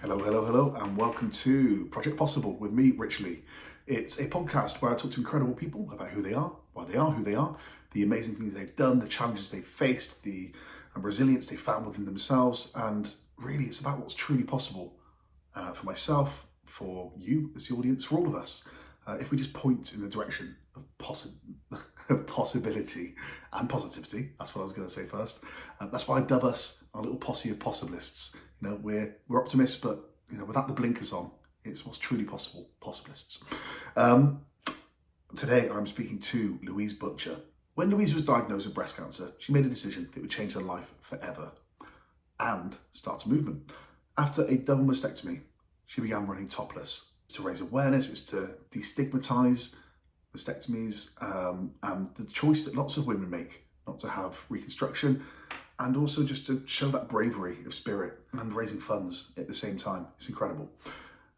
Hello, hello, hello, and welcome to Project Possible with me, Rich Lee. It's a podcast where I talk to incredible people about who they are, why they are who they are, the amazing things they've done, the challenges they've faced, the resilience they found within themselves, and really it's about what's truly possible for myself, for you as the audience, for all of us. If we just point in the direction of possibility and positivity, that's what I was going to say first. That's why I dub us our little posse of possibilists. You know, we're optimists, but you know, without the blinkers on, it's what's truly possible. Possibilists. Today, I'm speaking to Louise Butcher. When Louise was diagnosed with breast cancer, she made a decision that would change her life forever and start a movement. After a double mastectomy, she began running topless. To raise awareness, is to destigmatize mastectomies and the choice that lots of women make not to have reconstruction, and also just to show that bravery of spirit and raising funds at the same time. It's incredible.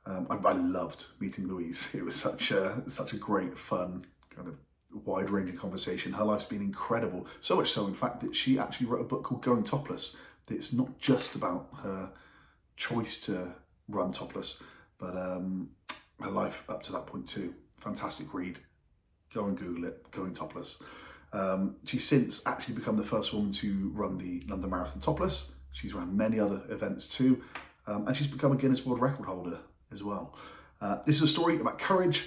I loved meeting Louise. It was such a great, fun, kind of wide-ranging conversation. Her life's been incredible. So much so, in fact, that she actually wrote a book called Going Topless. It's not just about her choice to run topless, but her life up to that point too. Fantastic read. Go and Google it, Going Topless. She's since actually become the first woman to run the London Marathon topless. She's run many other events too. And she's become a Guinness World Record holder as well. This is a story about courage,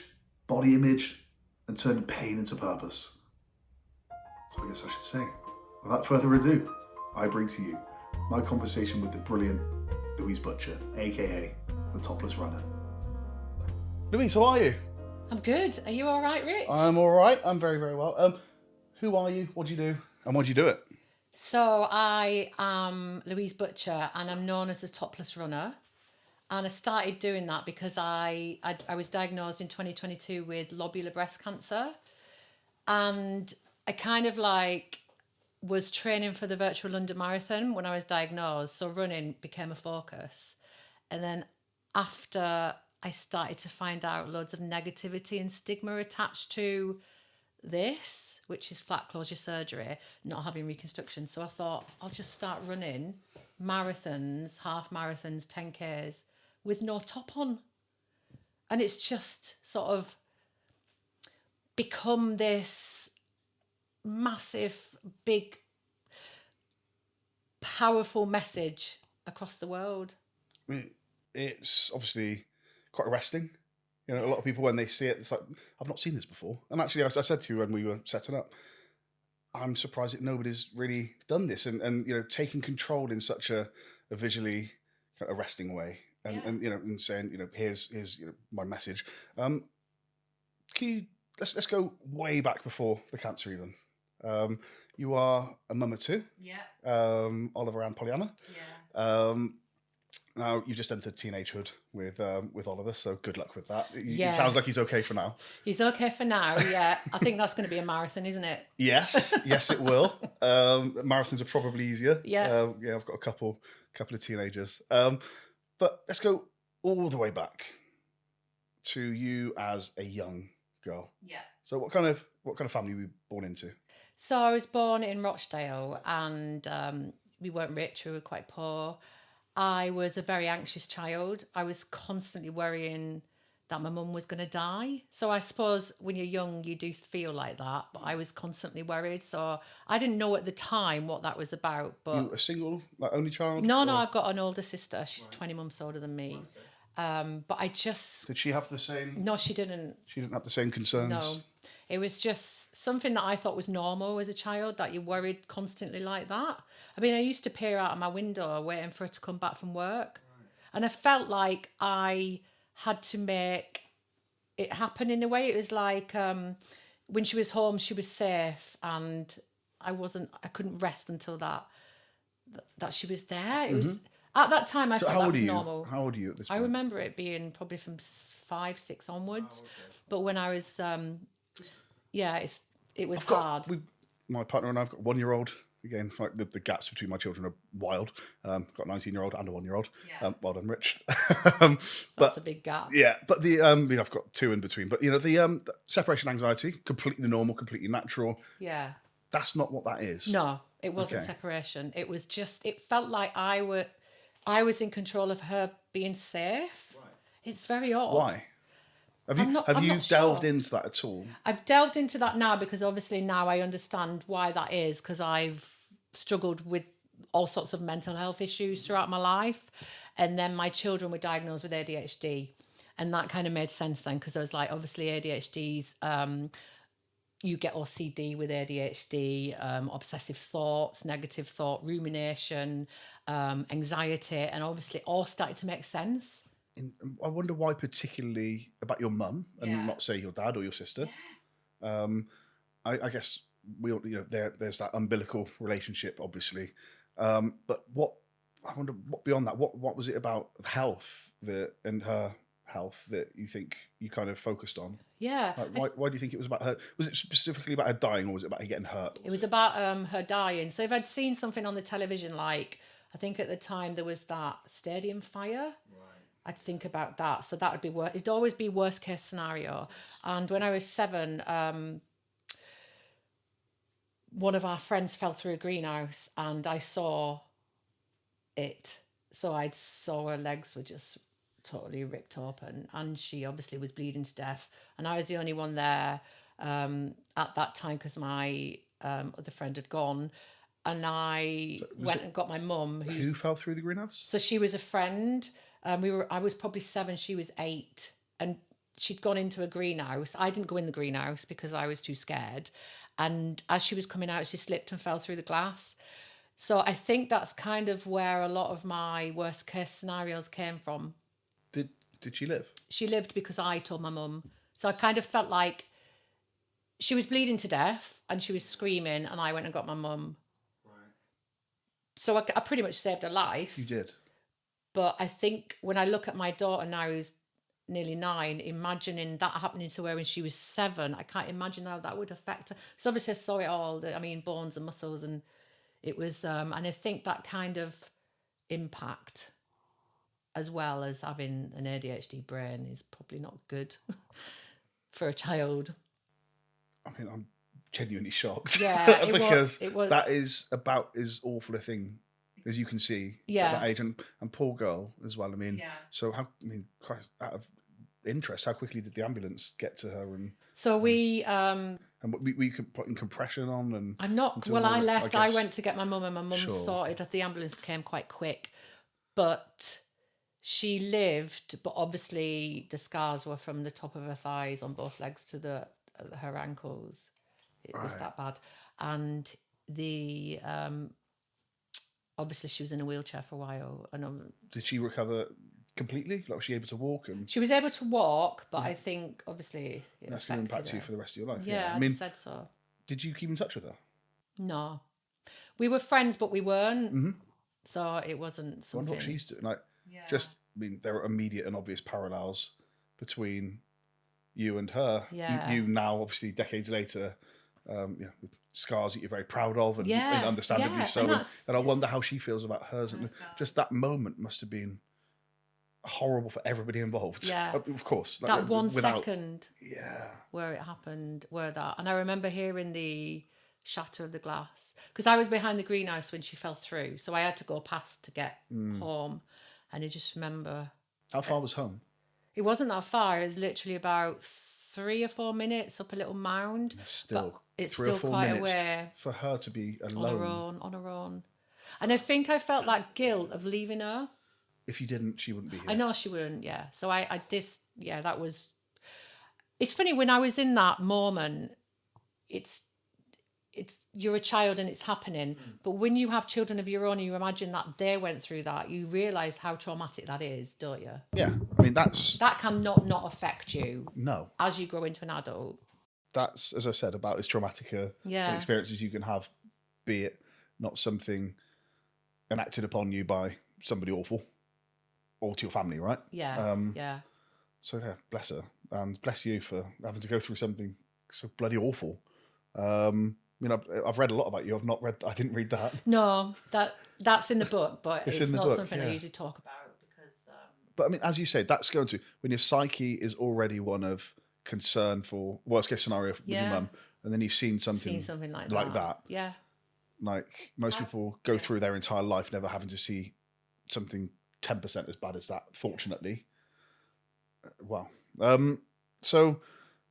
body image, and turning pain into purpose. So I guess I should say, without further ado, I bring to you my conversation with the brilliant Louise Butcher, aka the Topless Runner. Louise, how are you? I'm good. Are you all right, Rich? I'm all right. I'm very, very well. Who are you? What do you do? And why do you do it? So I am Louise Butcher and I'm known as the Topless Runner. And I started doing that because I was diagnosed in 2022 with lobular breast cancer. And I kind of was training for the virtual London Marathon when I was diagnosed. So running became a focus. And then after I started to find out loads of negativity and stigma attached to this, which is flat closure surgery, not having reconstruction. So I thought I'll just start running marathons, half marathons, 10Ks with no top on. And it's just sort of become this massive, big, powerful message across the world. I mean, it's obviously quite arresting. You know, a lot of people, when they see it, it's like, I've not seen this before. And actually, I said to you when we were setting up, I'm surprised that nobody's really done this and you know, taking control in such a visually kind of arresting way. And you know, and saying, you know, here's you know, my message. Can you let's go way back before the cancer even. You are a mum of two. Yeah. Oliver and Pollyanna. Yeah. Now you've just entered teenagehood with Oliver, so good luck with that. Yeah. It sounds like he's okay for now. He's okay for now, yeah. I think that's going to be a marathon, isn't it? Yes, it will. Marathons are probably easier. Yeah. Yeah, I've got a couple of teenagers. But let's go all the way back to you as a young girl. Yeah. So what kind of family were you born into? So I was born in Rochdale and we weren't rich, we were quite poor. I was a very anxious child. I was constantly worrying that my mum was going to die. So I suppose when you're young, you do feel like that. But I was constantly worried. So I didn't know at the time what that was about. But you a single, like only child? No, I've got an older sister. She's 20 months older than me. Okay. But I just... Did she have the same... No, she didn't. She didn't have the same concerns? No. It was just something that I thought was normal as a child, that you worried constantly like that. I mean, I used to peer out of my window waiting for her to come back from work. Right. And I felt like I had to make it happen in a way. It was like when she was home, she was safe and I couldn't rest until that she was there. It was... At that time, I thought that was normal. How old are you at this point? I remember it being probably from 5, 6 onwards. Oh, okay. But when I was, it was hard. My partner and I've got 1-year-old. Again, like the gaps between my children are wild. Got a 19-year-old and a 1-year-old. Yeah. Well done, Rich. That's a big gap. Yeah, but I've got 2 in between. But you know, the separation anxiety, completely normal, completely natural. Yeah. That's not what that is. No, it wasn't separation. It was just, it felt like I I was in control of her being safe. Right. It's very odd. Why? Have I'm you not delved sure. into that at all? I've delved into that now because obviously now I understand why that is, because I've struggled with all sorts of mental health issues throughout my life. And then my children were diagnosed with ADHD. And that kind of made sense then, because I was like, obviously ADHD's, you get OCD with ADHD, obsessive thoughts, negative thought, rumination, anxiety, and obviously all started to make sense. I wonder why, particularly about your mum, and Yeah. not say your dad or your sister. I guess we all, there's that umbilical relationship, obviously. But I wonder what beyond that, what was it about health and her health that you think you kind of focused on? Yeah. Like, why do you think it was about her? Was it specifically about her dying, or was it about her getting hurt? It was about her dying. So if I'd seen something on the television, like I think at the time there was that stadium fire, I'd think about that. So that would be it'd always be worst case scenario. And when I was 7, one of our friends fell through a greenhouse, and I saw it. So I saw her legs were just totally ripped open, and she obviously was bleeding to death. And I was the only one there at that time because my other friend had gone. And I went and got my mum. Who fell through the greenhouse? So she was a friend. I was probably 7, she was 8, and she'd gone into a greenhouse. I didn't go in the greenhouse because I was too scared. And as she was coming out, she slipped and fell through the glass. So I think that's kind of where a lot of my worst case scenarios came from. Did she live? She lived because I told my mum. So I kind of felt like she was bleeding to death and she was screaming, and I went and got my mum. Right. So I pretty much saved her life. You did. But I think when I look at my daughter now, who's nearly 9, imagining that happening to her when she was 7, I can't imagine how that would affect her. Because obviously I saw it all, bones and muscles, and it was, and I think that kind of impact, as well as having an ADHD brain, is probably not good for a child. I mean, I'm genuinely shocked. Yeah, because it was. That is about as awful a thing as you can see at that age, and poor girl as well. I mean, so Christ, out of interest, how quickly did the ambulance get to her? And so we we could put in compression on, and I'm not. Well, I left. I went to get my mum, and my mum sorted. The ambulance came quite quick, but she lived. But obviously, the scars were from the top of her thighs on both legs to her ankles. It was that bad, and the obviously she was in a wheelchair for a while. And did she recover completely? Like, was she able to walk? And she was able to walk, but I think obviously that's going to impact you for the rest of your life. Yeah, I said so. Did you keep in touch with her? No, we were friends, but we weren't. Mm-hmm. So it wasn't something. I wonder what she's doing. There are immediate and obvious parallels between you and her. Yeah. You now, obviously, decades later, with scars that you're very proud of, and understandably so. And I wonder how she feels about hers. And just that moment must have been horrible for everybody involved. Yeah, of course. That 1 second. Yeah. Where it happened, and I remember hearing the shatter of the glass, because I was behind the greenhouse when she fell through, so I had to go past to get home, and I just remember. How far was home? It wasn't that far. It was literally about 3 or 4 minutes up a little mound. It's 3 still or 4 quite minutes away for her to be alone on her own. And I think I felt that guilt of leaving her. If you didn't, she wouldn't be here. I know she wouldn't. Yeah. So that was. It's funny when I was in that moment. It's you're a child and it's happening, but when you have children of your own and you imagine that they went through that, you realise how traumatic that is, don't you? Yeah, I mean that can not affect you. No, as you grow into an adult. That's, as I said, about as traumatic an experience as you can have, be it not something enacted upon you by somebody awful or to your family, right? Yeah. So bless her, and bless you for having to go through something so bloody awful. I've read a lot about you. I didn't read that. No, that's in the book, but it's not something I usually talk about because. But I mean, as you say, that's going to, when your psyche is already one of concern for worst case scenario with your mum, and then you've seen something like that. Yeah. Like most people go through their entire life never having to see something 10% as bad as that, fortunately. Wow. So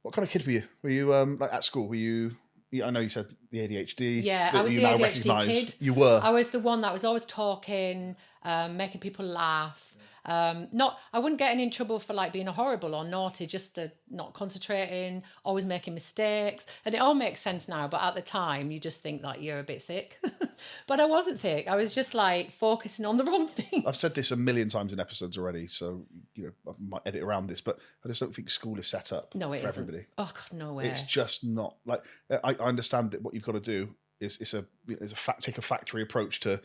what kind of kid were you? Were you like at school? Were you? I know you said the ADHD. Yeah, that I was you the now ADHD recognise kid. you were. I was the one that was always talking, making people laugh. I wouldn't get in trouble for like being horrible or naughty, just the not concentrating, always making mistakes. And it all makes sense now, but at the time you just think that you're a bit thick. But I wasn't thick. I was just like focusing on the wrong thing. I've said this a million times in episodes already, so I might edit around this, but I just don't think school is set up No, it for isn't. everybody. Oh God, no way. It's just not like I understand that what you've got to do is take a factory approach to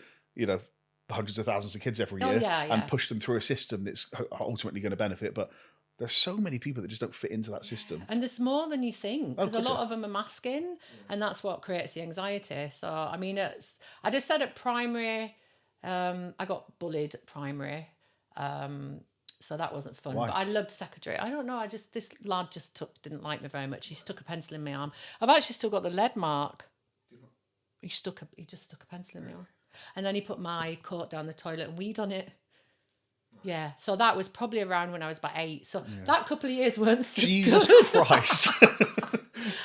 hundreds of thousands of kids every year and push them through a system that's ultimately going to benefit. But there's so many people that just don't fit into that system. And there's more than you think, because a lot yeah. of them are masking, and that's what creates the anxiety. So, I mean, I just said at primary, I got bullied at primary. So that wasn't fun. Why? But I loved secondary. I don't know. This lad didn't like me very much. He stuck a pencil in my arm. I've actually still got the lead mark. He just stuck a pencil in my arm. And then he put my coat down the toilet and weed on it. Yeah, so that was probably around when I was about 8. So that couple of years weren't so Jesus good. Christ.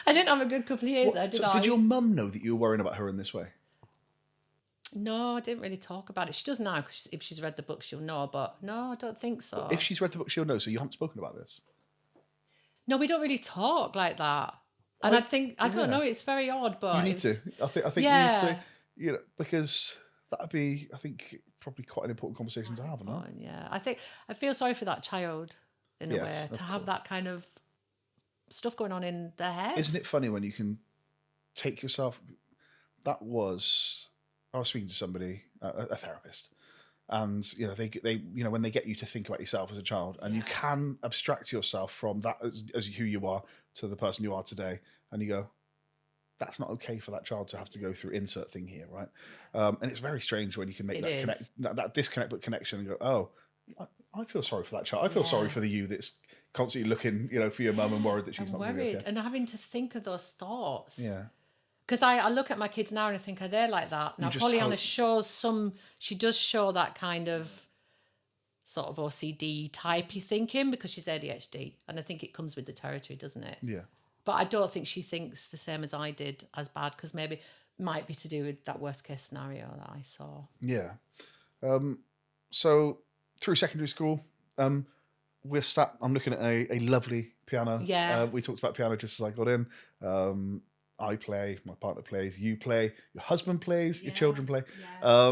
I didn't have a good couple of years there, did I? Did your mum know that you were worrying about her in this way? No, I didn't really talk about it. She does now, because if she's read the book, she'll know. But no, I don't think so. But if she's read the book, she'll know. So you haven't spoken about this? No, we don't really talk like that. And I don't know, it's very odd, but... You need to. I think you need to, because that would be, I think, probably quite an important conversation to have, no? Yeah, I feel sorry for that child, in a way, to have that kind of stuff going on in their head. Isn't it funny when you can take yourself... I was speaking to somebody, a therapist, and they when they get you to think about yourself as a child, and you can abstract yourself from that as who you are to the person you are today, and you go, that's not okay for that child to have to go through insert thing here, right? And it's very strange when you can make that disconnect but connection and go, oh, I feel sorry for that child. I feel sorry for the you that's constantly looking, for your mum and worried that she's not going to be okay. And having to think of those thoughts. Yeah. Because I look at my kids now and I think, are they like that? Now, Pollyanna she does show that kind of sort of OCD typey thinking, because she's ADHD. And I think it comes with the territory, doesn't it? Yeah. But I don't think she thinks the same as I did as bad, because maybe it might be to do with that worst case scenario that I saw. Yeah. So through secondary school, I'm looking at a lovely piano. Yeah. We talked about piano just as I got in. I play, my partner plays, you play, your husband plays, your children play. Yeah.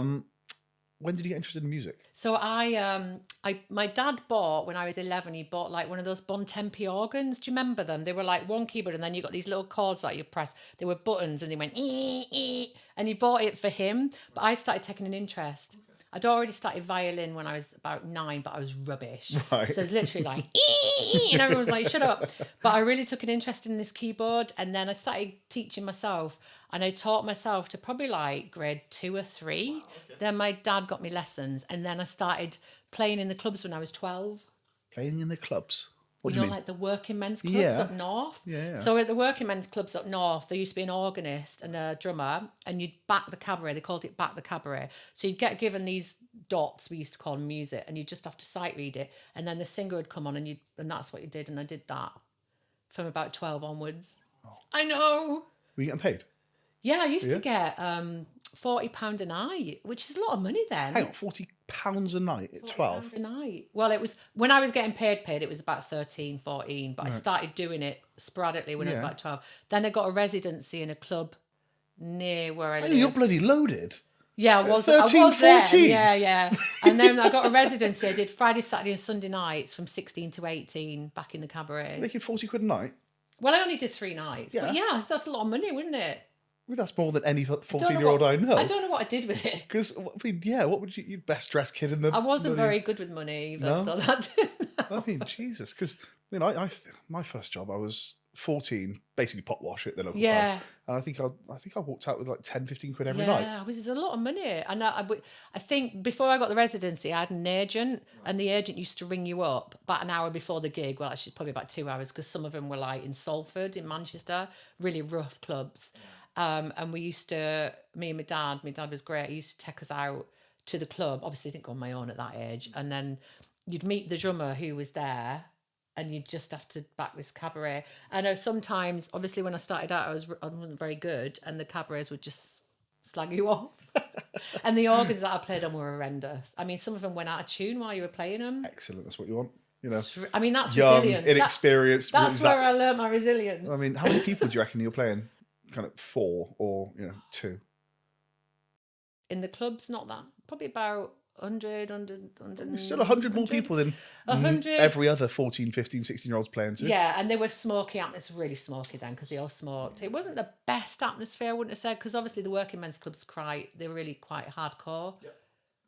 When did you get interested in music? So my dad bought, when I was 11, he bought like one of those Bontempi organs. Do you remember them? They were like one keyboard, and then you got these little chords that you press. They were buttons, and they went ee, ee, and he bought it for him. But I started taking an interest. I'd already started violin when I was about 9, but I was rubbish. Right. So it's literally like, ee, and everyone was like, shut up. But I really took an interest in this keyboard, and then I started teaching myself, and I taught myself to probably like grade 2 or 3. Wow, okay. Then my dad got me lessons, and then I started playing in the clubs when I was 12. Playing in the clubs? What do you mean? Like the working men's clubs up north. Yeah. So at the working men's clubs up north, there used to be an organist and a drummer, and you'd back the cabaret. They called it back the cabaret. So you'd get given these dots, we used to call them music, and you'd just have to sight read it, and then the singer would come on, and that's what you did. And I did that from about 12 onwards. Oh. I know. Were you getting paid? Yeah, I used to get £40 a night, which is a lot of money then. Hang on, £40 a night at 12? £40 a night. Well, it was, when I was getting paid, it was about 13, 14, but I started doing it sporadically when I was about 12. Then I got a residency in a club near where I lived. You're bloody loaded. Yeah, I was 13, I was 14. Then. Yeah. And then I got a residency. I did Friday, Saturday and Sunday nights from 16 to 18 back in the cabaret. So making 40 quid a night? Well, I only did 3 nights. Yeah. But that's a lot of money, wouldn't it? Well, that's more than any 14-year-old I know. I don't know what I did with it. Because, what would you best dressed kid in the... I wasn't very good with money either, no? so that I mean, Jesus. Because, my first job, I was 14, basically pot wash at the local pub. And I think I walked out with like 10, 15 quid every night. Yeah, it was a lot of money. And I think before I got the residency, I had an agent, and the agent used to ring you up about an hour before the gig. Well, actually, probably about 2 hours, because some of them were like in Salford, in Manchester, really rough clubs. And we used to, me and my dad was great, he used to take us out to the club. Obviously, I didn't go on my own at that age. And then you'd meet the drummer who was there, and you'd just have to back this cabaret. I know sometimes, obviously, when I started out, I wasn't very good, and the cabarets would just slag you off. And the organs that I played on were horrendous. I mean, some of them went out of tune while you were playing them. Excellent. That's what you want. You know, I mean, that's young, resilience. inexperienced. That's where I learned my resilience. I mean, how many people do you reckon you're playing? Kind of 4 or 2? In the clubs, not that. Probably about 100. Still 100 more people than 100. every other 14, 15, 16-year-olds playing to. Yeah, and they were smoky. It's really smoky then because they all smoked. It wasn't the best atmosphere, I wouldn't have said, because obviously the working men's clubs they were really quite hardcore,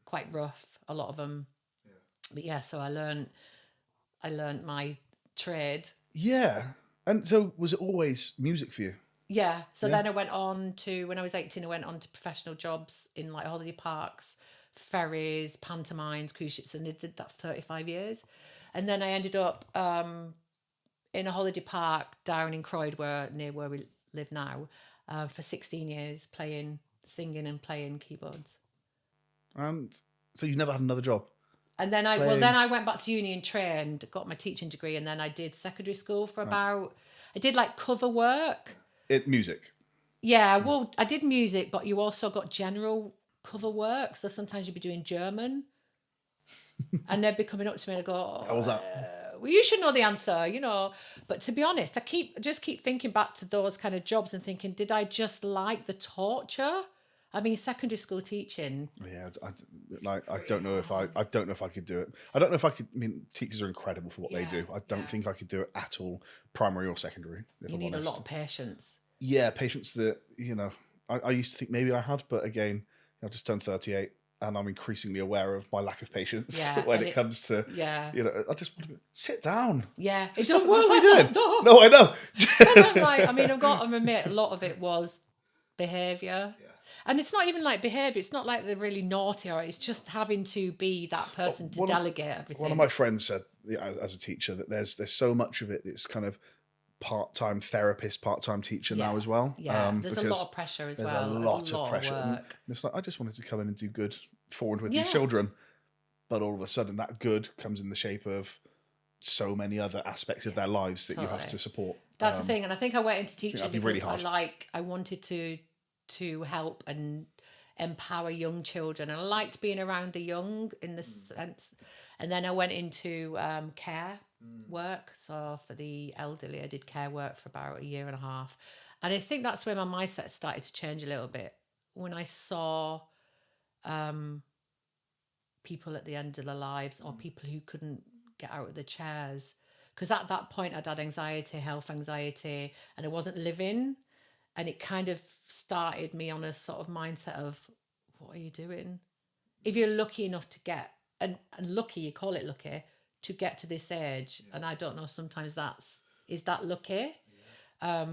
quite rough, a lot of them. Yeah. But yeah, so I learned my trade. Yeah. And so was it always music for you? Yeah. So then I went on to, when I was 18, I went on to professional jobs in like holiday parks, ferries, pantomimes, cruise ships, and I did that for 35 years. And then I ended up in a holiday park down in Croydon, near where we live now, for 16 years, singing and playing keyboards. And so you never had another job? And then I went back to uni and trained, got my teaching degree, and then I did secondary school for I did like cover work. Music? Yeah, well, I did music, but you also got general cover work. So sometimes you'd be doing German, and they'd be coming up to me and I go, How was that? Well, you should know the answer, But to be honest, I just keep thinking back to those kind of jobs and thinking, did I just like the torture? I mean, secondary school teaching. Yeah, I don't know if I don't know if I could do it. I don't know if I could. I mean, teachers are incredible for what they do. I don't think I could do it at all, primary or secondary. You need a lot of patience. Yeah, patience that I used to think maybe I had, but again, I've just turned 38, and I'm increasingly aware of my lack of patience when it comes to I just want to sit down. Yeah, what are we doing? No, I know. I mean, I've got to admit, a lot of it was behaviour. Yeah. And it's not even like behaviour. It's not like they're really naughty, or it's just having to be that person to delegate everything. One of my friends said, as a teacher, that there's so much of it that's kind of part-time therapist, part-time teacher now as well. Yeah, there's a lot of pressure as well. There's a lot of pressure. And it's like, I just wanted to come in and do good forward with these children. But all of a sudden, that good comes in the shape of so many other aspects of their lives that you have to support. That's the thing. And I think I went into teaching because really hard. I wanted to help and empower young children, and I liked being around the young in the sense. And then I went into care work. So for the elderly, I did care work for about 1.5 years. And I think that's where my mindset started to change a little bit, when I saw people at the end of their lives, or people who couldn't get out of the chairs. Because at that point I'd had anxiety, health anxiety, and I wasn't living. And it kind of started me on a sort of mindset of, what are you doing? If you're lucky enough to get, and lucky, you call it lucky, to get to this age, and I don't know, sometimes is that lucky? Yeah.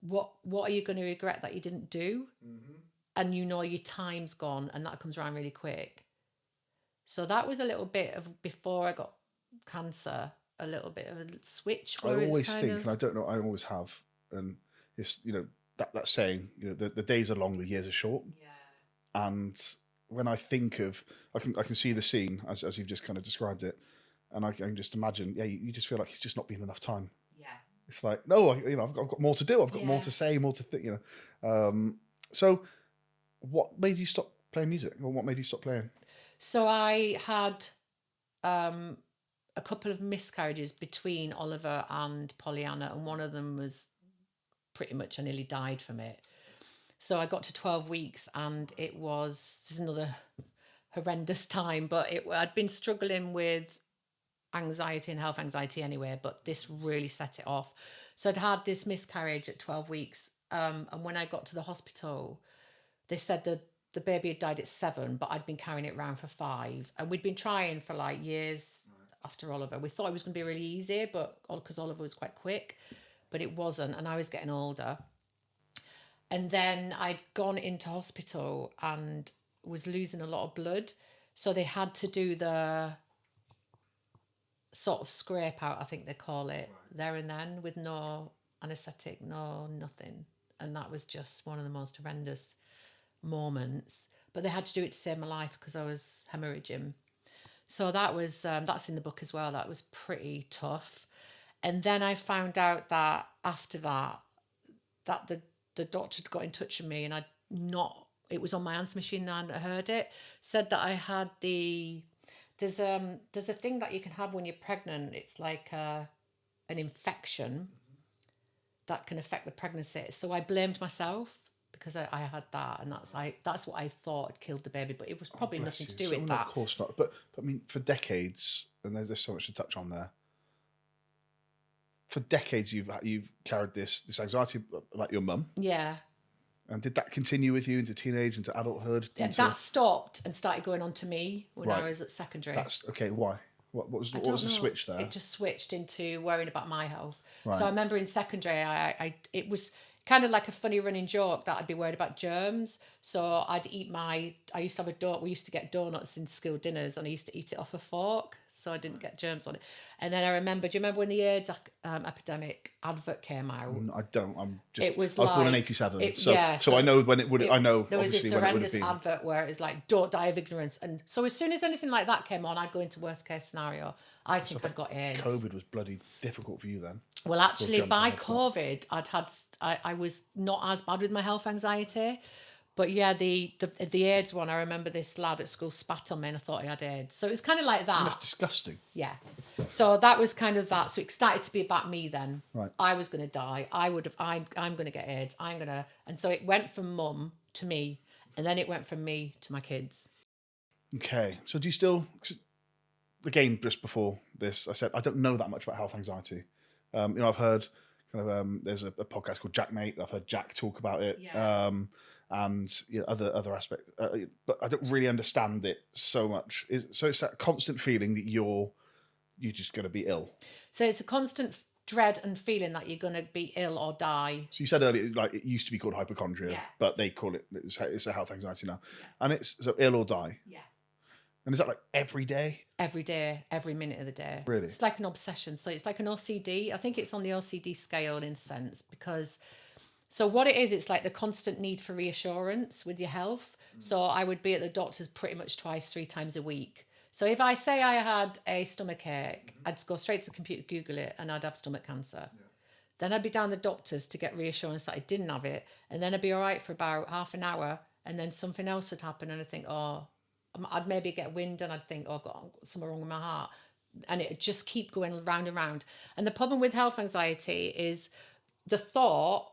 What are you going to regret that you didn't do? Mm-hmm. And your time's gone, and that comes around really quick. So that was a little bit of, before I got cancer, a little bit of a switch. I always think, and I don't know, I always have, and it's, that saying, the days are long, the years are short. Yeah. And when I think of, I can see the scene as you've just kind of described it, and I can just imagine, you just feel like it's just not been enough time. Yeah. It's like, no, I've got more to do. I've got more to say, more to think. So, what made you stop playing music, or what made you stop playing? So I had a couple of miscarriages between Oliver and Pollyanna, and one of them was pretty much, I nearly died from it. So I got to 12 weeks, and this is another horrendous time, but I'd been struggling with anxiety and health anxiety anyway, but this really set it off. So I'd had this miscarriage at 12 weeks. And when I got to the hospital, they said that the baby had died at 7, but I'd been carrying it around for 5. And we'd been trying for like years after Oliver. We thought it was going to be really easy, but because Oliver was quite quick, but it wasn't. And I was getting older. And then I'd gone into hospital and was losing a lot of blood. So they had to do the sort of scrape out, I think they call it, there and then, with no anaesthetic, no nothing. And that was just one of the most horrendous moments. but they had to do it to save my life because I was hemorrhaging. So that was that's in the book as well. That was pretty tough. And then I found out that after that, that the doctor had got in touch with me, and it was on my answer machine and I hadn't heard it. Said that I had there's a thing that you can have when you're pregnant. It's like an infection that can affect the pregnancy. So I blamed myself because I had that, and that's what I thought had killed the baby, but it was probably nothing to do with that. Of course not. But I mean, for decades, and there's so much to touch on there. For decades, you've carried this anxiety about your mum. Yeah. And did that continue with you into teenage, into adulthood? That stopped and started going on to me when I was at secondary. That's okay. Why? What was the switch there? It just switched into worrying about my health. Right. So I remember in secondary, it was kind of like a funny running joke that I'd be worried about germs. So I'd eat I used to have we used to get donuts in school dinners, and I used to eat it off a fork, so I didn't get germs on it. And then I remember, do you remember when the AIDS epidemic advert came out? I don't. I was like, born in '87, so I know when it would. I know there was this horrendous been. advert where it was like, "Don't die of ignorance." And so as soon as anything like that came on, I'd go into worst case scenario. I think I'd got AIDS. COVID was bloody difficult for you then. Well, actually, by COVID, I was not as bad with my health anxiety. But yeah, the AIDS one, I remember this lad at school spat on me and I thought he had AIDS. So it was kind of like that. And that's disgusting. Yeah. So that was kind of that. So it started to be about me then. Right. I was going to die. I'm going to get AIDS. And so it went from mum to me, and then it went from me to my kids. Okay. So do you still, again, just before this, I said, I don't know that much about health anxiety. I've heard there's a podcast called Jack Mate. I've heard Jack talk about it. Yeah. And other aspects, but I don't really understand it so much. So it's that constant feeling that you're just going to be ill. So it's a constant dread and feeling that you're going to be ill or die. So you said earlier, like it used to be called hypochondria, Yeah. but they call it's a health anxiety now, and it's so ill or die. Yeah. And is that like every day? Every day, every minute of the day. Really? It's like an obsession. So it's like an OCD. I think it's on the OCD scale in a sense because. So what it is, it's like the constant need for reassurance with your health. So I would be at the doctor's pretty much 2-3 times a week. So if I say I had a stomach ache, I'd go straight to the computer, Google it, and I'd have stomach cancer. Yeah. Then I'd be down the doctor's to get reassurance that I didn't have it. And then I'd be all right for about half an hour. And then something else would happen. And I'd think, I'd maybe get wind and I'd think, I've got something wrong with my heart. And it would just keep going round and round. And the problem with health anxiety is the thought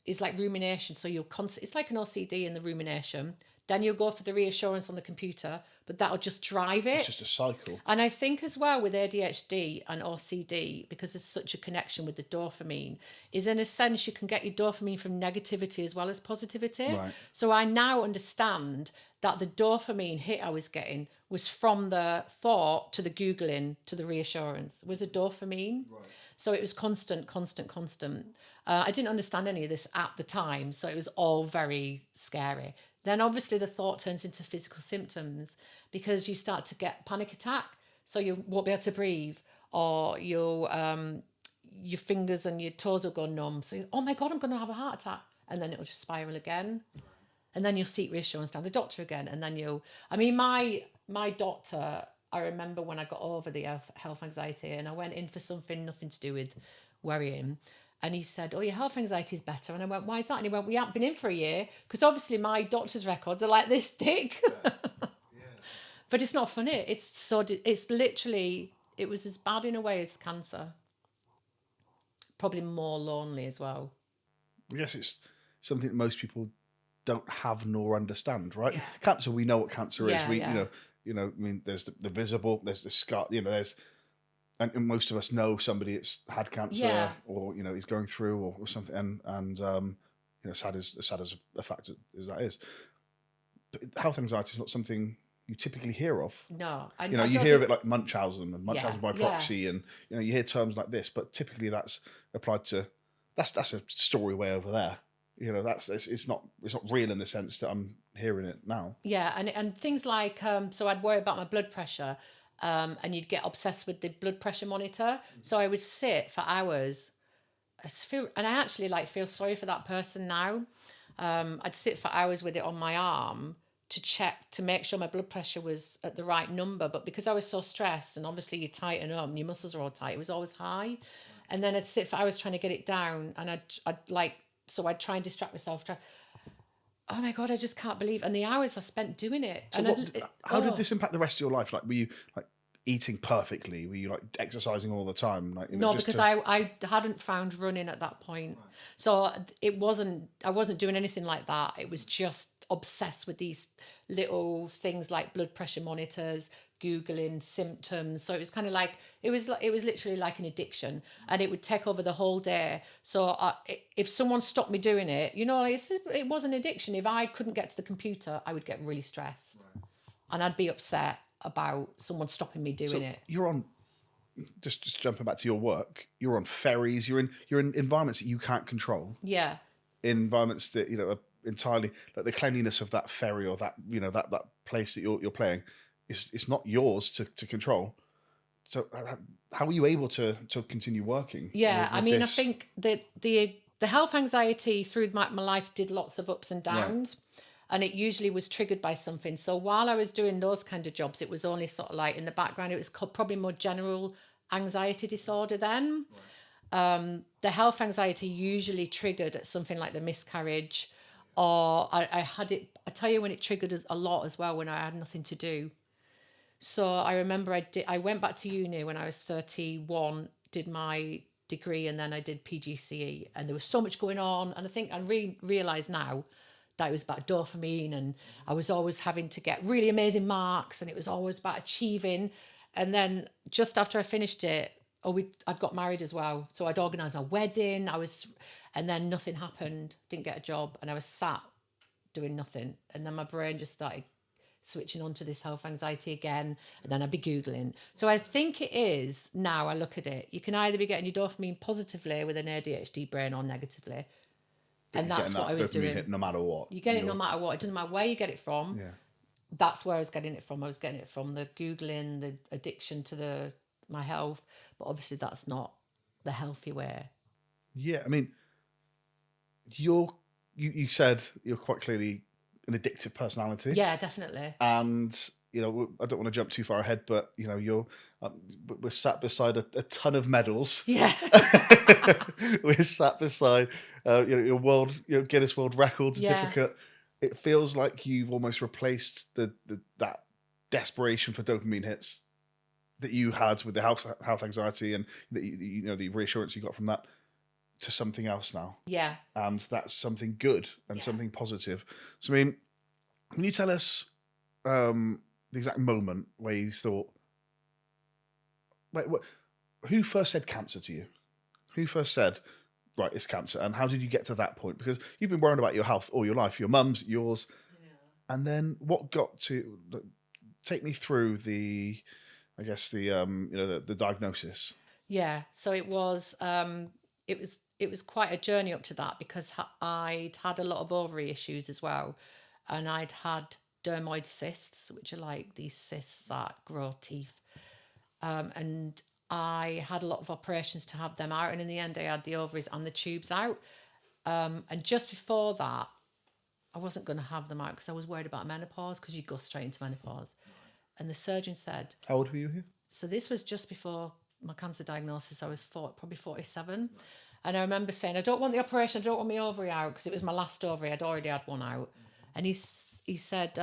is like rumination. So it's like an OCD in the rumination. Then you'll go for the reassurance on the computer, but that'll just drive it. It's just a cycle. And I think as well with ADHD and OCD, because there's such a connection with the dopamine, is in a sense you can get your dopamine from negativity as well as positivity. Right. So I now understand that the dopamine hit I was getting was from the thought to the Googling to the reassurance. It was a dopamine. Right. So it was constant. I didn't understand any of this at the time, so it was all very scary. Then obviously the thought turns into physical symptoms because you start to get panic attack, so you won't be able to breathe, or your fingers and your toes will go numb. So, oh my God, I'm going to have a heart attack. And then it'll just spiral again. And then you'll seek reassurance down the doctor again. And then my doctor, I remember when I got over the health anxiety and I went in for something, nothing to do with worrying. And he said, your health anxiety is better. And I went, why is that? And he went, we haven't been in for a year because obviously my doctor's records are like this thick. Yeah. But it's not funny. It's literally, it was as bad in a way as cancer. Probably more lonely as well. I guess it's something that most people don't have nor understand, right? Yeah. Cancer, we know what cancer is. Yeah. I mean, there's the visible, there's the scar, and most of us know somebody that's had cancer or, is going through or something. And sad as the fact as that is. But health anxiety is not something you typically hear of. No. You hear of it like Munchausen and Munchausen by proxy and, you hear terms like this, but typically that's applied to, that's a story way over there. It's not real in the sense that I'm hearing it now. Yeah. And things like, so I'd worry about my blood pressure. And you'd get obsessed with the blood pressure monitor. So I would sit for hours. I actually feel sorry for that person now. I'd sit for hours with it on my arm to check to make sure my blood pressure was at the right number. But because I was so stressed, and obviously you tighten up and your muscles are all tight, it was always high. And then I'd sit for hours trying to get it down, and I'd try and distract myself. Oh my God, I just can't believe. And the hours I spent doing it. So And how did this impact the rest of your life? Like, were you like eating perfectly? Were you like exercising all the time? Like, no, because I hadn't found running at that point. So I wasn't doing anything like that. It was just obsessed with these little things like blood pressure monitors, Googling symptoms. So it was kind of like, it was literally like an addiction, and it would take over the whole day. So if someone stopped me doing it, it was an addiction. If I couldn't get to the computer, I would get really stressed, and I'd be upset about someone stopping me doing it. You're on, just jumping back to your work, you're on ferries, you're in environments that you can't control. Yeah. Environments that, are entirely, like the cleanliness of that ferry or that, that place that you're playing, it's not yours to control. So how were you able to continue working? Yeah, with I this? think that the health anxiety through my life did lots of ups and downs. Right. And it usually was triggered by something. So while I was doing those kind of jobs, it was only sort of like in the background. It was probably more general anxiety disorder then. Right. The health anxiety usually triggered at something like the miscarriage, or I had it. I tell you when it triggered us a lot as well, when I had nothing to do. So I remember I went back to uni when I was 31, did my degree, and then I did PGCE, and there was so much going on. And I think I realised now that it was about dopamine, and I was always having to get really amazing marks, and it was always about achieving. And then just after I finished it, I'd got married as well. So I'd organised a wedding. And then nothing happened, didn't get a job, and I was sat doing nothing. And then my brain just started switching on to this health anxiety again, and then I'd be Googling. So I think it is, now I look at it, you can either be getting your dopamine positively with an ADHD brain or negatively. And that's what I was doing. Hit no matter what. You get it no matter what. It doesn't matter where you get it from. Yeah. That's where I was getting it from. I was getting it from the Googling, the addiction to my health. But obviously that's not the healthy way. Yeah, I mean, you said you're quite clearly an addictive personality. Yeah, definitely. And, I don't want to jump too far ahead, but, we're sat beside a ton of medals. Yeah. We're sat beside, your Guinness World Record certificate. Yeah. It feels like you've almost replaced that desperation for dopamine hits that you had with the health anxiety, and the reassurance you got from that, to something else now. Yeah. And that's something good and something positive. So, I mean, can you tell us the exact moment where you thought, who first said cancer to you? Who first said, right, it's cancer? And how did you get to that point? Because you've been worrying about your health all your life, your mum's, yours. Yeah. And then what got to, take me through the diagnosis. Yeah. So it was quite a journey up to that, because I'd had a lot of ovary issues as well. And I'd had dermoid cysts, which are like these cysts that grow teeth. And I had a lot of operations to have them out. And in the end, I had the ovaries and the tubes out. And just before that, I wasn't going to have them out because I was worried about menopause, because you go straight into menopause. And the surgeon said... How old were you here? So this was just before my cancer diagnosis. I was probably 47. And I remember saying, I don't want the operation, I don't want my ovary out, because it was my last ovary. I'd already had one out. And he said,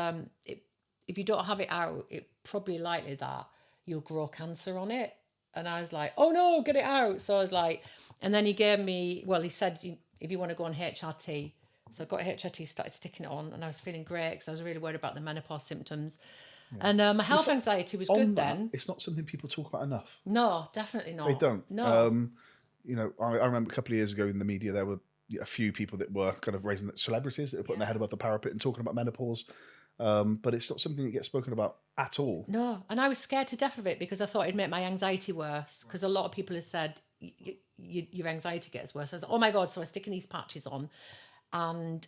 if you don't have it out, it's probably likely that you'll grow cancer on it. And I was like, oh no, get it out. So I was like, and then he said, if you want to go on HRT. So I got HRT, started sticking it on, and I was feeling great because I was really worried about the menopause symptoms. Yeah. And my health anxiety was good then. It's not something people talk about enough. No, definitely not. They don't. No. I remember a couple of years ago in the media, there were a few people that were kind of raising celebrities that were putting their head above the parapet and talking about menopause. But it's not something that gets spoken about at all. No, and I was scared to death of it because I thought it'd make my anxiety worse. Because a lot of people had said, your anxiety gets worse. I was like, oh my God, so I was sticking these patches on. And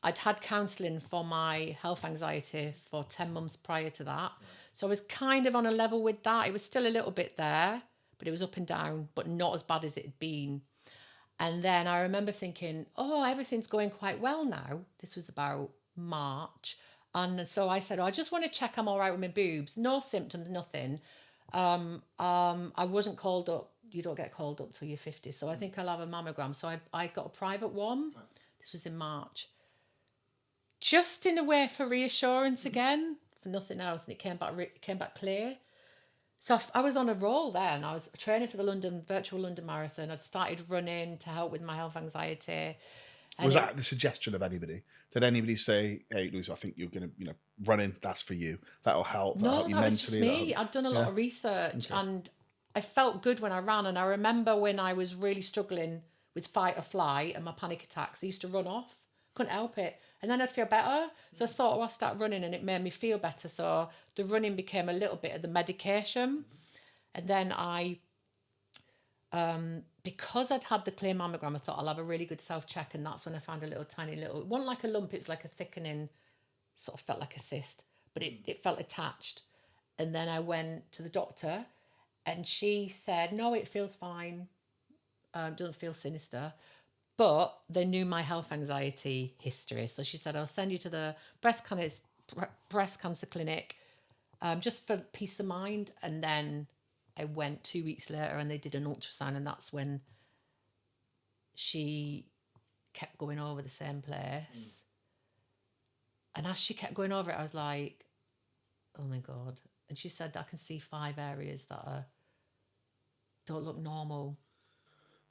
I'd had counselling for my health anxiety for 10 months prior to that. So I was kind of on a level with that. It was still a little bit there, but it was up and down, but not as bad as it had been. And then I remember thinking, oh, everything's going quite well now. This was about March. And so I said, I just want to check I'm all right with my boobs. No symptoms, nothing. I wasn't called up. You don't get called up till you're 50. So I think I'll have a mammogram. So I got a private one. Right. This was in March. Just in a way for reassurance again, for nothing else. And it came back clear. So I was on a roll then. I was training for the virtual London Marathon. I'd started running to help with my health anxiety. Was that the suggestion of anybody? Did anybody say, "Hey, Louise, I think you're going to, running? That's for you. That'll help. That'll help you that mentally." was just me. I'd done a lot of research, and I felt good when I ran. And I remember when I was really struggling with fight or flight and my panic attacks, I used to run off. Couldn't help it, and then I'd feel better. So I thought, I'll start running, and it made me feel better. So the running became a little bit of the medication, and then I. Because I'd had the clear mammogram, I thought I'll have a really good self-check, and that's when I found a it wasn't like a lump, it was like a thickening, sort of felt like a cyst, but it felt attached. And then I went to the doctor, and she said, no, it feels fine, doesn't feel sinister, but they knew my health anxiety history. So she said, I'll send you to the breast cancer clinic, just for peace of mind. And then I went 2 weeks later and they did an ultrasound, and that's when she kept going over the same place. And as she kept going over it, I was like, oh my God. And she said, I can see 5 areas that don't look normal.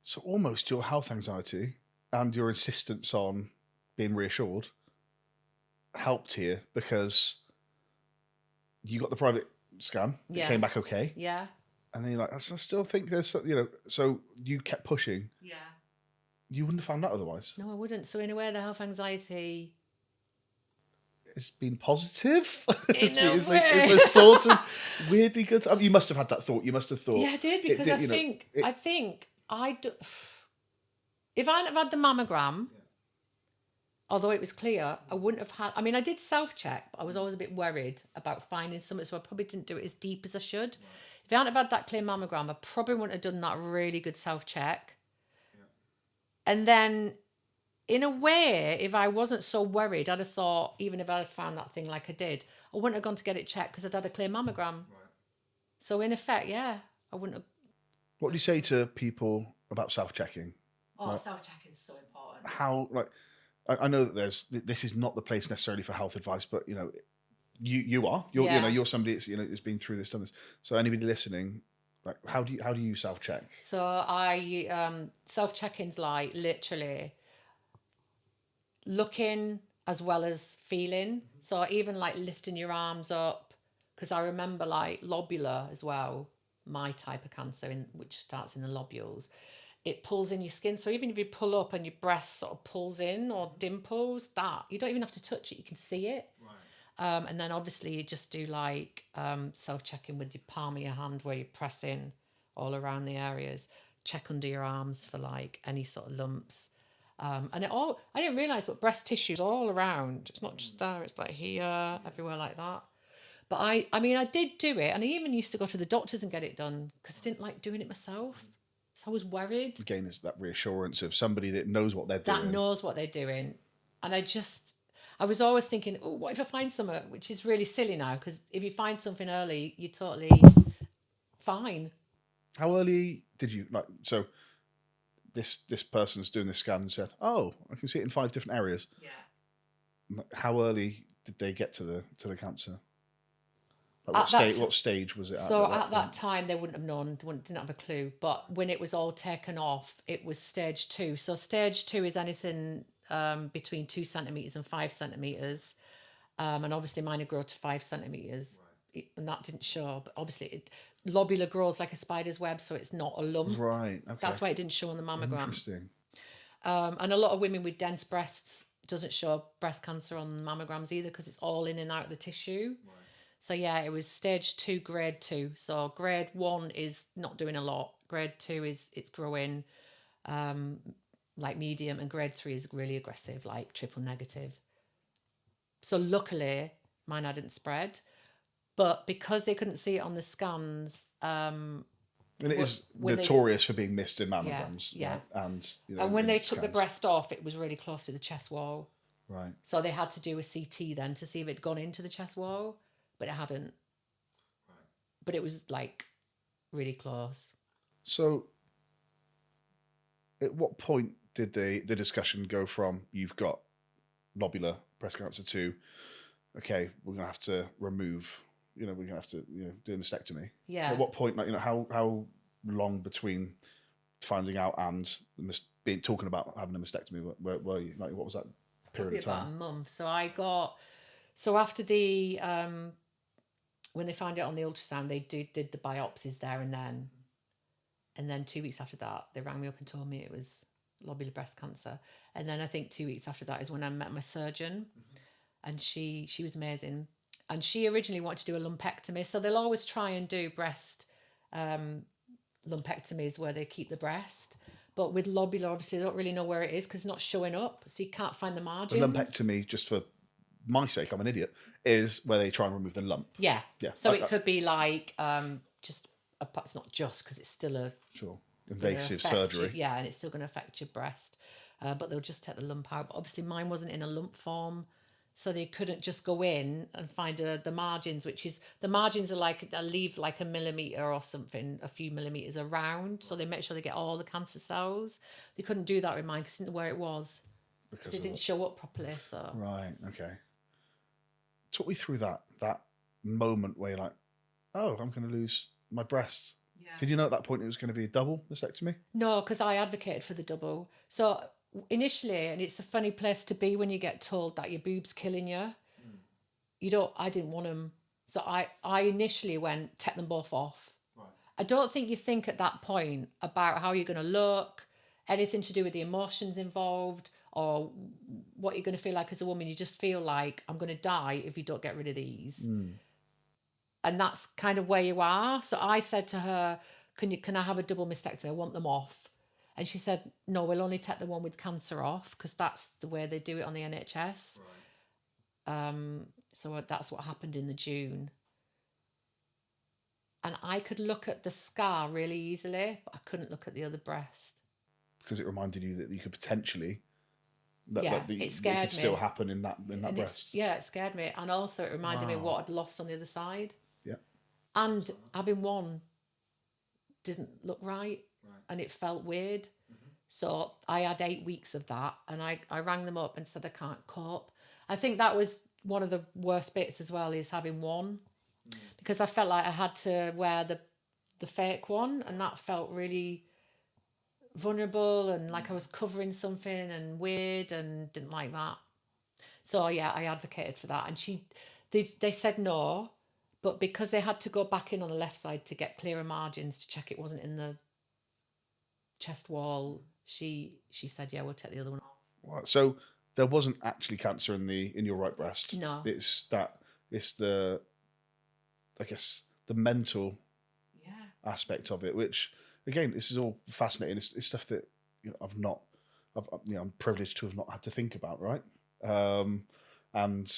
So almost your health anxiety and your insistence on being reassured helped here, because you got the private scan. It came back okay. Yeah. And then you're like, I still think there's, so you kept pushing. Yeah. You wouldn't have found that otherwise. No, I wouldn't. So in a way, the health anxiety... It's been positive. It's a sort of weirdly good... you must have had that thought. You must have thought... Yeah, I did, because I think if I hadn't have had the mammogram, although it was clear, I wouldn't have had... I mean, I did self-check, but I was always a bit worried about finding something, so I probably didn't do it as deep as I should. If I hadn't have had that clear mammogram, I probably wouldn't have done that really good self-check. Yeah. And then, in a way, if I wasn't so worried, I'd have thought, even if I had found that thing like I did, I wouldn't have gone to get it checked because I'd had a clear mammogram. Right. So, in effect, I wouldn't have... What do you say to people about self-checking? Oh, self-checking is so important. How, I know that this is not the place necessarily for health advice, but, you're somebody that's, has been through this, done this. So anybody listening, how do you self-check? So I self-checking's like literally looking as well as feeling. So even like lifting your arms up, because I remember like lobular as well, my type of cancer, which starts in the lobules, it pulls in your skin. So even if you pull up and your breast sort of pulls in or dimples, that you don't even have to touch it, you can see it. Right. And then obviously you just do like self-checking with your palm of your hand where you're pressing all around the areas. Check under your arms for like any sort of lumps. And I didn't realise, but breast tissue's all around. It's not just there, it's like here, everywhere like that. But I mean, I did do it, and I even used to go to the doctors and get it done because I didn't like doing it myself. So I was worried. Again, it's that reassurance of somebody that knows what they're doing. That knows what they're doing. And I was always thinking, oh, what if I find something, which is really silly now, because if you find something early, you're totally fine. How early did you, so this person's doing this scan and said, oh, I can see it in 5 different areas. Yeah. How early did they get to the cancer? What stage was it at? So at that time, they wouldn't have known, didn't have a clue. But when it was all taken off, it was stage 2. So stage 2 is anything between 2 centimetres and 5 centimetres. And obviously mine had grown to 5 centimetres. Right. And that didn't show. But obviously, lobular grows like a spider's web, so it's not a lump. Right, okay. That's why it didn't show on the mammogram. Interesting. And a lot of women with dense breasts doesn't show breast cancer on mammograms either, because it's all in and out of the tissue. Right. So yeah, it was stage 2, grade 2. So grade 1 is not doing a lot. Grade 2 is it's growing, like medium, and grade 3 is really aggressive, like triple negative. So luckily, mine hadn't spread, but because they couldn't see it on the scans, and it is notorious for being missed in mammograms. Yeah. Right? And when they took the breast off, it was really close to the chest wall. Right. So they had to do a CT then to see if it'd gone into the chest wall, but it hadn't. Right. But it was like really close. So, at what point did the discussion go from you've got lobular breast cancer to, okay, we're gonna have to remove, we're gonna have to, do a mastectomy? Yeah. At what point, like, how long between finding out and talking about having a mastectomy were you? Like, what was that period Probably of time? about a month. So after the when they found it on the ultrasound, they did the biopsies there and then 2 weeks after that, they rang me up and told me it was lobular breast cancer. And then I think 2 weeks after that is when I met my surgeon, and she was amazing. And she originally wanted to do a lumpectomy, so they'll always try and do breast lumpectomies where they keep the breast. But with lobular, obviously, they don't really know where it is because it's not showing up, so you can't find the A margins. lumpectomy, just for my sake, I'm an idiot, is where they try and remove the lump. Yeah. Yeah. So it could be like just it's not just because it's still a Sure. gonna Invasive affect surgery. yeah, and it's still going to affect your breast. But they'll just take the lump out. But obviously, mine wasn't in a lump form, so they couldn't just go in and find the margins, which is the margins are like they'll leave like a millimeter or something, a few millimeters around, so they make sure they get all the cancer cells. They couldn't do that with mine because they didn't know where it was because it didn't show up properly. So Right. Okay. Talk me through that moment where you're like, oh, I'm going to lose my breasts. yeah. Did you know at that point it was going to be a double mastectomy? No, because I advocated for the double. So initially, and it's a funny place to be when you get told that your boob's killing you. I didn't want them. So I initially went, take them both off. Right. I don't think you think at that point about how you're going to look, anything to do with the emotions involved, or what you're going to feel like as a woman. You just feel like, I'm going to die if you don't get rid of these. And that's kind of where you are. So I said to her, can I have a double mastectomy? I want them off. And she said, no, we'll only take the one with cancer off because that's the way they do it on the NHS. Right. So that's what happened in the June. And I could look at the scar really easily, but I couldn't look at the other breast. Because it reminded you that you could potentially, it scared it me. could still happen in that breast. It scared me. And also it reminded me of what I'd lost on the other side. Yeah. And having one didn't look right. And it felt weird. So I had 8 weeks of that, and I rang them up and said I can't cope. I think that was one of the worst bits as well, is having one, because I felt like I had to wear the fake one, and that felt really vulnerable and like I was covering something and weird, and didn't like that. So yeah, I advocated for that, and they said no, but because they had to go back in on the left side to get clearer margins to check it wasn't in the chest wall, she said, yeah, we'll take the other one off. Right. So there wasn't actually cancer in your right breast. No. It's the, I guess, the mental aspect of it, which again, this is all fascinating. It's stuff that I'm privileged to have not had to think about, right? And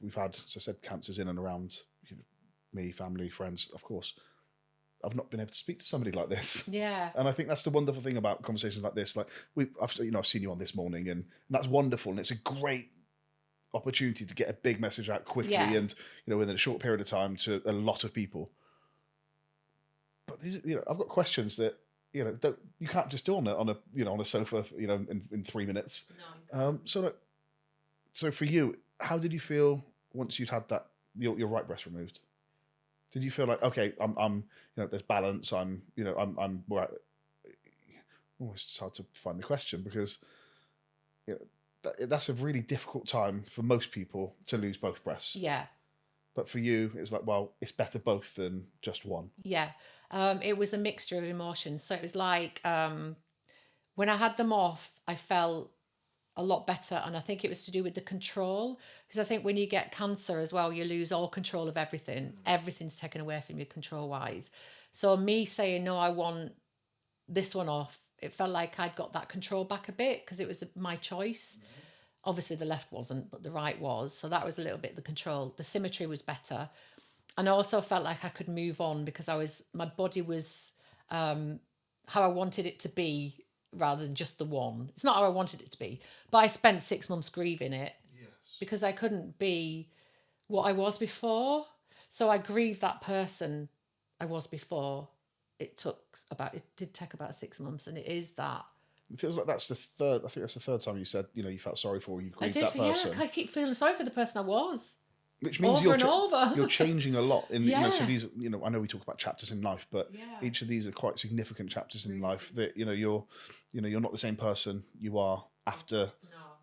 we've had, as I said, cancers in and around me, family, friends, of course. I've not been able to speak to somebody like this. Yeah. And I think that's the wonderful thing about conversations like this. Like I've seen you on this morning, and that's wonderful, and it's a great opportunity to get a big message out quickly and within a short period of time to a lot of people. But these, I've got questions that you can't just do on a sofa in 3 minutes. No. So for you, how did you feel once you'd had that your right breast removed? Did you feel like, okay, I'm there's balance, I'm where it's hard to find the question, because that's a really difficult time for most people to lose both breasts. Yeah. But for you, it's like, well, it's better both than just one. Yeah. It was a mixture of emotions. So it was like when I had them off, I felt a lot better, and I think it was to do with the control, because I think when you get cancer as well, you lose all control of everything. Everything's taken away from you control wise. So me saying, no, I want this one off, it felt like I'd got that control back a bit, because it was my choice. Obviously the left wasn't, but the right was, so that was a little bit the control. The symmetry was better, and I also felt like I could move on, because my body was how I wanted it to be, rather than just the one. It's not how I wanted it to be, but I spent 6 months grieving it. Yeah. because I couldn't be what I was before. So I grieved that person I was before. It did take about 6 months, and it is that. It feels like that's the third. I think that's the third time you said, you felt sorry for, or you I grieved did that person. I keep feeling sorry for the person I was. Which means over and over. you're changing a lot in, so Yeah. these, I know we talk about chapters in life, but each of these are quite significant chapters in life that, you're not the same person you are after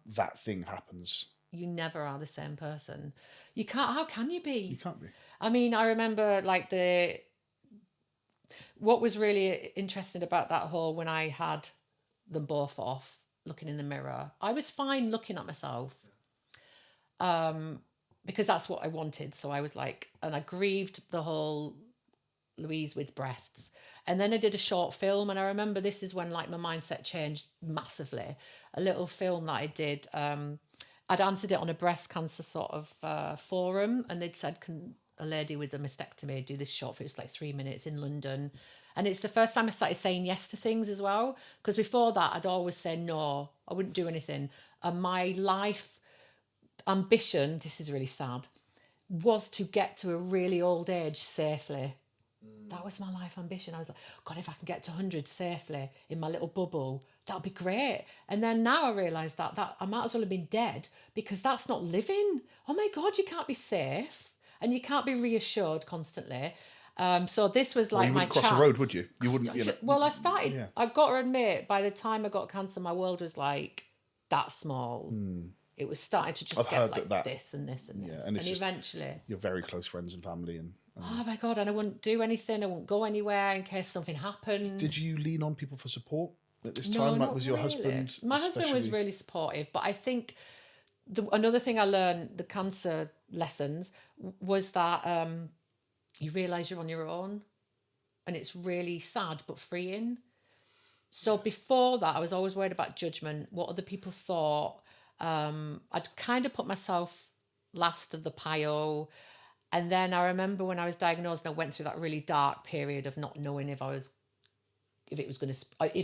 that thing happens. You never are the same person. You can't, how can you be? You can't be. I mean, I remember what was really interesting about that whole, when I had them both off, looking in the mirror, I was fine looking at myself. Because that's what I wanted. So I was like, and I grieved the whole Louise with breasts. And then I did a short film, and I remember this is when like my mindset changed massively. A little film that I did, I'd answered it on a breast cancer sort of forum, and they'd said, can a lady with a mastectomy do this short film? It's like 3 minutes in London. And it's the first time I started saying yes to things as well. Because before that, I'd always say no, I wouldn't do anything. And my life ambition, this is really sad, was to get to a really old age safely. That was my life ambition. I was like, God, if I can get to 100 safely in my little bubble, that'll be great. And then now I realise that I might as well have been dead, because that's not living. Oh my God, you can't be safe and you can't be reassured constantly. So this was like you my wouldn't cross chance. the road, would you? You wouldn't. Well, I started. Yeah. I've got to admit, by the time I got cancer, my world was like that small. It was starting to just get like this and this and this. And eventually... You're very close friends and family. And oh my God, and I wouldn't do anything. I wouldn't go anywhere in case something happened. Did you lean on people for support at this time? Not was your really. husband... My husband was really supportive. But I think another thing I learned, the cancer lessons, was that you realise you're on your own. And it's really sad but freeing. So before that, I was always worried about judgment, what other people thought. I'd kind of put myself last of the pile. And then I remember when I was diagnosed, and I went through that really dark period of not knowing if it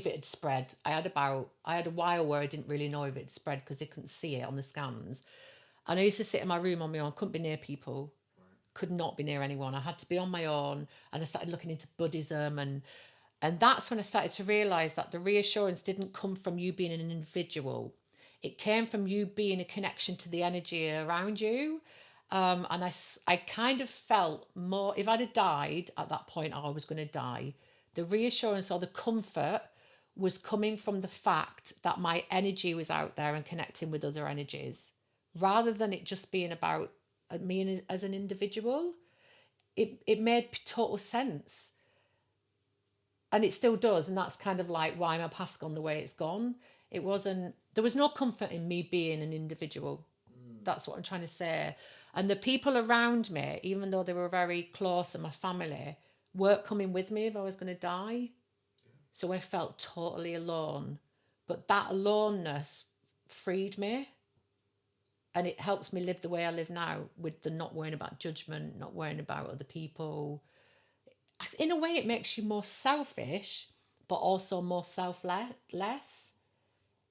had spread. I had a while where I didn't really know if it had spread because they couldn't see it on the scans. And I used to sit in my room on my own, couldn't be near people, could not be near anyone. I had to be on my own. And I started looking into Buddhism, and that's when I started to realise that the reassurance didn't come from you being an individual. It came from you being a connection to the energy around you. And I kind of felt more, if I'd have died at that point, I was going to die. The reassurance or the comfort was coming from the fact that my energy was out there and connecting with other energies, rather than it just being about me as an individual. It made total sense. And it still does. And that's kind of like why my past gone the way it's gone. There was no comfort in me being an individual. That's what I'm trying to say. And the people around me, even though they were very close and my family, weren't coming with me if I was going to die. So I felt totally alone. But that aloneness freed me. And it helps me live the way I live now, with the not worrying about judgment, not worrying about other people. In a way, it makes you more selfish, but also more selfless.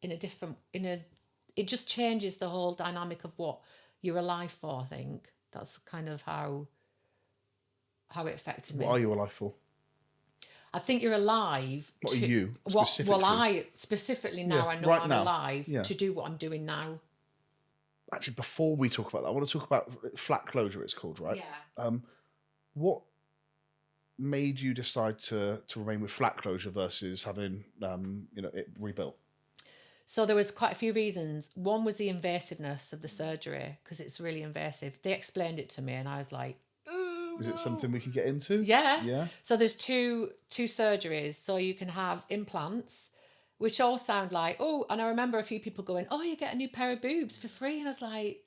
It just changes the whole dynamic of what you're alive for. I think that's kind of how it affected me. What are you alive for? I think you're alive. What are you specifically? I specifically now, I know right I'm now. alive to do what I'm doing now. Actually, before we talk about that, I want to talk about flat closure, it's called, right? Yeah. What made you decide to remain with flat closure versus having it rebuilt? So there was quite a few reasons. One was the invasiveness of the surgery, because it's really invasive. They explained it to me, and I was like, is it something we can get into? Yeah. So there's two surgeries. So you can have implants, which all sound like, and I remember a few people going, you get a new pair of boobs for free. And I was like,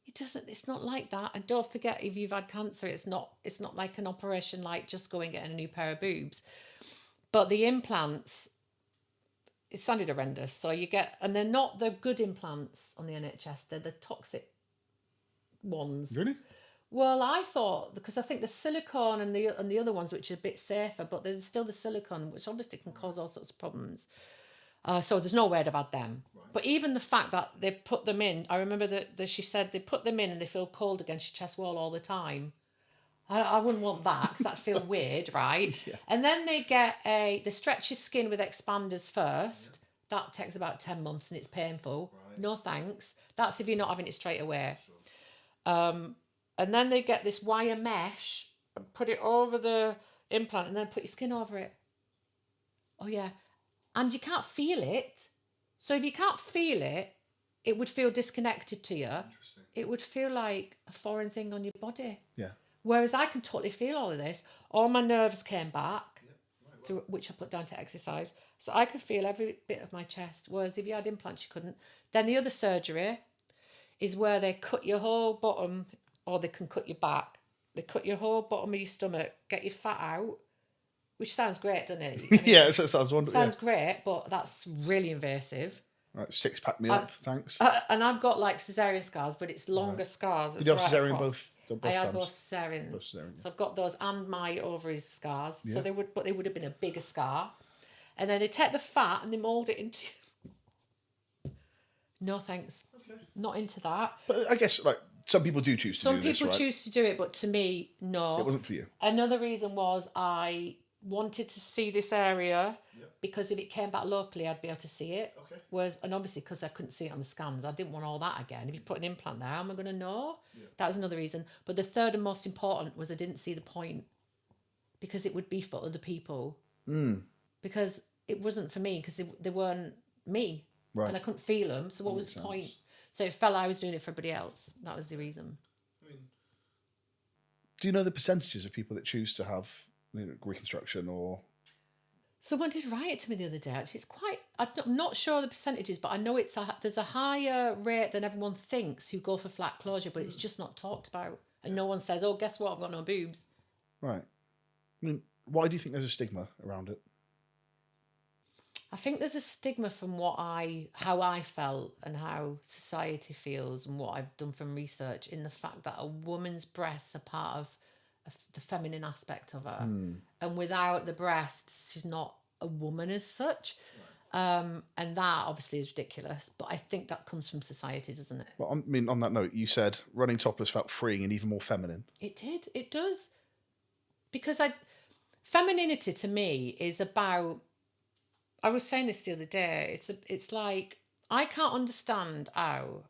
it's not like that. And don't forget, if you've had cancer, it's not like an operation like just going and getting a new pair of boobs. But the implants, it sounded horrendous. So and they're not the good implants on the NHS, they're the toxic ones. Really? Well, I thought, because I think the silicone and the other ones, which are a bit safer, but there's still the silicone, which obviously can cause all sorts of problems. So there's no way I'd have had them. But even the fact that they put them in, I remember that she said they put them in and they feel cold against your chest wall all the time. I wouldn't want that because that'd feel weird, right? Yeah. And then they stretch your skin with expanders first. Yeah. That takes about 10 months and it's painful. Right. No thanks. That's if you're not having it straight away. Sure. And then they get this wire mesh and put it over the implant and then put your skin over it. Oh, yeah. And you can't feel it. So if you can't feel it, it would feel disconnected to you. It would feel like a foreign thing on your body. Yeah. Whereas I can totally feel all of this. All my nerves came back, through which I put down to exercise. So I could feel every bit of my chest. Whereas if you had implants, you couldn't. Then the other surgery is where they cut your whole bottom, or they can cut your back. They cut your whole bottom of your stomach, get your fat out, which sounds great, doesn't it? I mean, yeah, it sounds wonderful. Sounds great, but that's really invasive. Right, 6-pack me up, thanks. And I've got like cesarean scars, but it's longer scars. Did you have cesarean both I had times? both cesarean. Both cesarean, yeah. So I've got those and my ovaries scars. Yeah. So they would have been a bigger scar. And then they take the fat and they mould it into. No thanks. Okay. Not into that. But I guess like some people do choose to do this, right? Some people choose to do it, but to me, no. It wasn't for you. Another reason was I wanted to see this area because if it came back locally, I'd be able to see it. Okay. And obviously because I couldn't see it on the scans, I didn't want all that again. If you put an implant there, how am I going to know? Yeah. That was another reason. But the third and most important was I didn't see the point because it would be for other people. Because it wasn't for me because they weren't me. Right. And I couldn't feel them. So what was the point? So it felt like I was doing it for everybody else. That was the reason. Do you know the percentages of people that choose to have reconstruction or... Someone did write it to me the other day. Actually, it's quite... I'm not sure the percentages, but I know there's a higher rate than everyone thinks who go for flat closure, but it's just not talked about. And no one says, oh, guess what? I've got no boobs. Right. I mean, why do you think there's a stigma around it? I think there's a stigma from how I felt and how society feels and what I've done from research in the fact that a woman's breasts are part of the feminine aspect of her. And without the breasts, she's not a woman as such. Right. And that obviously is ridiculous. But I think that comes from society, doesn't it? Well, I mean, on that note, you said running topless felt freeing and even more feminine. It did. It does. Because femininity to me is about... I was saying this the other day. It's like I can't understand how.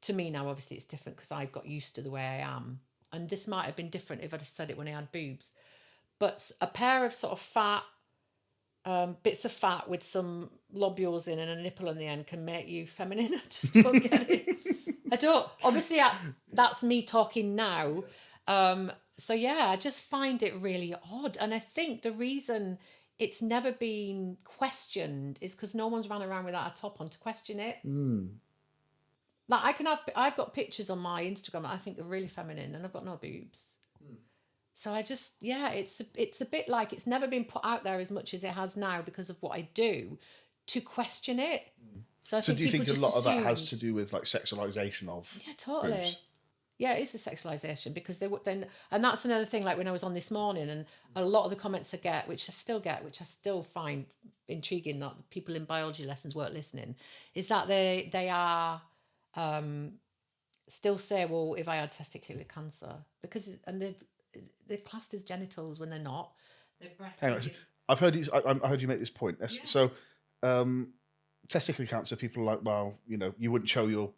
To me now, obviously, it's different because I've got used to the way I am, and this might have been different if I'd have said it when I had boobs. But a pair of sort of fat bits of fat with some lobules in and a nipple on the end can make you feminine. I just don't get it. I don't. Obviously, that's me talking now. So yeah, I just find it really odd, and I think the reason it's never been questioned is because no one's ran around without a top on to question it. Like I've got pictures on my Instagram that I think are really feminine and I've got no boobs. So I just, it's a bit like it's never been put out there as much as it has now because of what I do to question it. So do you think a lot of that has to do with like sexualization of totally. Boobs? Yeah, it is a sexualization because they would then, and that's another thing. Like when I was on this morning, and a lot of the comments I get, which I still find intriguing, that people in biology lessons weren't listening, is that they are still say, well, if I had testicular cancer, because they're classed as genitals when they're not. They're breastfeeding. I've heard you make this point. Yeah. So. Testicular cancer, people are like, well, you wouldn't show your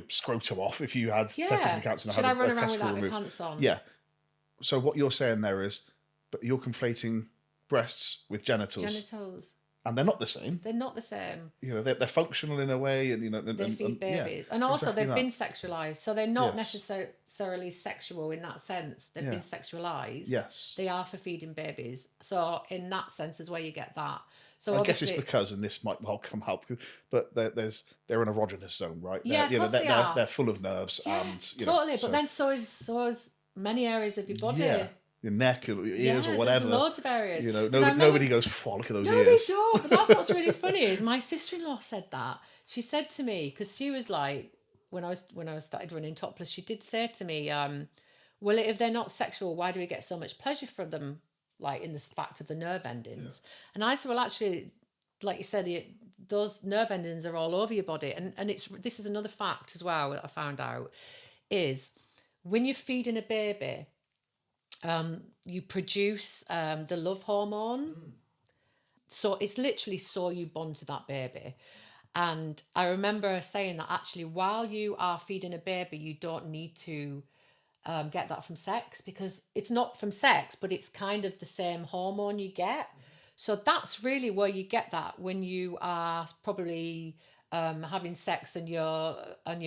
scrotum off if you had testicular cancer and Should had I run a around testicle without my removed. pants on? Yeah. So what you're saying there is, but you're conflating breasts with genitals. And they're not the same. They're not the same. They're functional in a way, and they feed babies, and also exactly they've been sexualized, so they're not necessarily sexual in that sense. They've been sexualized. Yes, they are for feeding babies. So in that sense is where you get that. So I guess it's because, and this might well come help, but they're an erogenous zone, right? Yeah, they're full of nerves, and totally. But then so is many areas of your body. Yeah. Your neck or your ears or whatever. Loads of areas. Nobody goes, oh, look at those ears. No, they don't. But that's what's really funny is my sister-in-law said that. She said to me, because she was like, when I started running topless, she did say to me, well, if they're not sexual, why do we get so much pleasure from them? Like in the fact of the nerve endings. Yeah. And I said, well, actually, like you said, those nerve endings are all over your body. And this is another fact as well that I found out, is when you're feeding a baby, you produce the love hormone. So it's literally so you bond to that baby. And I remember saying that actually while you are feeding a baby, you don't need to get that from sex, because it's not from sex, but it's kind of the same hormone you get. So that's really where you get that, when you are probably having sex and your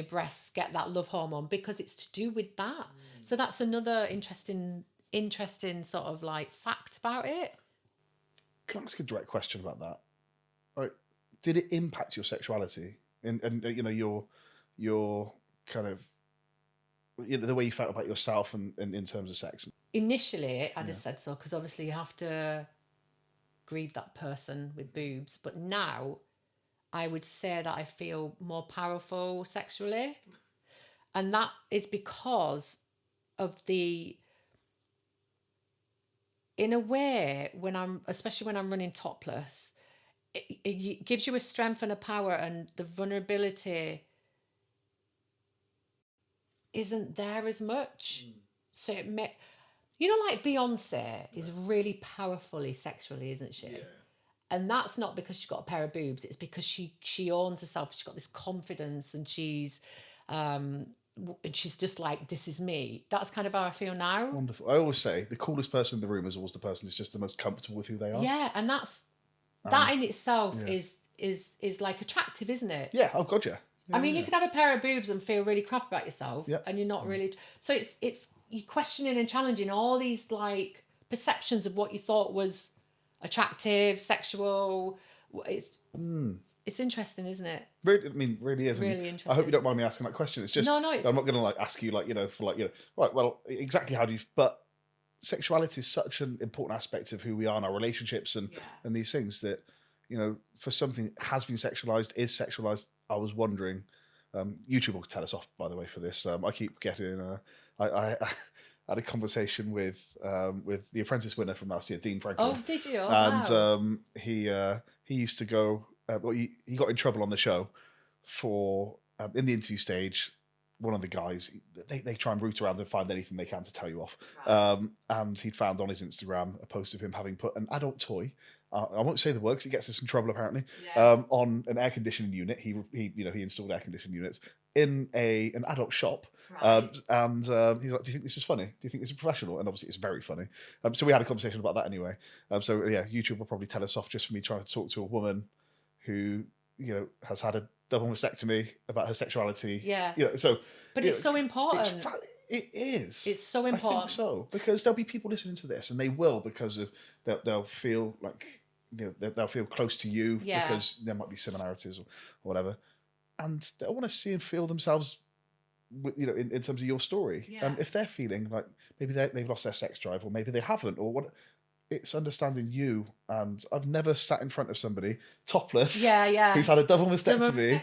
breasts get that love hormone, because it's to do with that. So that's another interesting sort of like fact about it. Can I ask a direct question about that? Right. Did it impact your sexuality and you know, your kind of, you know, the way you felt about yourself and in terms of sex? Initially, I just said so because obviously you have to grieve that person with boobs. But now I would say that I feel more powerful sexually. And that is because of in a way, especially when I'm running topless, it gives you a strength and a power, and the vulnerability isn't there as much. So like Beyonce is really powerfully sexually, isn't she? Yeah. And that's not because she's got a pair of boobs. It's because she owns herself. She's got this confidence, and she's just like, this is me. That's kind of how I feel now. Wonderful. I always say the coolest person in the room is always the person who's just the most comfortable with who they are. Yeah, and that in itself is like attractive, isn't it? Yeah. Oh God, yeah. I mean, you could have a pair of boobs and feel really crap about yourself, and you're not really. So it's you questioning and challenging all these like perceptions of what you thought was attractive, sexual. It's interesting, isn't it? Really, I mean, really is. Really interesting. I hope you don't mind me asking that question. It's just, no, I'm not going to like ask you like, you know, for like, you know, right, well, exactly how do you, but sexuality is such an important aspect of who we are in our relationships and these things that, you know, for something that has been sexualized, is sexualized. I was wondering, YouTube will tell us off, by the way, for this. I keep getting, I had a conversation with the Apprentice winner from last year, Dean Franklin. Oh, did you? Oh, and wow. He used to go. Well, he got in trouble on the show for in the interview stage. One of the guys, they try and root around and find anything they can to tell you off. Right. And he'd found on his Instagram a post of him having put an adult toy. I won't say the word because it gets us in trouble apparently. Yeah. On an air conditioning unit, he installed air conditioning units in an adult shop. Right. And he's like, "Do you think this is funny? Do you think this is professional?" And obviously, it's very funny. So we had a conversation about that anyway. So yeah, YouTube will probably tell us off just for me trying to talk to a woman who, you know, has had a double mastectomy about her sexuality. Yeah. You know, so. But it's so important. It is. It's so important. I think so, because there'll be people listening to this, and they will, because of they'll feel like, you know, they'll feel close to you because there might be similarities or whatever, and they'll want to see and feel themselves, you know, in terms of your story. Yeah. And if they're feeling like maybe they've lost their sex drive, or maybe they haven't, or what. It's understanding you, and I've never sat in front of somebody topless, who's had a double mastectomy,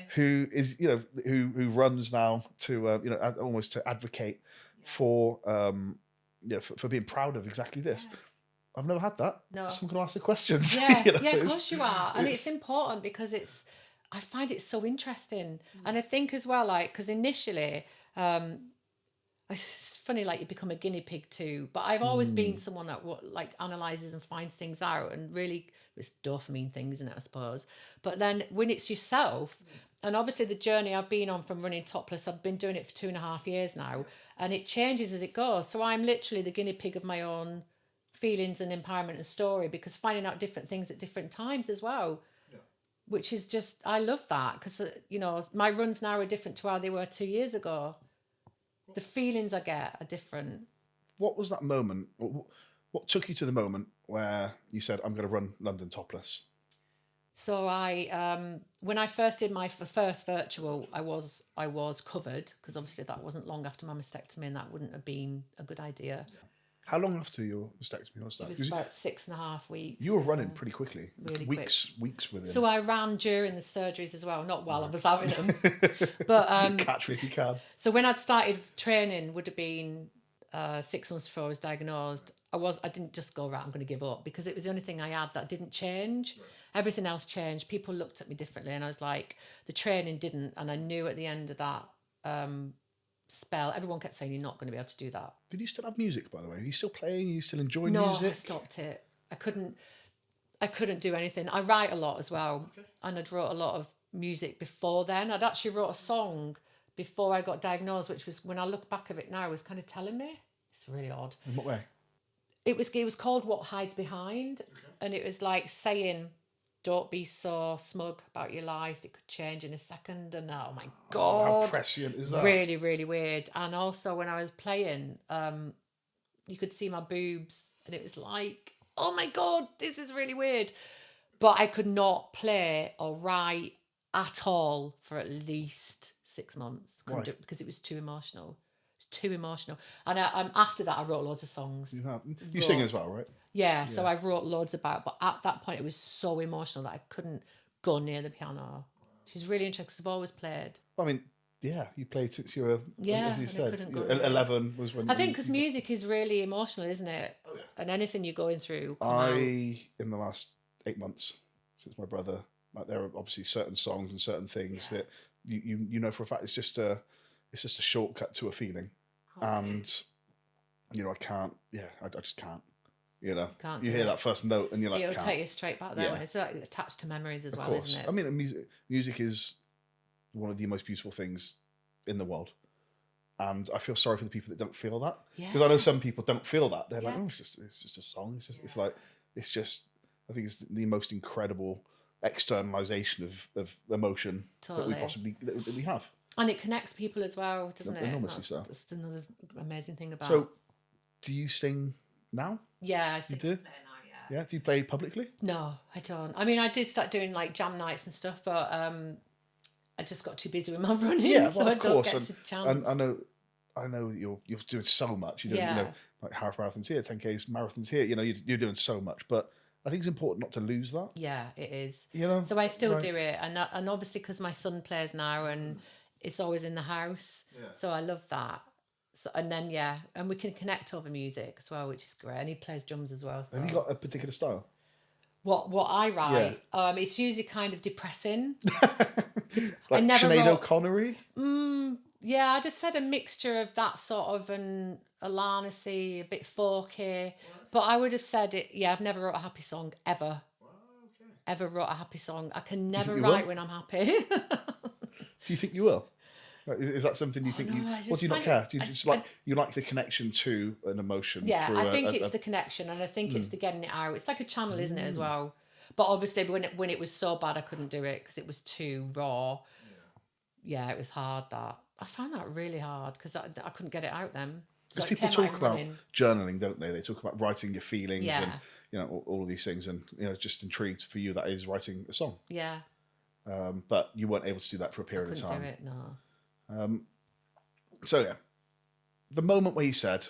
who is, you know, who runs now to you know, almost to advocate for you know, for being proud of exactly this. Yeah. I've never had that. No, so I'm going to ask the questions. Yeah, you know, yeah, of course you are, and it's important because I find it so interesting, and I think as well, like, because initially. It's funny, like you become a guinea pig too, but I've always been someone that like analyzes and finds things out, and really it's dopamine things, isn't it, I suppose. But then when it's yourself, and obviously the journey I've been on from running topless, I've been doing it for 2.5 years now, and it changes as it goes. So I'm literally the guinea pig of my own feelings and empowerment and story, because finding out different things at different times as well, which is just, I love that, because you know, my runs now are different to how they were 2 years ago. The feelings I get are different. What was that moment? What took you to the moment where you said, "I'm going to run London topless"? So I, when I first did my first virtual, I was covered, because obviously that wasn't long after my mastectomy, and that wouldn't have been a good idea. Yeah. How long after your mastectomy was that? It was about 6.5 weeks. You were running pretty quickly. Really weeks within. So I ran during the surgeries as well, not while I was having them. But catch me if you can. So when I'd started training, would have been 6 months before I was diagnosed. I didn't just go, right, I'm going to give up, because it was the only thing I had that didn't change. Right. Everything else changed. People looked at me differently, and I was like, the training didn't. And I knew at the end of that spell, everyone kept saying, you're not going to be able to do that. Did you still have music, by the way? Are you still playing? Are you still enjoying no, music? No, I stopped it. I couldn't do anything. I write a lot as well. Okay. And I'd wrote a lot of music before then. I'd actually wrote a song before I got diagnosed, which was, when I look back at it now, was kind of telling me. It's really odd. In what way? It was called What Hides Behind. Okay. And it was like saying, don't be so smug about your life. It could change in a second. And oh my God. How prescient is that? Really, really weird. And also when I was playing, you could see my boobs, and it was like, oh my God, this is really weird. But I could not play or write at all for at least 6 months. Couldn't do it because it was too emotional. Too emotional. And after that, I wrote loads of songs. You sing as well, right? Yeah, so I wrote loads about, but at that point it was so emotional that I couldn't go near the piano. She's really interesting because I've always played. I mean, yeah, you played since you were, as you said, 11 was when... I think because music is really emotional, isn't it? Oh, yeah. And anything you're going through. In the last 8 months, since my brother, like, there are obviously certain songs and certain things that you know for a fact it's just a shortcut to a feeling. And, I can't, I just can't. Can't you hear that first note and you're like, it'll take you straight back there. It's like attached to memories as well, isn't it? I mean, music is one of the most beautiful things in the world, and I feel sorry for the people that don't feel that, because I know some people don't feel that. They're like, oh, it's just a song. It's I think it's the most incredible externalization of emotion that we have. And it connects people as well, doesn't it? Enormously so. That's another amazing thing about. So, do you sing now? Yeah, I sing. You do? Yeah. Do you play publicly? No, I don't. I mean, I did start doing like jam nights and stuff, but I just got too busy with my running. Yeah, well, so of course. Don't get to chance. And I know that you're doing so much. You're doing, like half marathons here, 10Ks, marathons here. You're doing so much, but I think it's important not to lose that. Yeah, it is. So I still do it, and obviously because my son plays now, and it's always in the house. Yeah. So I love that. So, and then and we can connect over music as well, which is great. And he plays drums as well. So. Have you got a particular style? What I write? Yeah. It's usually kind of depressing. Like Sinead O'Connery? Yeah, I just said a mixture of that sort of an Alanis-y, a bit folky. But I would have said it. Yeah, I've never wrote a happy song ever. Okay. Ever wrote a happy song? I can never write when I'm happy. Do you think you will? Is that something you think or do you not care? Do you just you like the connection to an emotion? Yeah, I think it's the connection, and I think it's the getting it out. It's like a channel, isn't it, as well? But obviously, when it was so bad, I couldn't do it because it was too raw. Yeah, it was hard. That I found that really hard because I couldn't get it out then. Because people talk about journaling, don't they? They talk about writing your feelings and all of these things, and just intrigued for you that is writing a song. Yeah. But you weren't able to do that for a period of time. Do it, no. So the moment where you said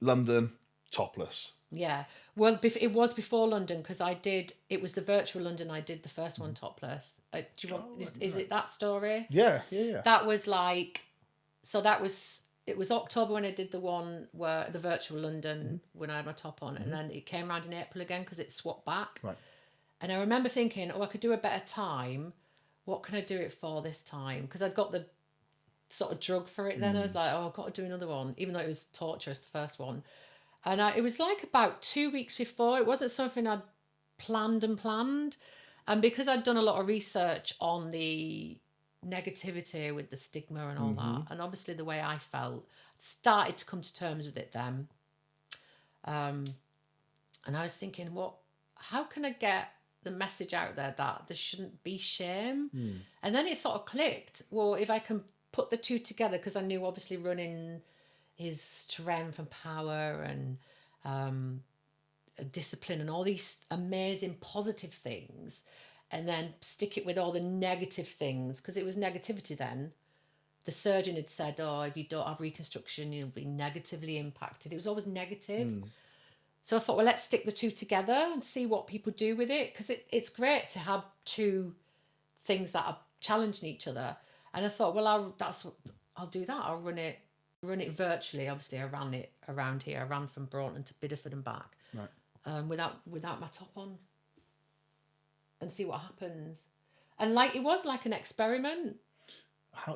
London topless. Yeah, well, it was before London because it was the virtual London I did the first one topless. Do you want? Is it that story? Yeah. That was like, so it was October when I did the one where the virtual London when I had my top on, and then it came around in April again because it swapped back. Right. And I remember thinking, I could do a better time. What can I do it for this time? Because I'd got the sort of drug for it then. I was like, I've got to do another one, even though it was torturous, the first one. And it was like about 2 weeks before. It wasn't something I'd planned. And because I'd done a lot of research on the negativity with the stigma and all that, and obviously the way I felt, I started to come to terms with it then. And I was thinking, how can I get the message out there that there shouldn't be shame? And then it sort of clicked. Well, if I can put the two together, because I knew obviously running is strength and power and discipline and all these amazing positive things, and then stick it with all the negative things, because it was negativity then. The surgeon had said, if you don't have reconstruction, you'll be negatively impacted. It was always negative. So I thought, well, let's stick the two together and see what people do with it, because it's great to have two things that are challenging each other. And I thought, well, I'll do that. I'll run it run it virtually. Obviously, I ran it around here. I ran from Broughton to Bideford and back, Right. without my top on, and see what happens. And like it was like an experiment.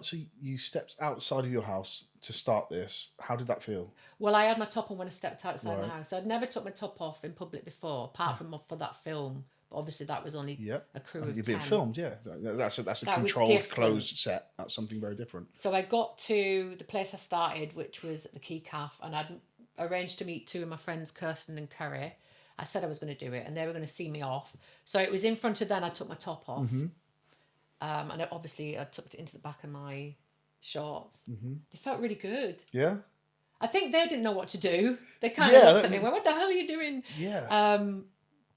So you stepped outside of your house to start this. How did that feel? Well, I had my top on when I stepped outside Right. my house. I'd never took my top off in public before, apart from for that film. But obviously, that was only a crew of 10. You're being filmed, yeah. That's a That was controlled, different. closed set. That's something very different. So I got to the place I started, which was at the Key Calf, and I'd arranged to meet two of my friends, Kirsten and Kerry. I said I was going to do it, and they were going to see me off. So it was in front of them. I took my top off, and obviously I tucked it into the back of my shorts. They felt really good. Yeah. I think they didn't know what to do. They kind of looked at me and went, "What the hell are you doing?" Yeah.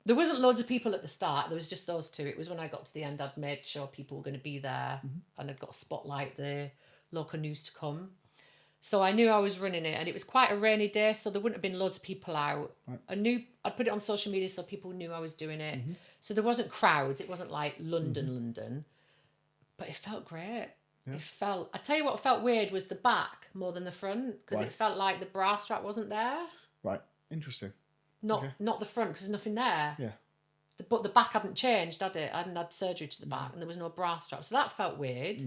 There wasn't loads of people at the start. There was just those two. It was when I got to the end, I'd made sure people were going to be there, and I'd got to spotlight the local news to come. So I knew I was running it, and it was quite a rainy day, so there wouldn't have been loads of people out. Right. I'd put it on social media so people knew I was doing it. So there wasn't crowds. It wasn't like London, but it felt great. Yeah. I tell you what felt weird was the back more than the front, because it felt like the bra strap wasn't there. Right. Interesting. Not the front, because there's nothing there. Yeah. But the back hadn't changed, had it? I hadn't had surgery to the back, and there was no bra strap. So that felt weird.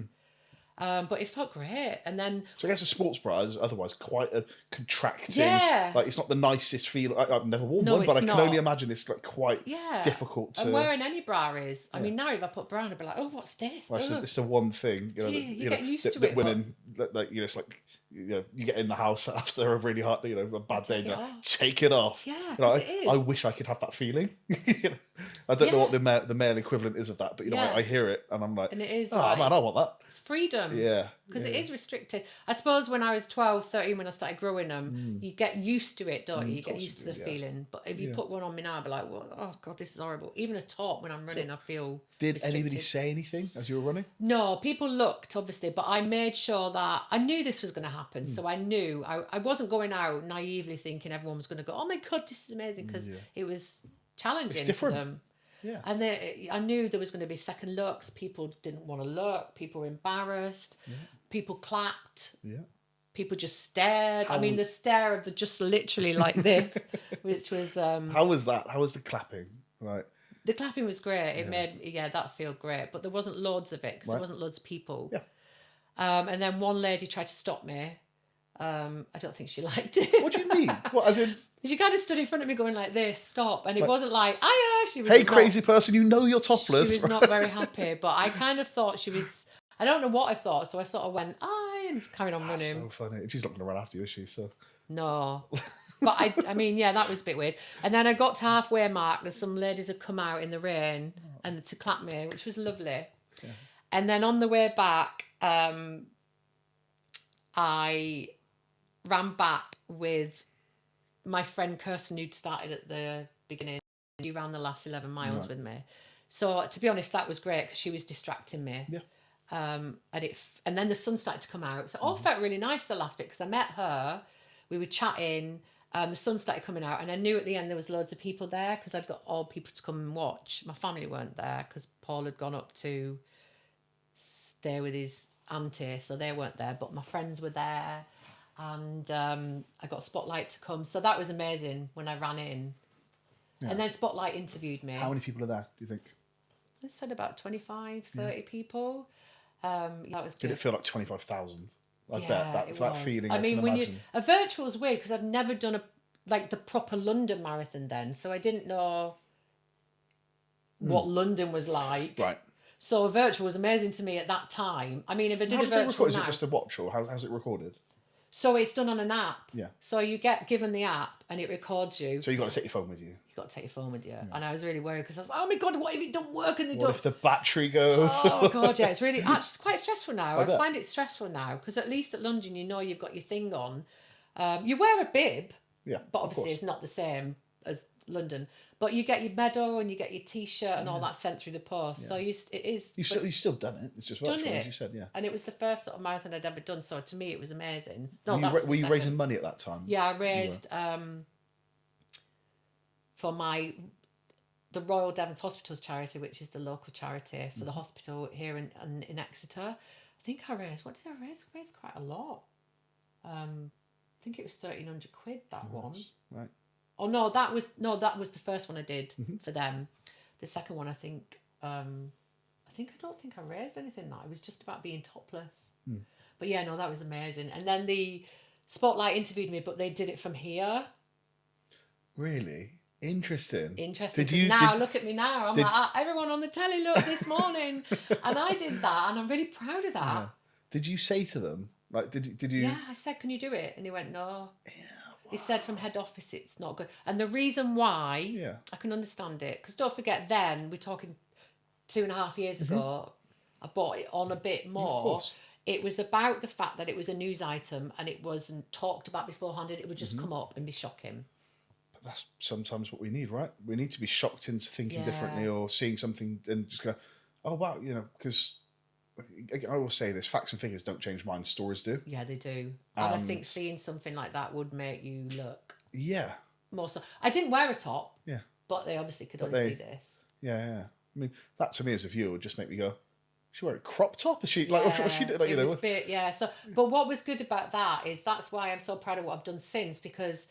But it felt great. And then... So I guess a sports bra is otherwise quite a contracting... Yeah. Like, it's not the nicest feel. I've never worn No, one, but I it's can not. only imagine it's like quite difficult to... And wearing any bra is... I mean, now if I put bra on, I'd be like, oh, what's this? Well, it's the one thing, you know, You that, get used to that it, women, like, you know, it's like, you know, you get in the house after a really hard, you know, a bad day, and you're like, take it off. Yeah, You know, it is. I wish I could have that feeling. You know, I don't know what Yeah. the male equivalent is of that, but you know, Yeah. I hear it and I'm like, And it is oh like... man, I want that. It's freedom. Yeah. Because it is restricted. I suppose when I was 12, 13, when I started growing them, you get used to it, don't you? You get used to the feeling. But if you put one on me now, I'd be like, well, oh God, this is horrible. Even a top, when I'm running, I feel Did restricted. anybody say anything as you were running? No, people looked, obviously, but I made sure that I knew this was going to happen. So I knew I wasn't going out naively thinking everyone was going to go, oh my God, this is amazing, because it was challenging to them. Yeah. And I knew there was going to be second looks. People didn't want to look. People were embarrassed. Yeah. People clapped. Yeah. People just stared. I mean, the stare of the just literally like this, which was... How was that? How was the clapping? Right. The clapping was great. It made that feel great. But there wasn't loads of it, because there wasn't loads of people. Yeah. And then one lady tried to stop me. I don't think she liked it. What do you mean? What, as in... She kind of stood in front of me going like this, stop. And it wasn't like, she was... Hey, crazy person, you know you're topless. She was not very happy. But I kind of thought she was... I don't know what I thought. So I sort of went, and carried on running. So funny. She's not going to run after you, is she? So... No. But I mean, yeah, that was a bit weird. And then I got to halfway mark, and some ladies had come out in the rain and to clap me, which was lovely. Yeah. And then on the way back, I ran back with my friend Kirsten, who'd started at the beginning. She ran the last 11 miles with me. So to be honest, that was great, because she was distracting me. Yeah. And then the sun started to come out. So it all felt really nice the last bit, because I met her, we were chatting, the sun started coming out, and I knew at the end there was loads of people there, because I'd got all people to come and watch. My family weren't there, because Paul had gone up to stay with his auntie, so they weren't there, but my friends were there, and I got Spotlight to come. So that was amazing when I ran in. Yeah. And then Spotlight interviewed me. How many people are there, do you think? I said about 25, 30 people. That was good. Did it feel like 25,000? I bet that feeling. I mean, a virtual's weird, because I'd never done the proper London marathon then, so I didn't know what London was like. Right. So a virtual was amazing to me at that time. I mean, if I did a virtual now, is now, it just a watch, or how's it recorded? So it's done on an app. Yeah. So you get given the app and it records you. So you got to take your phone with you. You got to take your phone with you. Yeah. And I was really worried, because I was like, oh my God, what if it don't work and they don't... What if the battery goes? Oh God, yeah, it's really... Actually, it's quite stressful now. I find it stressful now, because at least at London, you know you've got your thing on. You wear a bib, but obviously it's not the same as London. But you get your medal and you get your T-shirt and all that sent through the post. Yeah. So it is... You've still done it. It's just virtual, as you said, yeah. And it was the first sort of marathon I'd ever done. So to me, it was amazing. Were you raising money at that time? Yeah, I raised for the Royal Devon's Hospitals charity, which is the local charity for the hospital here in Exeter. I think I raised... What did I raise? I raised quite a lot. I think it was 1,300 quid, that one. Right. Oh no, that was the first one I did for them. The second one, I don't think I raised anything. That it was just about being topless. But yeah, no, that was amazing. And then the Spotlight interviewed me, but they did it from here. Really interesting. Look at me now. I'm like, everyone on the telly looked this morning, and I did that, and I'm really proud of that. Yeah. Did you say to them, like, did you? Yeah, I said, "Can you do it?" And he went, "No." Yeah. Wow. He said, "From head office, it's not good." And the reason why, I can understand it, because don't forget, then we're talking 2.5 years ago. I bought it on a bit more. Of course. It was about the fact that it was a news item and it wasn't talked about beforehand, and it would just come up and be shocking. But that's sometimes what we need, right? We need to be shocked into thinking differently or seeing something and just go, oh, wow, because I will say this, facts and figures don't change minds, stories do. Yeah, they do. And I think seeing something like that would make you look more so. I didn't wear a top, but they obviously could only see this. Yeah. I mean, that to me as a viewer would just make me go, she wear a crop top? Is she what she did? Like, was a bit, So, but what was good about that is that's why I'm so proud of what I've done since, because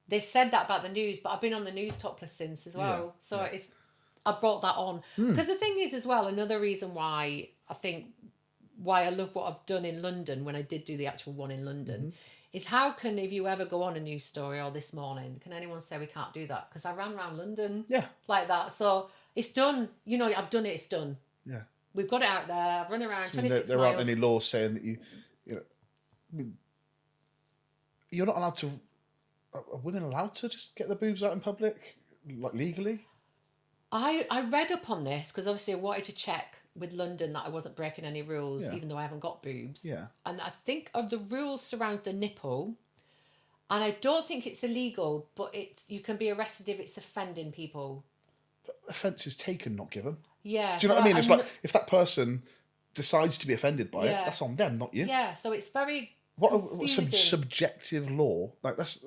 they said that about the news, but I've been on the news topless since as well. I brought that on because the thing is as well, another reason why I love what I've done in London when I did do the actual one in London is how can, if you ever go on a news story or This Morning, can anyone say we can't do that? Because I ran around London like that. So it's done. I've done it. It's done. Yeah. We've got it out there. I've run around 26 miles. There aren't any laws saying that you're not allowed to. Are women allowed to just get their boobs out in public, like legally? I read up on this because obviously I wanted to check with London that I wasn't breaking any rules, even though I haven't got boobs. Yeah. And I think of the rules surround the nipple, and I don't think it's illegal, but you can be arrested if it's offending people. But offence is taken, not given. Yeah. Do you know what I mean? It's like if that person decides to be offended by it, that's on them, not you. Yeah. So it's very what's some subjective law like that's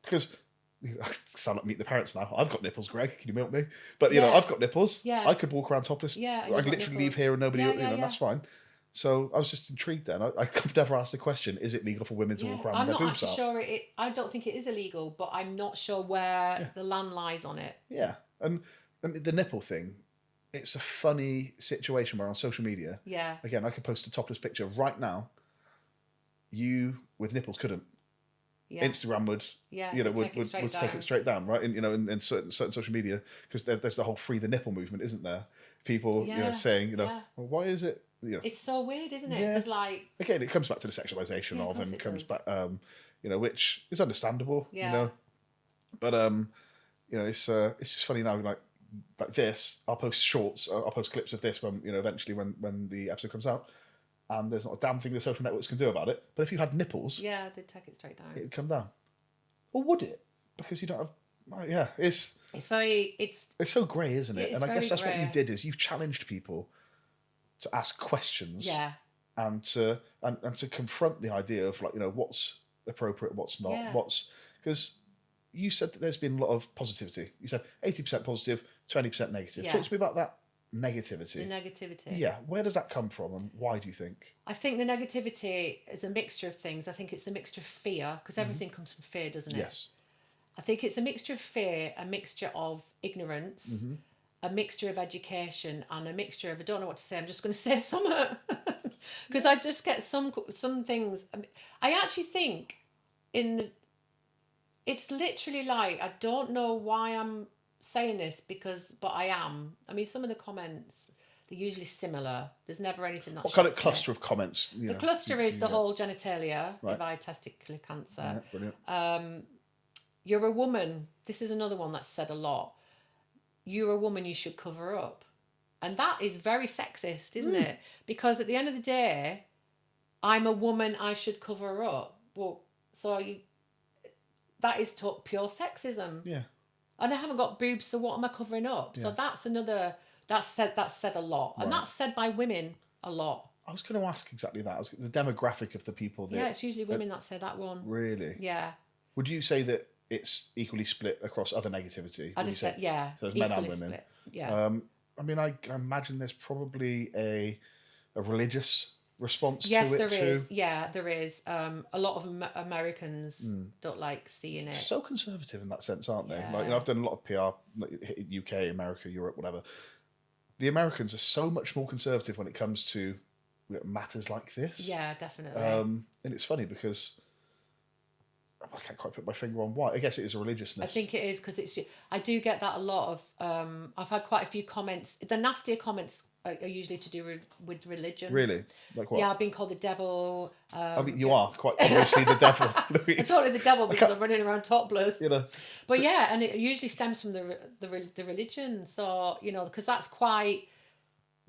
because. I sound like Meet the Parents now. I've got nipples, Greg. Can you milk me? But I've got nipples. Yeah. I could walk around topless. Yeah. I could literally leave here and nobody. That's fine. So I was just intrigued. Then I've never asked the question: is it legal for women to walk around with their boobs out? I'm not actually sure. I don't think it is illegal, but I'm not sure where the land lies on it. Yeah, and I mean, the nipple thing. It's a funny situation where on social media. Yeah. Again, I could post a topless picture right now. You with nipples couldn't. Yeah. Instagram would take it straight down, right? In certain social media, because there's the whole free the nipple movement, isn't there? People saying, well, why is it? It's so weird, isn't it? Because again, it comes back to the sexualization of, and comes back, which is understandable, but it's just funny now, like this. I'll post shorts, I'll post clips of this when eventually when the episode comes out. And there's not a damn thing the social networks can do about it. But if you had nipples... Yeah, they'd take it straight down. It'd come down. Or would it? Because you don't have... It's so grey, isn't it? And I guess that's what you did, is you've challenged people to ask questions. Yeah. And to confront the idea of, what's appropriate, what's not, Because you said that there's been a lot of positivity. You said 80% positive, 20% negative. Yeah. Talk to me about that. Negativity. The negativity. Yeah. Where does that come from and why do you think? I think the negativity is a mixture of things. I think it's a mixture of fear, because everything comes from fear, doesn't it? Yes. I think it's a mixture of fear, a mixture of ignorance, a mixture of education, and a mixture of, I don't know what to say, I'm just going to say something. Because I just get some things. I actually think it's literally like, I don't know why I'm saying this but I am. I mean, some of the comments, they're usually similar. There's never anything that's... What kind of cluster of comments? The cluster is the whole genitalia, right. Testicular cancer. Yeah, brilliant. You're a woman. This is another one that's said a lot. You're a woman, you should cover up. And that is very sexist, isn't it? Because at the end of the day, I'm a woman, I should cover up. Well, that is pure sexism. Yeah. And I haven't got boobs, so what am I covering up? Yeah. So that's another... That's said a lot. Right. And that's said by women a lot. I was going to ask exactly that. The demographic of the people that... Yeah, it's usually women that say that one. Really? Yeah. Would you say that it's equally split across other negativity? I'd say, yeah. So it's men and women. Split. Yeah. I mean, I imagine there's probably a religious response Yes, to it there is. too? Yeah, there is. A lot of Americans don't like seeing it. So conservative in that sense, aren't they? Yeah. Like, I've done a lot of PR, like, UK, America, Europe, whatever. The Americans are so much more conservative when it comes to matters like this. Yeah, definitely. And it's funny because I can't quite put my finger on why. I guess it is a religiousness. I think it is because I do get that a lot of. I've had quite a few comments. The nastier comments are usually to do with religion. Really? Like what? Yeah, I've been called the devil. I mean, you are quite obviously the devil, Louise. I'm totally the devil because I'm running around topless. You know. But yeah, and it usually stems from the religion. So, because that's quite.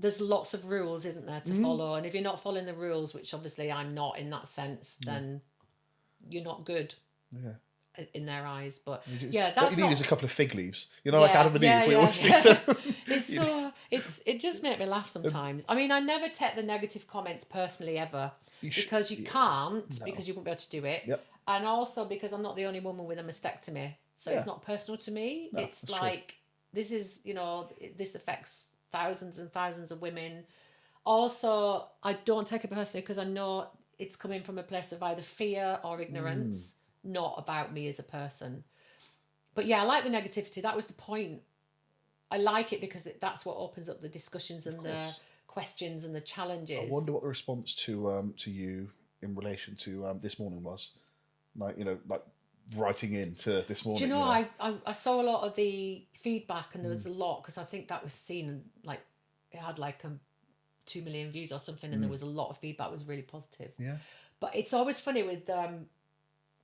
There's lots of rules, isn't there, to follow? And if you're not following the rules, which obviously I'm not in that sense, then you're not good. Yeah. In their eyes, but What that's you need not... is a couple of fig leaves. Like Adam and Eve. We always see them. It just makes me laugh sometimes. I mean, I never take the negative comments personally ever because you can't because you won't be able to do it, Yep. and also because I'm not the only woman with a mastectomy, so it's not personal to me. No, it's that's like this is this affects thousands and thousands of women. Also, I don't take it personally because I know it's coming from a place of either fear or ignorance. Not about me as a person. But yeah, I like the negativity. That was the point. I like it because that's what opens up the discussions and the questions and the challenges. I wonder what the response to you in relation to this morning was. Like, like writing into this morning. Do you know, I saw a lot of the feedback and there was a lot because I think that was seen like it had like 2 million views or something and there was a lot of feedback. It was really positive. Yeah. But it's always funny with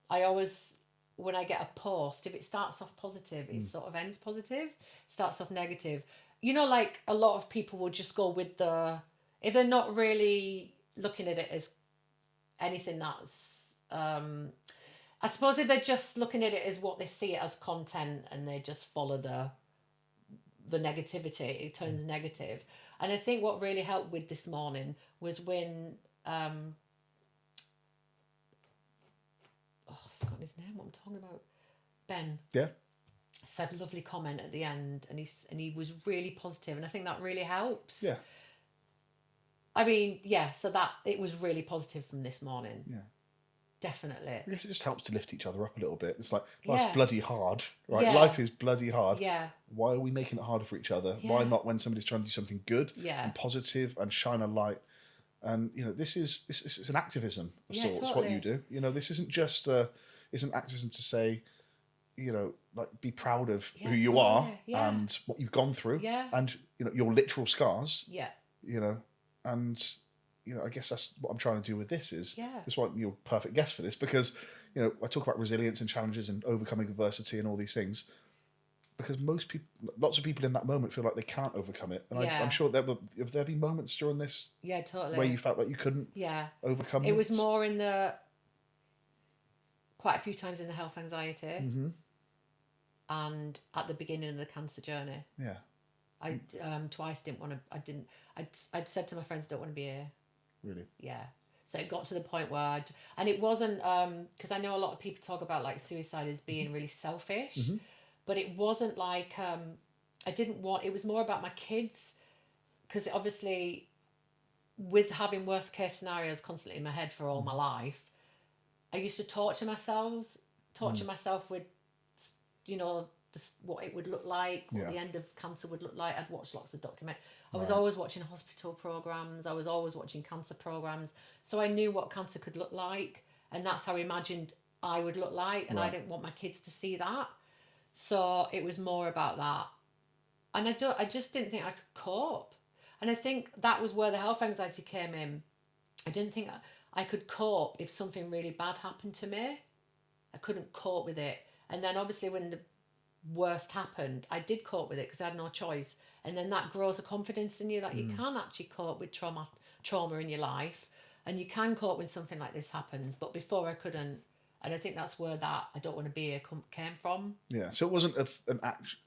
I always, when I get a post, if it starts off positive, it sort of ends positive, starts off negative. Like a lot of people will just go with if they're not really looking at it as anything that's, I suppose if they're just looking at it as what they see it as content and they just follow the negativity, it turns negative. And I think what really helped with this morning was when, I've forgotten his name. What I'm talking about, Ben. Yeah. Said a lovely comment at the end, and he was really positive, and I think that really helps. Yeah. I mean, yeah. So that it was really positive from this morning. Yeah. Definitely. I guess it just helps to lift each other up a little bit. It's like life's Yeah. bloody hard, right? Yeah. Life is bloody hard. Yeah. Why are we making it harder for each other? Yeah. Why not when somebody's trying to do something good Yeah. and positive and shine a light? And this is an activism of Yeah, sorts. totally. What you do, this isn't just it's an activism to say, like be proud of Yeah, who you totally. are Yeah. and what you've gone through, Yeah. and your literal scars. Yeah. And I guess that's what I'm trying to do with this. Yeah. That's why you're a perfect guest for this because I talk about resilience and challenges and overcoming adversity and all these things. Because lots of people in that moment feel like they can't overcome it, and Yeah. I'm sure have there been moments during this Yeah. Totally. where you felt like you couldn't Yeah. overcome It was this? more quite a few times in the health anxiety, and at the beginning of the cancer journey. Yeah. I twice didn't want to. I'd said to my friends, "Don't want to be here." Really. Yeah. So it got to the point where and it wasn't because I know a lot of people talk about like suicide as being really selfish, but it wasn't like I didn't want. It was more about my kids because obviously, with having worst case scenarios constantly in my head for all my life, I used to torture myself with, what it would look like, what the end of cancer would look like. I'd watched lots of documentaries. I was always watching hospital programs. I was always watching cancer programs. So I knew what cancer could look like, and that's how I imagined I would look like. And I didn't want my kids to see that. So it was more about that. And I just didn't think I could cope. And I think that was where the health anxiety came in. I didn't think I could cope if something really bad happened to me. I couldn't cope with it. And then obviously when the worst happened, I did cope with it because I had no choice. And then that grows a confidence in you that you can actually cope with trauma in your life. And you can cope when something like this happens. But before I couldn't. And I think that's where that I don't want to be here came from. Yeah. So it wasn't an action.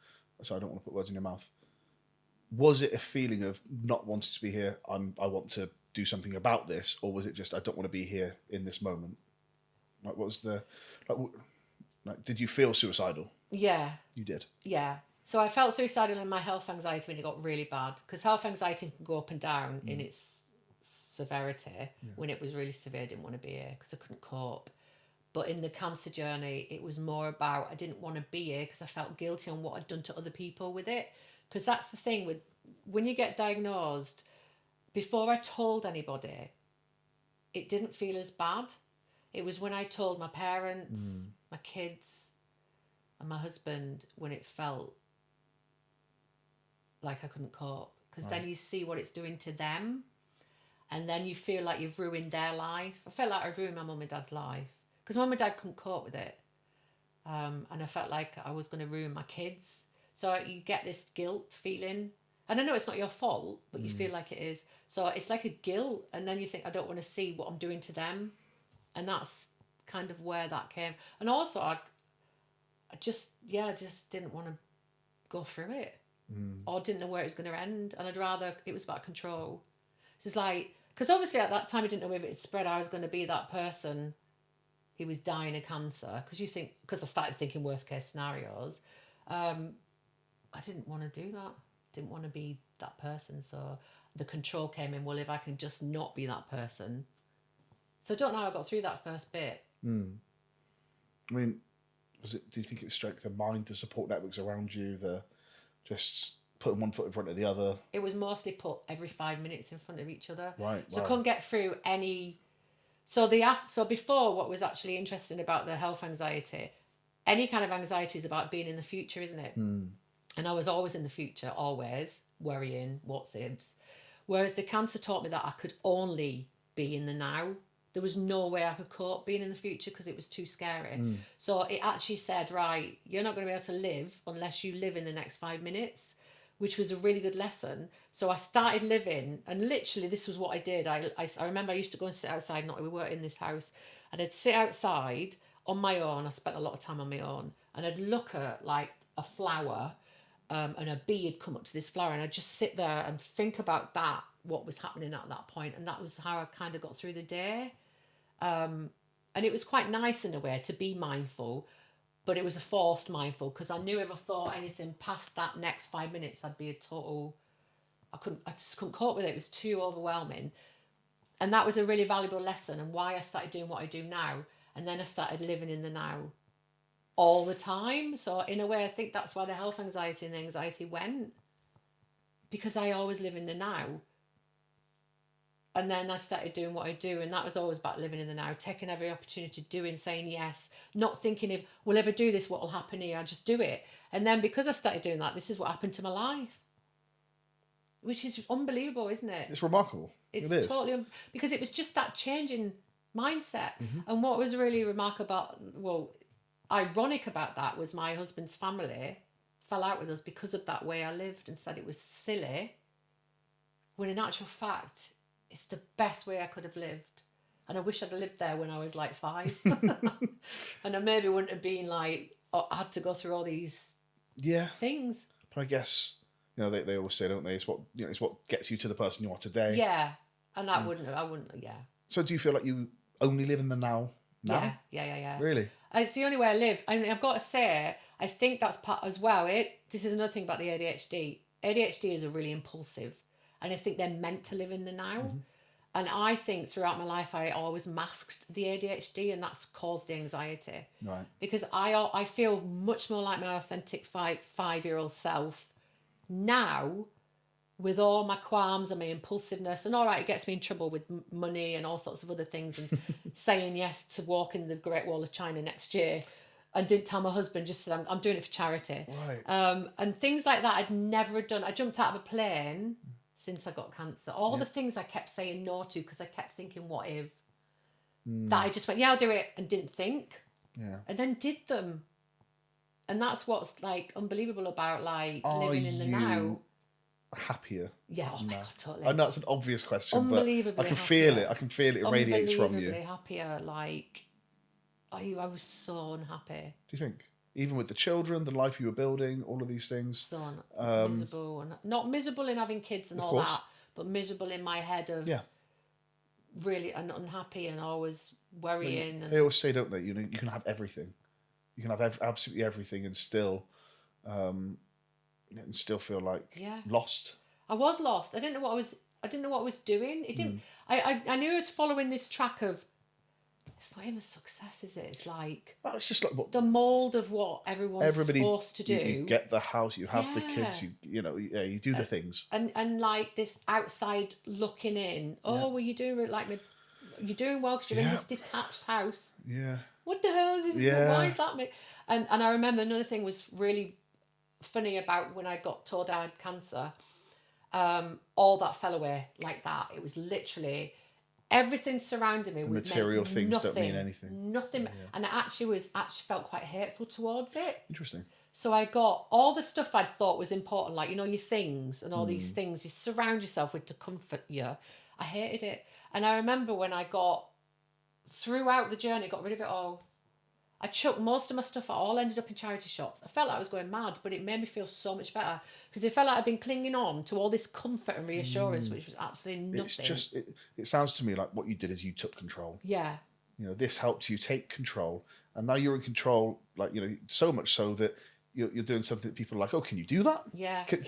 Sorry, I don't want to put words in your mouth. Was it a feeling of not wanting to be here? I want to do something about this, or was it just I don't want to be here in this moment? Like, what was the like? Did you feel suicidal? Yeah. You did. Yeah. So I felt suicidal in my health anxiety when it got really bad because health anxiety can go up and down in its severity. When it was really severe, I didn't want to be here because I couldn't cope. But in the cancer journey, it was more about I didn't want to be here because I felt guilty on what I'd done to other people with it. Because that's the thing with when you get diagnosed, before I told anybody, it didn't feel as bad. It was when I told my parents, my kids, and my husband when it felt like I couldn't cope. Because then you see what it's doing to them. And then you feel like you've ruined their life. I felt like I'd ruined my mum and dad's life. Because mum and dad couldn't cope with it. And I felt like I was going to ruin my kids. So you get this guilt feeling. And I know it's not your fault, but you feel like it is. So it's like a guilt. And then you think, I don't want to see what I'm doing to them. And that's kind of where that came. And also, I just didn't want to go through it. Or didn't know where it was going to end. And I'd rather, it was about control. So it's like, because obviously at that time I didn't know if it spread, I was going to be that person who was dying of cancer. Because you think, because I started thinking worst case scenarios. I didn't want to do that. Didn't want to be that person. So the control came in, well, if I can just not be that person. So I don't know how I got through that first bit. I mean, do you think it was strength of mind, the support networks around you, the just putting one foot in front of the other? It was mostly put every 5 minutes in front of each other. Right. So I couldn't get through any. So before, what was actually interesting about the health anxiety, any kind of anxiety is about being in the future, isn't it? And I was always in the future, always worrying, what's ifs. Whereas the cancer taught me that I could only be in the now. There was no way I could cope being in the future because it was too scary. So it actually said, right, you're not going to be able to live unless you live in the next 5 minutes, which was a really good lesson. So I started living, and literally this was what I did. I remember I used to go and sit outside, not we were in this house, and I'd sit outside on my own. I spent a lot of time on my own, and I'd look at like a flower, and a bee had come up to this flower, and I'd just sit there and think about that, what was happening at that point. And that was how I kind of got through the day. And it was quite nice in a way to be mindful, but it was a forced mindful because I knew if I thought anything past that next 5 minutes, I'd be a total, I just couldn't cope with it. It was too overwhelming. And that was a really valuable lesson, and why I started doing what I do now. And then I started living in the now all the time. So in a way, I think that's why the health anxiety and the anxiety went, because I always live in the now. And then I started doing what I do, and that was always about living in the now, taking every opportunity, doing, saying yes, not thinking if we'll ever do this, what will happen here, I just do it. And then because I started doing that, this is what happened to my life, which is unbelievable, isn't it? It's remarkable. It's it is. totally, because it was just that change in mindset. And what was really remarkable, ironic about that was my husband's family fell out with us because of that way I lived and said it was silly, when in actual fact, it's the best way I could have lived. And I wish I'd lived there when I was like 5. And I maybe wouldn't have been like, I had to go through all these things. But I guess, they always say, don't they, it's what gets you to the person you are today. Yeah. And I wouldn't. So do you feel like you only live in the now? Yeah. Really? It's the only way I live. I mean, I've got to say, I think that's part as well. This is another thing about the ADHD. ADHD is a really impulsive. And I think they're meant to live in the now. And I think throughout my life, I always masked the ADHD, and that's caused the anxiety. Right. Because I feel much more like my authentic five-year-old self now, with all my qualms and my impulsiveness. And all right, it gets me in trouble with money and all sorts of other things, and saying yes to walking the Great Wall of China next year. And didn't tell my husband, just said, I'm doing it for charity. Right. And things like that I'd never done. I jumped out of a plane since I got cancer. All the things I kept saying no to because I kept thinking, what if? That I just went, I'll do it, and didn't think. Yeah. And then did them. And that's what's like unbelievable about like living in the now. Happier? Yeah, oh my God, totally. I know it's an obvious question, Unbelievably but I can happier. feel it. I can feel it radiates from you. Unbelievably happier. Like, I was so unhappy. Do you think? Even with the children, the life you were building, all of these things. So miserable. And not miserable in having kids and all course. that, but miserable in my head of really unhappy and always worrying. They always say, don't they? You can have everything. You can have absolutely everything and still feel like lost. I was lost. I didn't know what I was. I didn't know what I was doing. It didn't. I knew I was following this track of. It's not even success, is it? It's like Well, it's just like what the mold of what everyone's everybody. supposed to do. You get the house, you have the kids, Yeah. you do the things. And like this outside looking in. Oh, well, you're doing it like you're doing well because you're in this detached house. Yeah. What the hell is it? Yeah. Why is that? And I remember another thing was really funny about when I got told I had cancer. All that fell away like that. It was literally everything surrounding me. Material things nothing, don't mean anything. Nothing, and it actually felt quite hateful towards it. Interesting. So I got all the stuff I'd thought was important, like your things and all these things you surround yourself with to comfort you. I hated it, and I remember when I got throughout the journey, got rid of it all. I chucked most of my stuff. I all ended up in charity shops. I felt like I was going mad, but it made me feel so much better because it felt like I'd been clinging on to all this comfort and reassurance, which was absolutely nothing. It's just it sounds to me like what you did is you took control. Yeah. This helped you take control, and now you're in control. Like so much so that you're doing something that people are like, oh, can you do that? Yeah. Can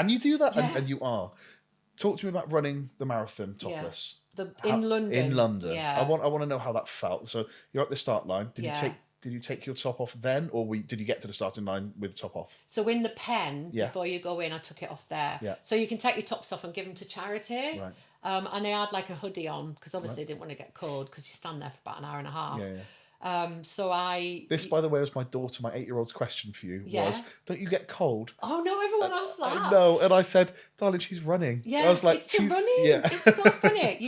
you do that? Yeah. And you are. Talk to me about running the marathon topless. In London. In London. Yeah. I want to know how that felt. So you're at the start line. Did you take your top off then, or did you get to the starting line with the top off? So in the pen, before you go in, I took it off there. Yeah. So you can take your tops off and give them to charity. Right. And I had like a hoodie on because obviously I didn't want to get cold because you stand there for about an hour and a half. Yeah. This, by the way, was my daughter, my 8-year-old's question for you was, don't you get cold? Oh no, everyone asks that. I know, and I said, darling, she's running. Yeah, I was like, it's the running. Yeah. It's so funny.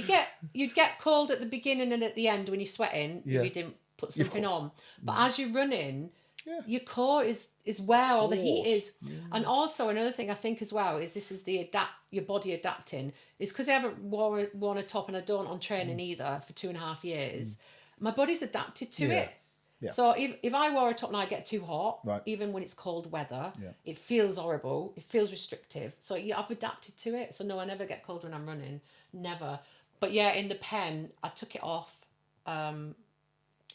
You'd get cold at the beginning and at the end when you're sweating if you didn't put something on. But as you're running, your core is where all the heat is. Yeah. And also another thing I think as well is this is your body adapting. Is because I haven't worn a top and I don't on training either for 2.5 years. My body's adapted to it. Yeah. So if I wore a top and I get too hot, even when it's cold weather, it feels horrible. It feels restrictive. So I've adapted to it. So no, I never get cold when I'm running. Never. But yeah, in the pen, I took it off. And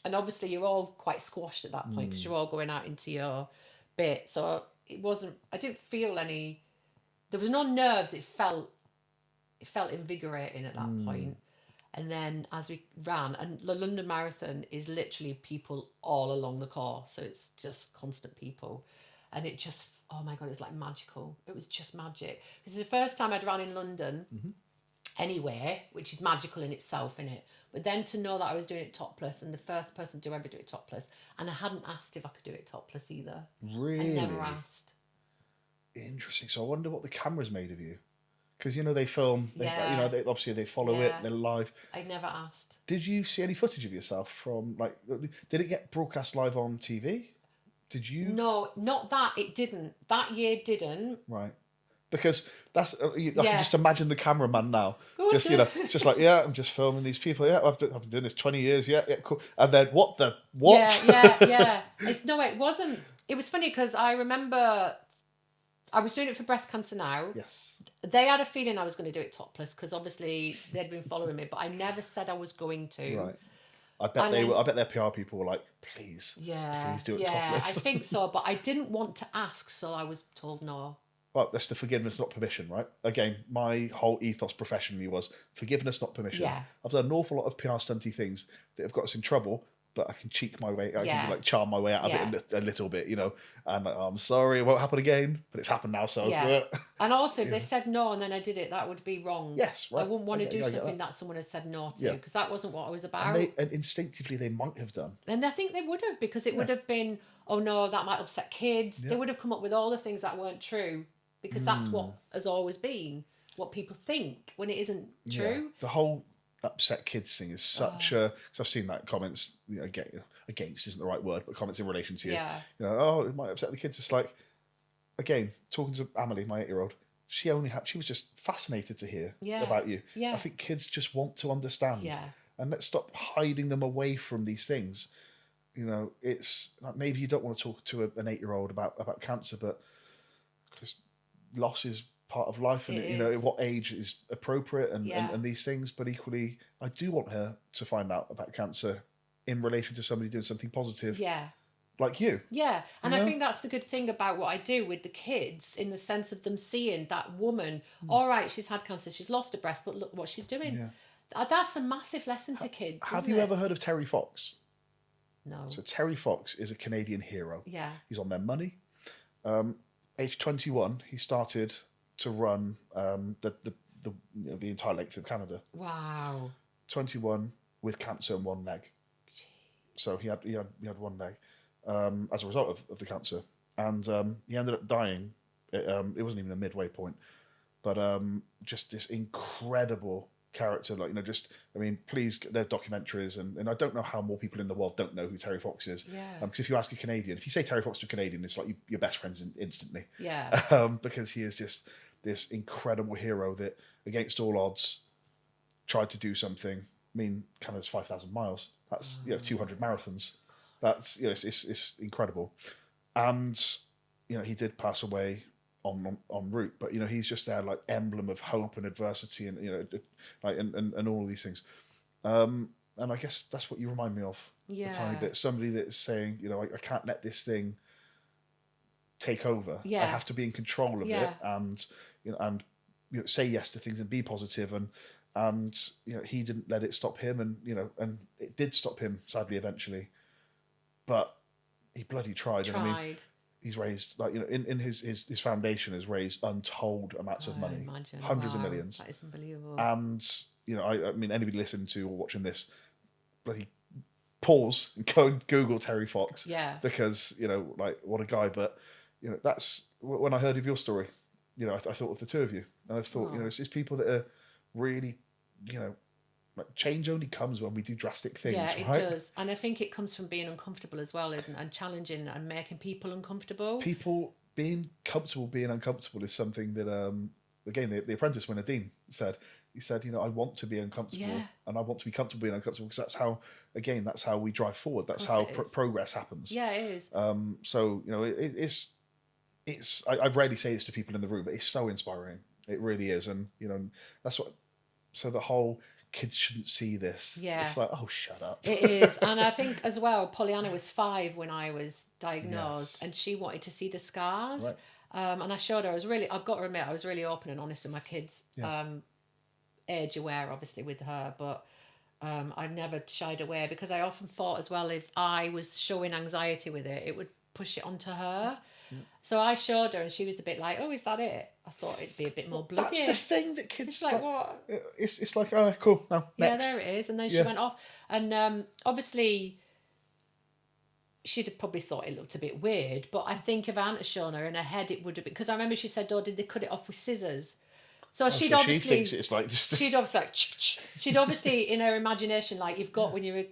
obviously you're all quite squashed at that point because you're all going out into your bit. So I didn't feel any, there was no nerves. It felt invigorating at that point. And then as we ran, and the London Marathon is literally people all along the course. So it's just constant people. And it just, oh my God, it was like magical. It was just magic. This is the first time I'd ran in London anywhere, which is magical in itself, innit? But then to know that I was doing it topless and the first person to ever do it topless. And I hadn't asked if I could do it topless either. Really? I never asked. Interesting. So I wonder what the camera's made of you. Because they film, they obviously they follow it, they're live. I never asked. Did you see any footage of yourself from did it get broadcast live on TV? Did you? No, not that. It didn't. That year didn't. Right. Because that's I can just imagine the cameraman now. Just it's just like I'm just filming these people. Yeah, I've been doing this 20 years. Yeah, cool. And then what? Yeah. It wasn't. It was funny because I remember I was doing it for Breast Cancer Now. Yes. They had a feeling I was going to do it topless because obviously they'd been following me, but I never said I was going to. Right. I bet their PR people were like, please do it topless. I think so, but I didn't want to ask, so I was told no. Well, that's the forgiveness, not permission, right? Again, my whole ethos professionally was forgiveness, not permission. Yeah. I've done an awful lot of PR stunty things that have got us in trouble, but I can cheek my way, I can charm my way out of it a little bit, and I'm sorry, it won't happen again, but it's happened now, so. Yeah. And also, if they said no and then I did it, that would be wrong. Yes, right. I wouldn't want to do something that someone had said no to, because that wasn't what I was about. And instinctively, they might have done. And I think they would have, because it would have been, oh no, that might upset kids. They would have come up with all the things that weren't true, because that's what has always been, what people think when it isn't true. The whole upset kids thing is such a, because I've seen that comments, against isn't the right word, but comments in relation to oh, it might upset the kids. It's like, again, talking to Amelie, my 8-year-old, she was just fascinated to hear about you. I think kids just want to understand. And let's stop hiding them away from these things. It's like, maybe you don't want to talk to an 8-year-old about cancer, but because loss is part of life, and at what age is appropriate, and these things. But equally, I do want her to find out about cancer in relation to somebody doing something positive. like you. Yeah, and You I know? think that's the good thing about what I do with the kids, in the sense of them seeing that woman. All right, she's had cancer, she's lost a breast, but look what she's doing. Yeah. That's a massive lesson to kids. Have isn't you it? ever heard of Terry Fox? No. So Terry Fox is a Canadian hero. Yeah. He's on their money. Age 21, he started to run the entire length of Canada. Wow. 21 with cancer in one leg. So he had one leg as a result of the cancer, and he ended up dying. It wasn't even the midway point, but just this incredible character. Like, please, they're documentaries, and I don't know how more people in the world don't know who Terry Fox is. Yeah. Because if you ask a Canadian, if you say Terry Fox to a Canadian, it's like your best friends instantly. Yeah. Because he is just this incredible hero that, against all odds, tried to do something. I mean, Canada's 5,000 miles. That's 200 marathons. That's it's incredible, and he did pass away en route. But he's just their like emblem of hope and adversity, and and all of these things. And I guess that's what you remind me of. Yeah. A tiny bit. Somebody that's saying, I can't let this thing take over. Yeah. I have to be in control of Yeah. it, and say yes to things and be positive, and he didn't let it stop him, and it did stop him, sadly, eventually, but he bloody tried. And I mean, he's raised, in his foundation has raised untold amounts of money, imagine. hundreds of Wow, millions. That is unbelievable. And I mean, anybody listening to or watching this, bloody pause and go and Google Terry Fox. Yeah. Because what a guy. But that's when I heard of your story. I thought of the two of you, and I thought, it's people that are really, change only comes when we do drastic things. Yeah, it right? does. And I think it comes from being uncomfortable as well, isn't it? And challenging and making people uncomfortable. People being comfortable, being uncomfortable is something that, again, the apprentice winner, Dean, said. He said, I want to be uncomfortable, Yeah. and I want to be comfortable being uncomfortable, because that's how we drive forward. That's how progress happens. Yeah, it is. So, I rarely say this to people in the room, but it's so inspiring. It really is. And, that's what, so the whole kids shouldn't see this. Yeah. It's like, oh, shut up. It is. And I think as well, Pollyanna was 5 when I was diagnosed, Yes. and she wanted to see the scars. Right. And I showed her, I've got to admit, I was really open and honest with my kids. Yeah. Age aware, obviously, with her, but I never shied away, because I often thought as well, if I was showing anxiety with it would push it onto her. Yeah. So I showed her, and she was a bit like, oh, is that it? I thought it'd be a bit more bloody. That's the thing that kids... It's like, what? It's like, oh, cool, now, next. Yeah, there it is. And then she went off. And obviously, she'd have probably thought it looked a bit weird, but I think if I hadn't shown her, in her head it would have been... Because I remember she said, oh, did they cut it off with scissors? So she'd obviously... She thinks it's like... Just she'd obviously... she'd obviously, in her imagination, like you've got when you're...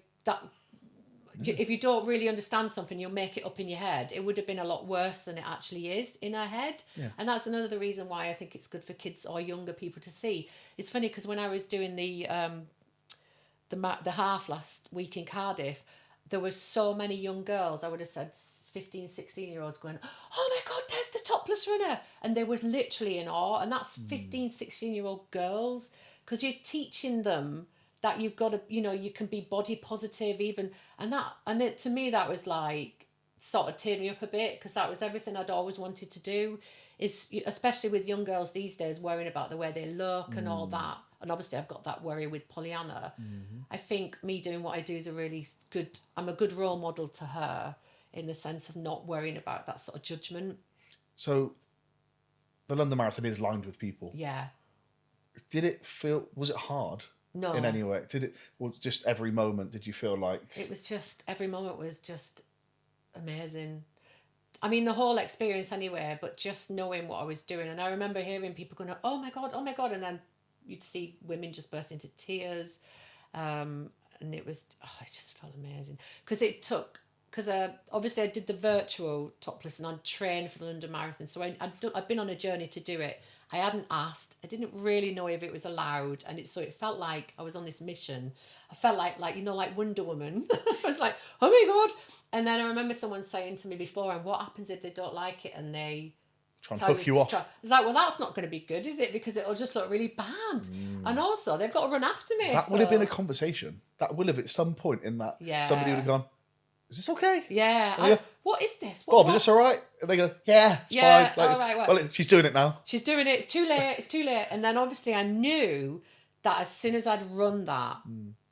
If you don't really understand something, you'll make it up in your head. It would have been a lot worse than it actually is in her head. Yeah. And that's another reason why I think it's good for kids or younger people to see. It's funny, because when I was doing the half last week in Cardiff, there were so many young girls, I would have said 15, 16-year-olds going, oh my God, there's the Topless Runner. And they were literally in awe. And that's 15, 16-year-old girls, because you're teaching them that you've got to, you can be body positive even. To me, that was like, sort of teared me up a bit, because that was everything I'd always wanted to do, is especially with young girls these days, worrying about the way they look and all that. And obviously I've got that worry with Pollyanna. Mm-hmm. I think me doing what I do is I'm a good role model to her, in the sense of not worrying about that sort of judgment. So the London Marathon is lined with people. Yeah. Was it hard? No. In any way? Just every moment, did you feel like... It was just, every moment was just amazing. I mean, the whole experience anyway, but just knowing what I was doing. And I remember hearing people going, oh my God. And then you'd see women just burst into tears. And it just felt amazing. Because obviously I did the virtual Topless, and I'd trained for the London Marathon. So I'd been on a journey to do it. I hadn't asked. I didn't really know if it was allowed. And so it felt like I was on this mission. I felt like Wonder Woman. I was like, oh my God. And then I remember someone saying to me before, and what happens if they don't like it and they... Try and hook you off. It's like, well, that's not going to be good, is it? Because it'll just look really bad. And also, they've got to run after me. That would have been a conversation. That will have, at some point in that, somebody would have gone, is this okay? Yeah. And they go, What is this? Bob, is this all right? And they go, yeah, it's Yeah, fine. Like, all right, well, she's doing it now. She's doing it. It's too late. It's too late. And then obviously I knew that as soon as I'd run that,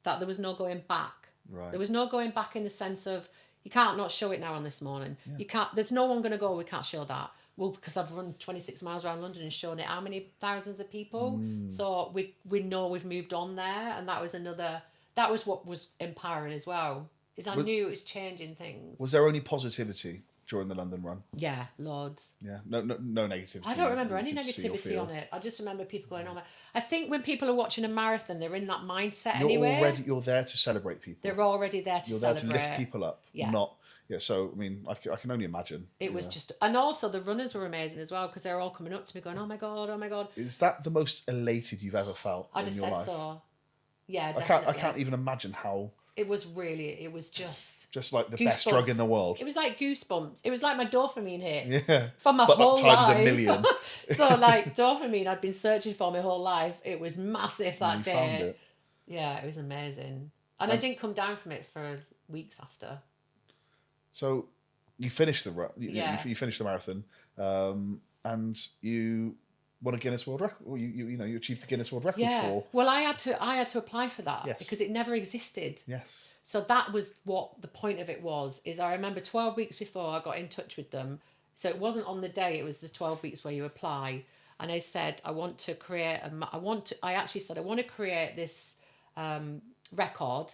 that there was no going back. Right. There was no going back in the sense of you can't not show it now on this morning. Yeah. You can't. There's no one going to go. We can't show that. Well, because I've run 26 miles around London and shown it how many thousands of people. So we know we've moved on there, and that was another. That was what was empowering as well. Is I knew it was changing things. Was there only positivity during the London run? Yeah, loads. Yeah, no negativity. I don't remember any negativity on it. I just remember people going, "Oh my!" I think when people are watching a marathon, they're in that mindset anyway. You're there to celebrate people. They're already there to celebrate. You're there to lift people up. Yeah. Not. Yeah. So I mean, I can only imagine. It was just, and also the runners were amazing as well because they were all coming up to me going, "Oh my god, oh my god!" Is that the most elated you've ever felt in your life? I just said so. Yeah, definitely. I can't even imagine how. It was just like the goosebumps. best drug in the world. It was like goosebumps. It was like my dopamine hit. Yeah. For my whole times life. a million. So like dopamine I'd been searching for my whole life. It was massive that day. Found it. Yeah, it was amazing. And I didn't come down from it for weeks after. So you finished the run. Yeah. You finished the marathon, and you won a Guinness World Record. Or you achieved a Guinness World Record for. Well, I had to apply for that Yes. because it never existed. Yes. So that was what the point of it was. Is I remember 12 weeks before I got in touch with them. So it wasn't on the day. It was the 12 weeks where you apply. And I said I want to create I actually said I want to create this record.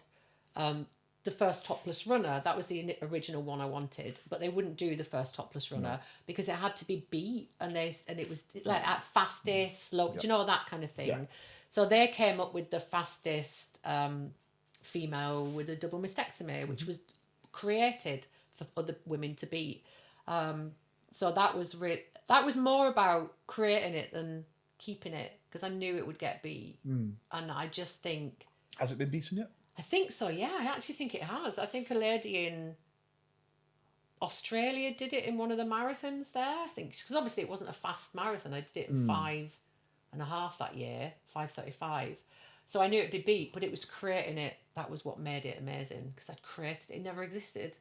The first Topless Runner, that was the original one I wanted, but they wouldn't do the first Topless Runner because it had to be beat, and it was like at fastest, slow, do you know, that kind of thing. Yeah. So they came up with the fastest female with a double mastectomy, which was created for other women to beat. So that was more about creating it than keeping it because I knew it would get beat, and I just think. Has it been beaten yet? I think so, yeah. I actually think it has. I think a lady in Australia did it in one of the marathons there. I think, because obviously it wasn't a fast marathon. I did it in 5.5 that year, 5:35. So I knew it'd be beat, but it was creating it. That was what made it amazing because I'd created it. It never existed.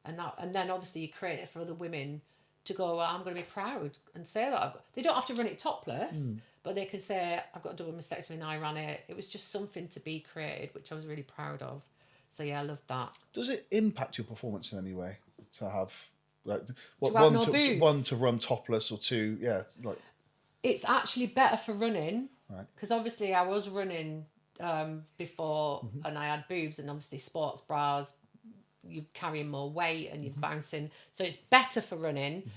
And then obviously you create it for other women to go, well, I'm going to be proud and say that. They don't have to run it topless. But they can say, I've got a double mastectomy and I ran it. It was just something to be created, which I was really proud of. So yeah, I loved that. Does it impact your performance in any way to have like one to run topless or two? Yeah, like it's actually better for running, right? Because obviously I was running before and I had boobs and obviously sports bras. You're carrying more weight and you're bouncing, so it's better for running.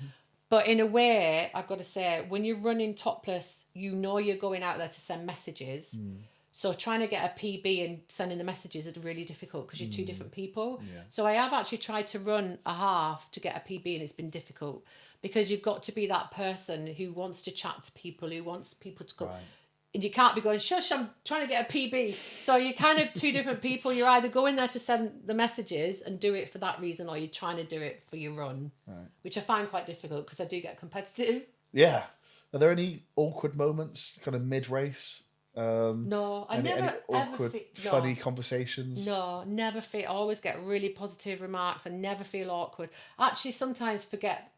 But in a way, I've got to say, when you're running topless, you know you're going out there to send messages. So trying to get a PB and sending the messages is really difficult because you're two different people. Yeah. So I have actually tried to run a half to get a PB and it's been difficult because you've got to be that person who wants to chat to people, who wants people to go. Right. And you can't be going, shush, I'm trying to get a PB. So you're kind of two different people. You're either going there to send the messages and do it for that reason, or you're trying to do it for your run, which I find quite difficult because I do get competitive. Yeah. Are there any awkward moments, kind of mid-race? No, I never any awkward, funny conversations? No, never feel. I always get really positive remarks. I never feel awkward. I actually sometimes forget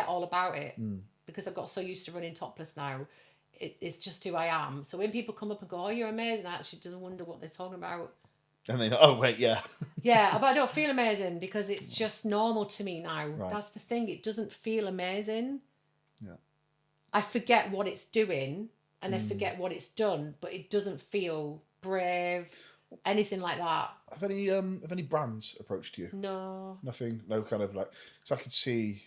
all about it because I've got so used to running topless now. It's just who I am. So when people come up and go, oh, you're amazing, I actually do wonder what they're talking about. And they know, oh, wait, yeah. Yeah, but I don't feel amazing because it's just normal to me now. Right. That's the thing. It doesn't feel amazing. Yeah. I forget what it's doing and I forget what it's done, but it doesn't feel brave, anything like that. Have any brands approached you? No. Nothing, no kind of like, so I could see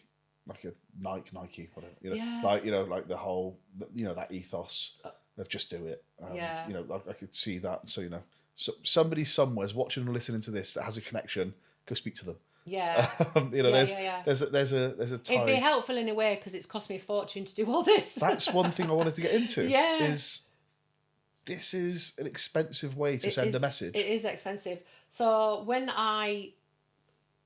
like a Nike, whatever, yeah. like the whole, that ethos of just do it. Yeah. I could see that. So, so somebody somewhere's watching or listening to this that has a connection, go speak to them. Yeah. There's a time. It'd be helpful in a way because it's cost me a fortune to do all this. That's one thing I wanted to get into. Yeah. This is an expensive way to send a message. It is expensive. So when I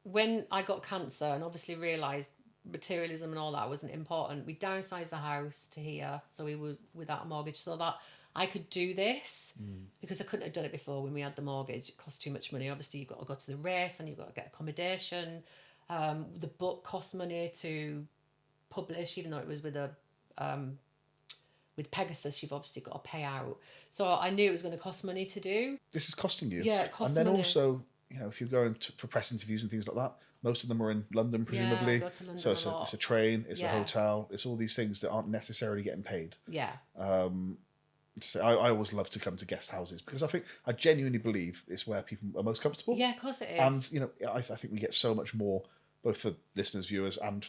got cancer and obviously realised materialism and all that wasn't important. We downsized the house to here, so we were without a mortgage, so that I could do this because I couldn't have done it before when we had the mortgage. It cost too much money. Obviously, you've got to go to the race and you've got to get accommodation. The book cost money to publish, even though it was with a with Pegasus, you've obviously got to pay out. So I knew it was going to cost money to do. This is costing you. Yeah, it costs And then money. also, if you're going for press interviews and things like that, most of them are in London, presumably. I go to London So a lot. it's a train, it's a Yeah. hotel, it's all these things that aren't necessarily getting paid. Yeah. So I always love to come to guest houses because I genuinely believe it's where people are most comfortable. Yeah, of course it is. And I think we get so much more, both for listeners, viewers, and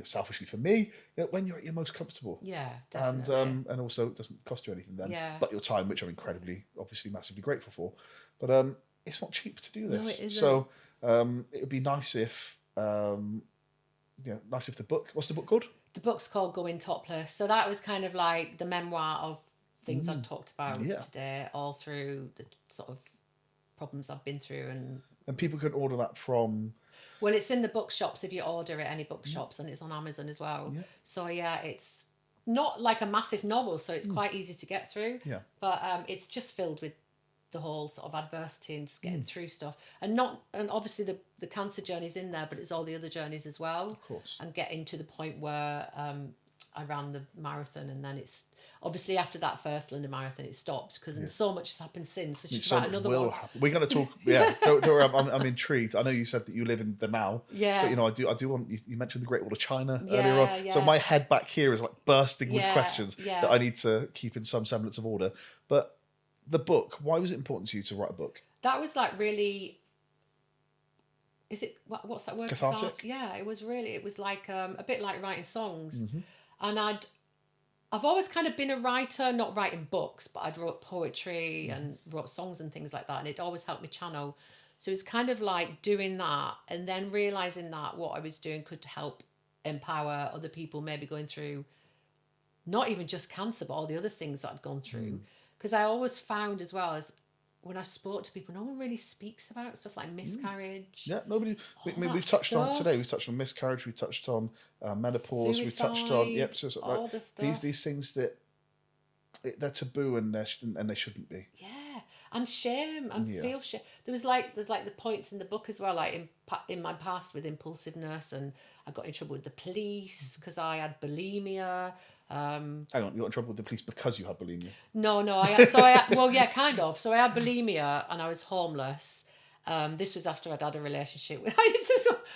selfishly for me, when you're at your most comfortable. Yeah, definitely. And also it doesn't cost you anything then, Yeah. but your time, which I'm incredibly, obviously, massively grateful for. But it's not cheap to do this. No, it isn't. So it would be nice if nice if the book. What's the book called? The book's called Going Topless. So that was kind of like the memoir of things I've talked about today, all through the sort of problems I've been through. And people can order that from. Well, it's in the bookshops if you order it, any bookshops, and it's on Amazon as well. Yeah. So yeah, it's not like a massive novel, so it's quite easy to get through. Yeah. But it's just filled with the whole sort of adversity and just getting through stuff, and obviously the cancer journey's in there, but it's all the other journeys as well. Of course. And getting to the point where I ran the marathon, and then it's obviously after that first London marathon it stopped because so much has happened since. So she's So about much another will one. happen. We're going to talk. Yeah, don't worry. I'm intrigued. I know you said that you live in the now. Yeah. But I do want. You mentioned the Great Wall of China Yeah, earlier on. yeah. So my head back here is like bursting with Yeah, questions yeah. that I need to keep in some semblance of order. But the book. Why was it important to you to write a book? That was like really. Is it what's that word? Cathartic? Yeah, it was like a bit like writing songs, Mm-hmm. and I've always kind of been a writer, not writing books, but I'd wrote poetry and wrote songs and things like that, and it always helped me channel. So it's kind of like doing that and then realizing that what I was doing could help empower other people maybe going through not even just cancer, but all the other things that I'd gone through. Because I always found as well as when I spoke to people, no one really speaks about stuff like miscarriage. Yeah, nobody. that We've touched on stuff. today. We've touched on miscarriage. We touched on menopause. We've touched on Suicide, so all the stuff. these things that they're taboo and they shouldn't be. Yeah, and shame and Yeah. feel shame. There's like the points in the book as well, like in my past with impulsiveness, and I got in trouble with the police because I had bulimia. Hang on, you got in trouble with the police because you had bulimia. No, well, yeah, kind of. So I had bulimia and I was homeless. This was after I'd had a relationship with.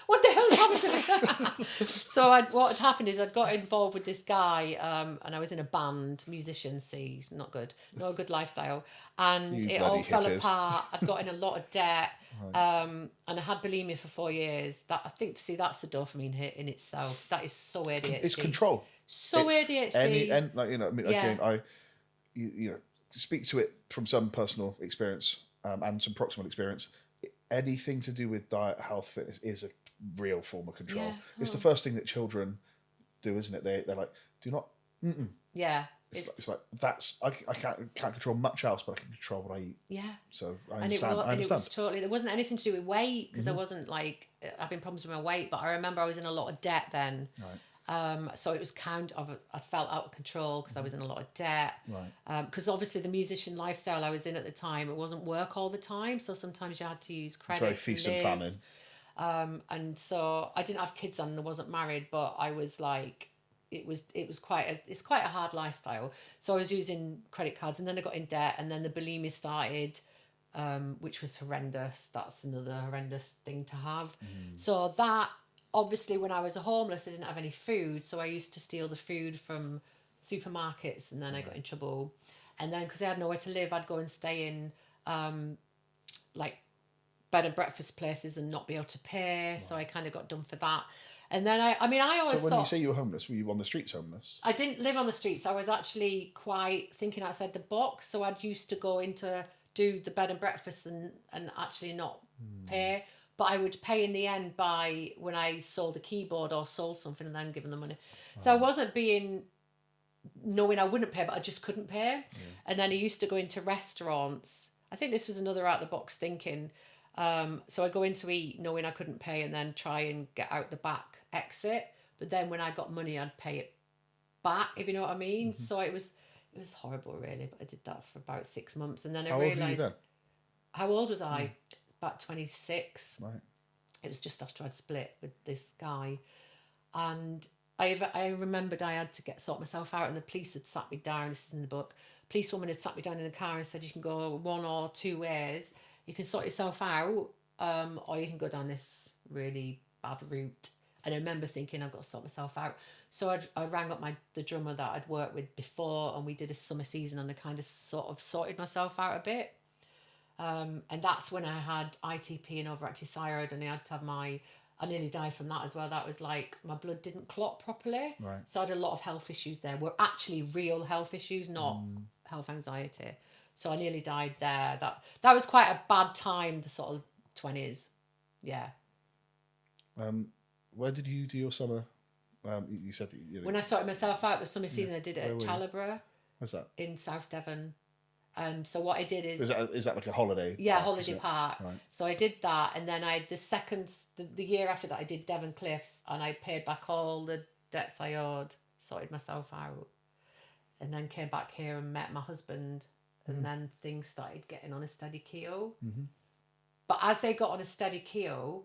What the hell happened to me? So what had happened is I'd got involved with this guy, and I was in a band, musician. See, not good, no good lifestyle, and You it all bloody fell hippies. apart. I'd got in a lot of debt, and I had bulimia for 4 years. That I think, that's a dopamine hit in itself. That is so ADHD. It's control. So It's ADHD. Again, to speak to it from some personal experience and some proximal experience. Anything to do with diet, health, fitness is a real form of control. Yeah, It's the totally. first thing that children do, isn't it? They're like, do not. Yeah, It's like that's I can't control much else, but I can control what I eat. yeah. So I And understand. I it was understand. totally, there wasn't anything to do with weight because Mm-hmm. I wasn't like having problems with my weight, but I remember I was in a lot of debt then. Right. So it was I felt out of control because I was in a lot of debt. Right. Because obviously the musician lifestyle I was in at the time, it wasn't work all the time. So sometimes you had to use credit. It's very feast and famine. And so I didn't have kids and I wasn't married, but I was like, it's quite a hard lifestyle. So I was using credit cards and then I got in debt and then the bulimia started, which was horrendous. That's another horrendous thing to have. So that, obviously when I was homeless, I didn't have any food. So I used to steal the food from supermarkets and then I got in trouble. And then because I had nowhere to live, I'd go and stay in like bed and breakfast places and not be able to pay. So I kind of got done for that. And then I always So when thought, you say you were homeless, were you on the streets homeless? I didn't live on the streets. I was actually quite thinking outside the box. So I'd used to go do the bed and breakfast and actually not pay. But I would pay in the end by when I sold a keyboard or sold something and then give them the money. So I wasn't knowing I wouldn't pay, but I just couldn't pay. And then I used to go into restaurants. I think this was another out the box thinking. So I go in to eat knowing I couldn't pay and then try and get out the back exit. but then when I got money, I'd pay it back, if you know what I mean. So it was horrible, really. But I did that for about 6 months, and then I How old were you realised. then? How old was I? About 26. Right. It was just after I'd split with this guy, and I remembered I had to sort myself out, and the police had sat me down. This is in the book. Policewoman had sat me down in the car and said, "You can go one or two ways. You can sort yourself out, or you can go down this really bad route." And I remember thinking, I've got to sort myself out. So I rang up the drummer that I'd worked with before, and we did a summer season, and I kind of sort of sorted myself out a bit. And that's when I had ITP and overactive thyroid, and I had to have I nearly died from that as well. That was like, my blood didn't clot properly. Right. So I had a lot of health issues there. Were actually real health issues, not health anxiety. So I nearly died there. That was quite a bad time, the sort of 20s. Yeah. Where did you do your summer? You said that When I sorted myself out, the summer season, I did it at Chalabra Where's that? in South Devon. And so what I did is that like a holiday? yeah, park, holiday park. Right. So I did that, and then I the year after that I did Devon Cliffs, and I paid back all the debts I owed, sorted myself out, and then came back here and met my husband, and then things started getting on a steady keel. But as they got on a steady keel,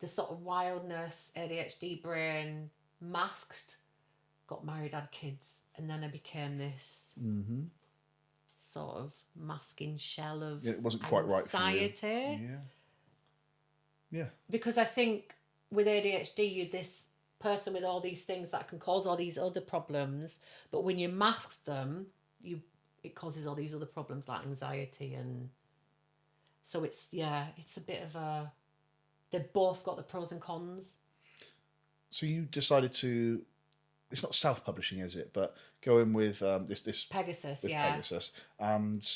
the sort of wildness, ADHD brain masked, got married, had kids, and then I became this sort of masking shell of it wasn't quite right for you. anxiety. Yeah. Because I think with ADHD, you're this person with all these things that can cause all these other problems, but when you mask them, it causes all these other problems like anxiety, and so it's a bit of a. They've both got the pros and cons. So you decided to. It's not self-publishing, is it? But go in with this Pegasus, Pegasus. And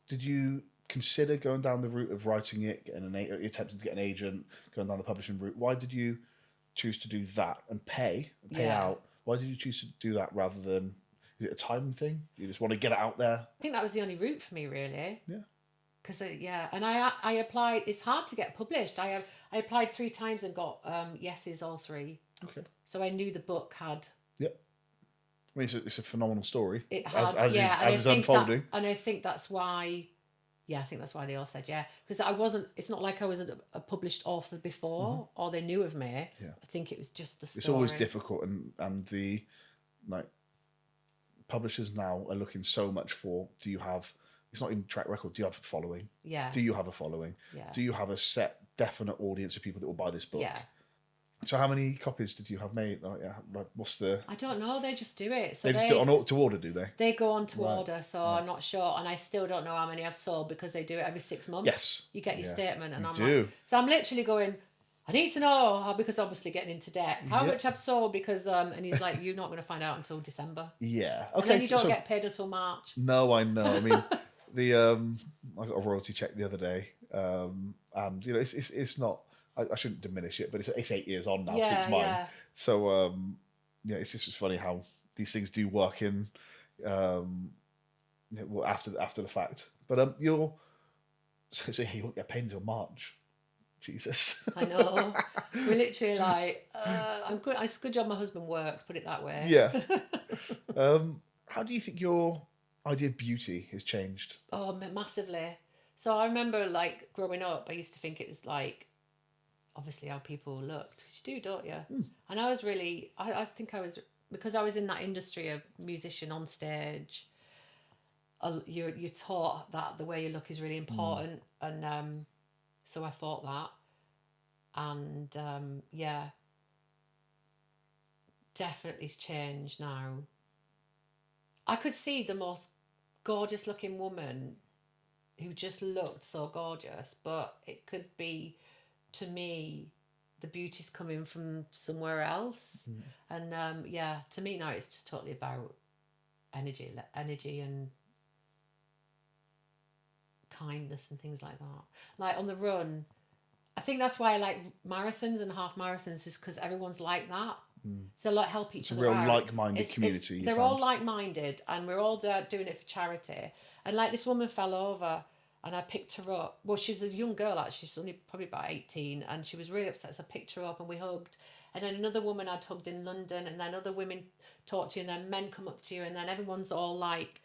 did you consider going down the route of writing it, attempting to get an agent, going down the publishing route? Why did you choose to do that and pay out? Why did you choose to do that rather than? Is it a time thing? You just want to get it out there? I think that was the only route for me, really. Yeah. Because and I applied. It's hard to get published. I applied 3 times and got yeses all 3. Okay. So I knew the book had. Yep. I mean, it's a phenomenal story. It had, as it's unfolding. And I think that's why. Yeah, I think that's why they all said yeah. Because I wasn't. It's not like I was a published author before, or they knew of me. Yeah. I think it was just the story. It's always difficult, and the publishers now are looking so much for. Do you have? It's not even track record. Do you have a following? Yeah. Do you have a following? Yeah. Do you have a set, definite audience of people that will buy this book? Yeah. So how many copies did you have made? What's the? I don't know. They just do it. So they just do it to order, do they? They go on to order. So I'm not sure, and I still don't know how many I've sold because they do it every 6 months. Yes. You get your statement, and You like, so I'm literally going. I need to know because obviously getting into debt. How much I've sold because and he's like, you're not going to find out until December. Yeah. Okay. And then you don't get paid until March. No, I know. I mean, I got a royalty check the other day, and it's not. I shouldn't diminish it, but it's 8 years on now since mine. Yeah. So it's just funny how these things do work in after the fact. But you won't get paid until March. Jesus. I know. We're literally like, I'm good. It's a good job my husband works. Put it that way. Yeah. How do you think your idea of beauty has changed? Oh, massively. So I remember like growing up, I used to think it was like, obviously how people looked. You do, don't you? And I was really, I think I was, because I was in that industry of musician on stage, you're taught that the way you look is really important. And so I thought that. And definitely it's changed now. I could see the most gorgeous looking woman who just looked so gorgeous, but it could be, to me, the beauty's coming from somewhere else. And to me now it's just totally about energy and kindness and things like that. Like on the run, I think that's why I like marathons and half marathons, is because everyone's like that. So like help each other out. It's a real like-minded community. They're all like-minded, and we're all there doing it for charity. And like this woman fell over, and I picked her up. Well, she was a young girl actually. She's only probably about 18, and she was really upset. So I picked her up and we hugged, and then another woman I'd hugged in London, and then other women talk to you, and then men come up to you, and then everyone's all like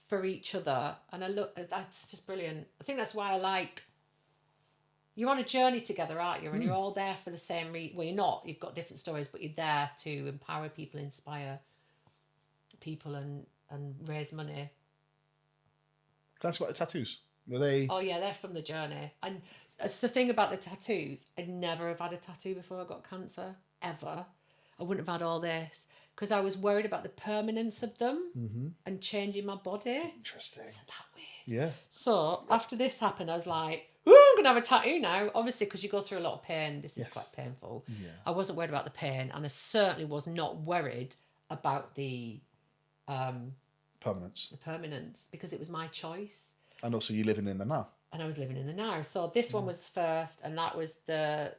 for each other. And that's just brilliant. I think that's why I like, you're on a journey together, aren't you? And you're all there for the same well, you're not, you've got different stories, but you're there to empower people, inspire people, and raise money. Can I ask about the tattoos? Were they? Oh yeah, they're from the journey. And it's the thing about the tattoos. I'd never have had a tattoo before I got cancer, ever. I wouldn't have had all this because I was worried about the permanence of them and changing my body. Interesting. Isn't that weird? Yeah. So after this happened, I was like, "Ooh, I'm gonna have a tattoo now." Obviously, because you go through a lot of pain. This is quite painful. Yeah. I wasn't worried about the pain, and I certainly was not worried about the Permanence. because it was my choice. And also, you living in the now. And I was living in the now. So this one was the first, and that was the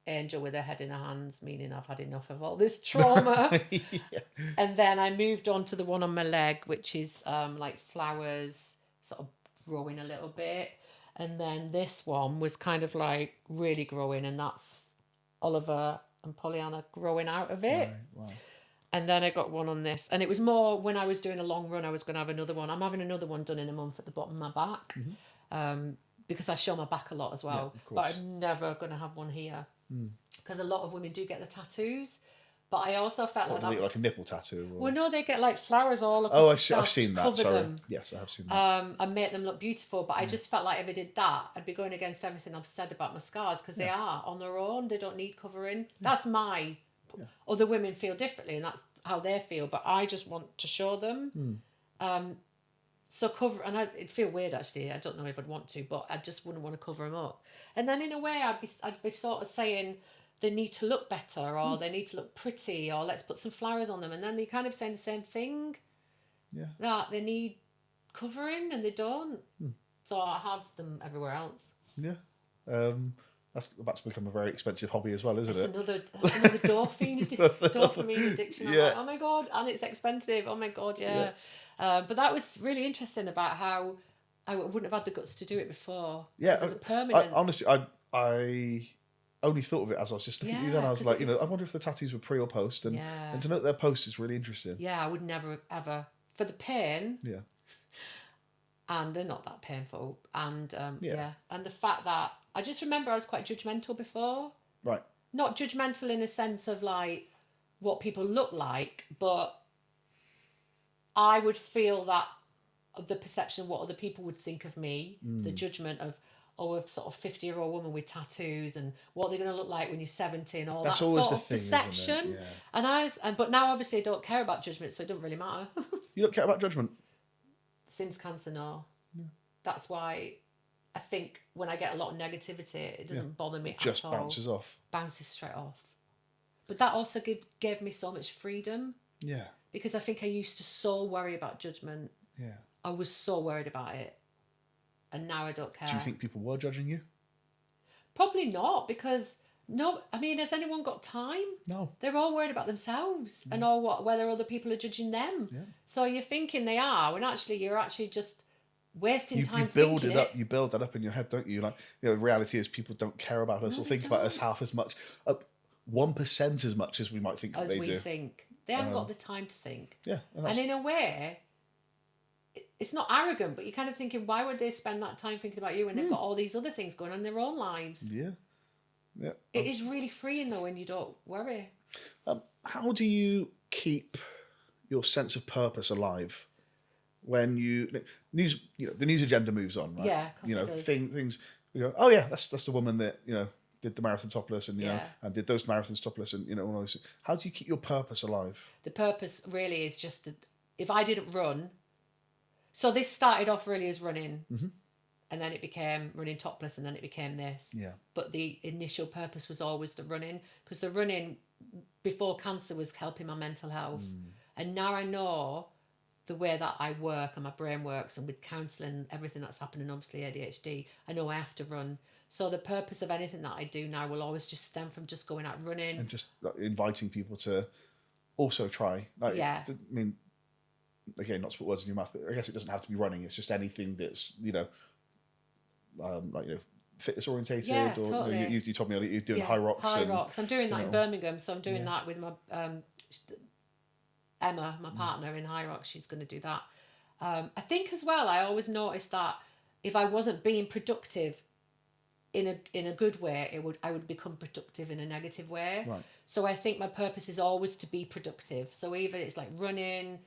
angel with her head in her hands, meaning I've had enough of all this trauma. Yeah. And then I moved on to the one on my leg, which is like flowers sort of growing a little bit. And then this one was kind of like really growing, and that's Oliver and Pollyanna growing out of it. Right, wow. And then I got one on this. And it was more when I was doing a long run, I was going to have another one. I'm having another one done in a month at the bottom of my back. Because I show my back a lot as well. Yeah, but I'm never going to have one here. Because a lot of women do get the tattoos. But I also felt like that. Like a nipple tattoo? Or... Well, no, they get like flowers all across the I've scalp seen to that. cover Sorry. them. Yes, I have seen that. And make them look beautiful. But I just felt like if I did that, I'd be going against everything I've said about my scars, because they are on their own. They don't need covering. That's my... Other women feel differently, and that's how they feel. But I just want to show them. So cover... And it'd feel weird, actually. I don't know if I'd want to, but I just wouldn't want to cover them up. And then in a way, I'd be sort of saying... they need to look better, or they need to look pretty, or let's put some flowers on them. And then they're kind of saying the same thing. Yeah. That they need covering and they don't. So I have them everywhere else. Yeah. That's about to become a very expensive hobby as well, isn't it? That's another dopamine addiction. I'm Yeah. like, oh my God, and it's expensive. Oh my God, yeah. But that was really interesting about how I wouldn't have had the guts to do it before. Yeah. Because of the permanence. Honestly, I only thought of it as I was just looking at you then. I was like, I wonder if the tattoos were pre or post. And to note their post is really interesting. Yeah, I would never, ever. For the pain. Yeah. And they're not that painful. And and the fact that I just remember I was quite judgmental before. Right. Not judgmental in a sense of like what people look like, but I would feel that the perception of what other people would think of me, the judgment of, a sort of 50-year-old woman with tattoos, and what are they going to look like when you're 70, and all That's that always sort the of thing, perception. isn't it? Yeah. But now obviously I don't care about judgment, so it doesn't really matter. You don't care about judgment? Since cancer, no. That's why I think when I get a lot of negativity, it doesn't bother me It just at all. bounces off. Bounces straight off. But that also gave me so much freedom. Yeah. Because I think I used to so worry about judgment. Yeah. I was so worried about it. And now I don't care. Do you think people were judging you? Probably not, because has anyone got time? No. They're all worried about themselves and whether other people are judging them. Yeah. So you're thinking they are, when actually you're actually just wasting time you build thinking it up. You build that up in your head, don't you? Like, the reality is people don't care about us or think about us half as much, 1% as much as we might think that they do. Think. They haven't got the time to think. Yeah. And in a way, it's not arrogant, but you're kind of thinking, why would they spend that time thinking about you when they've got all these other things going on in their own lives? Yeah. Yeah. It is really freeing though when you don't worry. How do you keep your sense of purpose alive when the news agenda moves on, right? Yeah, of course it does. Things you go, oh yeah, that's the woman that did the marathon topless and and did those marathons topless and all those. How do you keep your purpose alive? The purpose really is just if I didn't run. So this started off really as running, and then it became running topless, and then it became this. Yeah. But the initial purpose was always the running, because the running before cancer was helping my mental health, and now I know the way that I work and my brain works, and with counselling, everything that's happening, obviously ADHD, I know I have to run. So the purpose of anything that I do now will always just stem from just going out running and just inviting people to also try. I mean, again, not to put words in your mouth, but I guess it doesn't have to be running. It's just anything that's fitness orientated? Yeah, or totally. you told me earlier you're doing high rocks. High rocks. I'm doing that you in know. Birmingham, so I'm doing that with my Emma, my partner in high rocks. She's going to do that. I think as well, I always noticed that if I wasn't being productive in a good way, I would become productive in a negative way. Right. So I think my purpose is always to be productive. So even it's like running,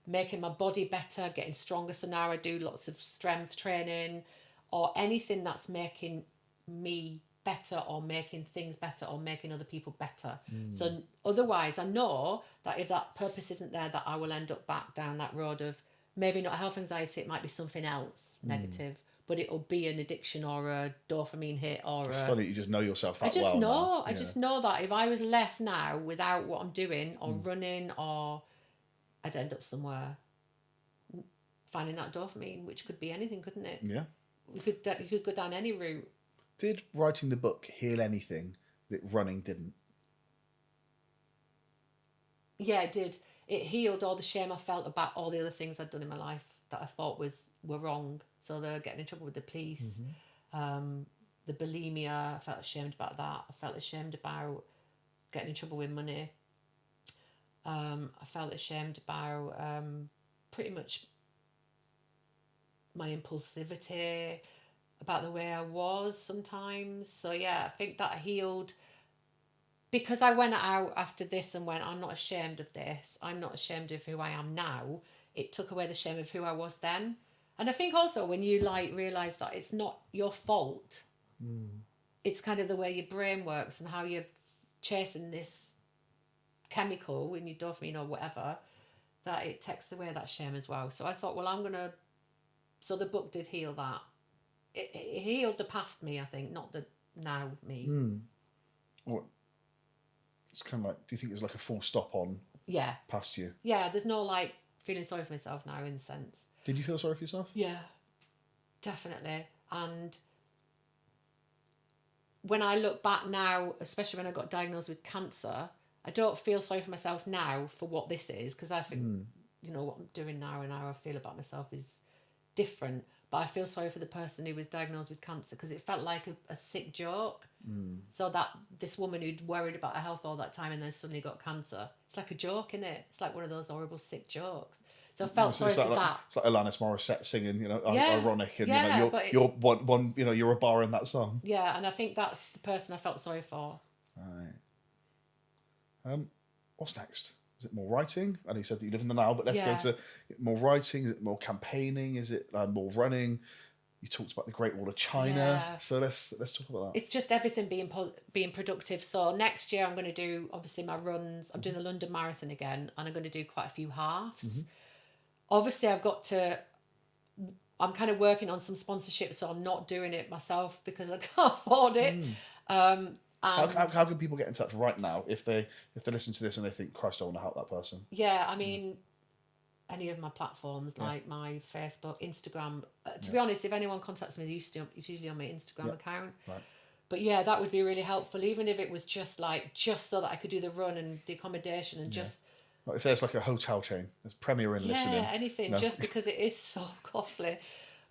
making my body better, getting stronger. So now I do lots of strength training, or anything that's making me better, or making things better, or making other people better. So otherwise, I know that if that purpose isn't there, that I will end up back down that road of maybe not health anxiety. It might be something else negative, but it'll be an addiction or a dopamine hit or It's a... funny you just know yourself that I just well know. now. I just know that if I was left now without what I'm doing or running, or I'd end up somewhere finding that dopamine, which could be anything, couldn't it? Yeah. You could go down any route. Did writing the book heal anything that running didn't? Yeah, it did. It healed all the shame I felt about all the other things I'd done in my life that I thought were wrong. So they're getting in trouble with the police. The bulimia, I felt ashamed about that. I felt ashamed about getting in trouble with money. I felt ashamed about pretty much my impulsivity, about the way I was sometimes. So yeah, I think that healed, because I went out after this and went, I'm not ashamed of this. I'm not ashamed of who I am now. It took away the shame of who I was then. And I think also when you like realise that it's not your fault, it's kind of the way your brain works and how you're chasing this chemical in your dopamine or whatever, that it takes away that shame as well. So I thought, well, so the book did heal that. It healed the past me, I think, not the now me. Or it's kind of like, do you think there's like a full stop on Yeah. past you? Yeah, there's no like feeling sorry for myself now in a sense. Did you feel sorry for yourself? Yeah, definitely. And when I look back now, especially when I got diagnosed with cancer, I don't feel sorry for myself now for what this is, because I think, what I'm doing now and how I feel about myself is different. But I feel sorry for the person who was diagnosed with cancer, because it felt like a sick joke. So that this woman who'd worried about her health all that time and then suddenly got cancer, it's like a joke, isn't it? It's like one of those horrible sick jokes. So I felt sorry for that. It's like Alanis Morissette singing, Yeah, ironic, and yeah, you're one, you're a bar in that song. Yeah, and I think that's the person I felt sorry for. Right. What's next? Is it more writing? I know you said that you live in the now, but let's Yeah. go to more writing. Is it more campaigning? Is it more running? You talked about the Great Wall of China, Yeah. so let's talk about that. It's just everything being productive. So next year I'm going to do obviously my runs. I'm doing the London Marathon again, and I'm going to do quite a few halves. Obviously, I'm kind of working on some sponsorship, so I'm not doing it myself because I can't afford it. How can people get in touch right now if they listen to this and they think, Christ, I want to help that person? Yeah, I mean, any of my platforms, like my Facebook, Instagram. To be honest, if anyone contacts me, it's usually on my Instagram account. Right. But yeah, that would be really helpful, even if it was just so that I could do the run and the accommodation and just... Like if there's like a hotel chain, there's Premier Inn listening. Yeah, anything, just because it is so costly.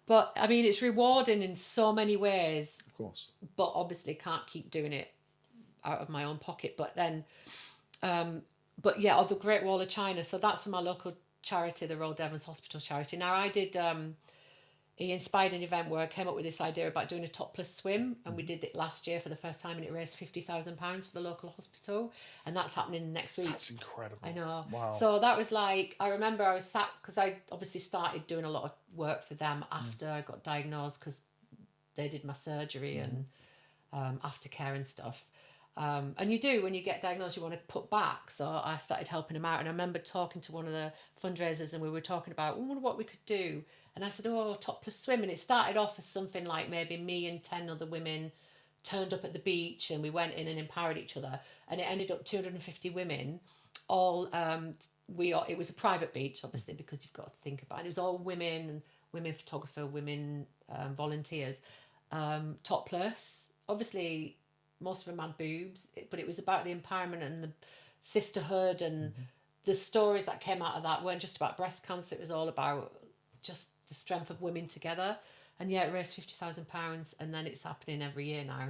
But I mean, it's rewarding in so many ways. Of course. But obviously can't keep doing it out of my own pocket. But then, but yeah, the Great Wall of China. So that's for my local charity, the Royal Devon's Hospital charity. Now I did, he inspired an event where I came up with this idea about doing a topless swim, and we did it last year for the first time, and it raised £50,000 for the local hospital, and that's happening next week. That's incredible. I know. Wow. So that was like, I remember I was sat, because I obviously started doing a lot of work for them after I got diagnosed, because they did my surgery and aftercare and stuff. And you do, when you get diagnosed, you want to put back. So I started helping them out. And I remember talking to one of the fundraisers, and we were talking about what we could do. And I said, topless swim. And it started off as something like maybe me and 10 other women turned up at the beach, and we went in and empowered each other. And it ended up 250 women. It was a private beach, obviously, because you've got to think about it. It was all women photographer, women volunteers, topless. Obviously, most of them had boobs, but it was about the empowerment and the sisterhood, and the stories that came out of that weren't just about breast cancer. It was all about just the strength of women together. And yeah, it raised £50,000, and then it's happening every year now.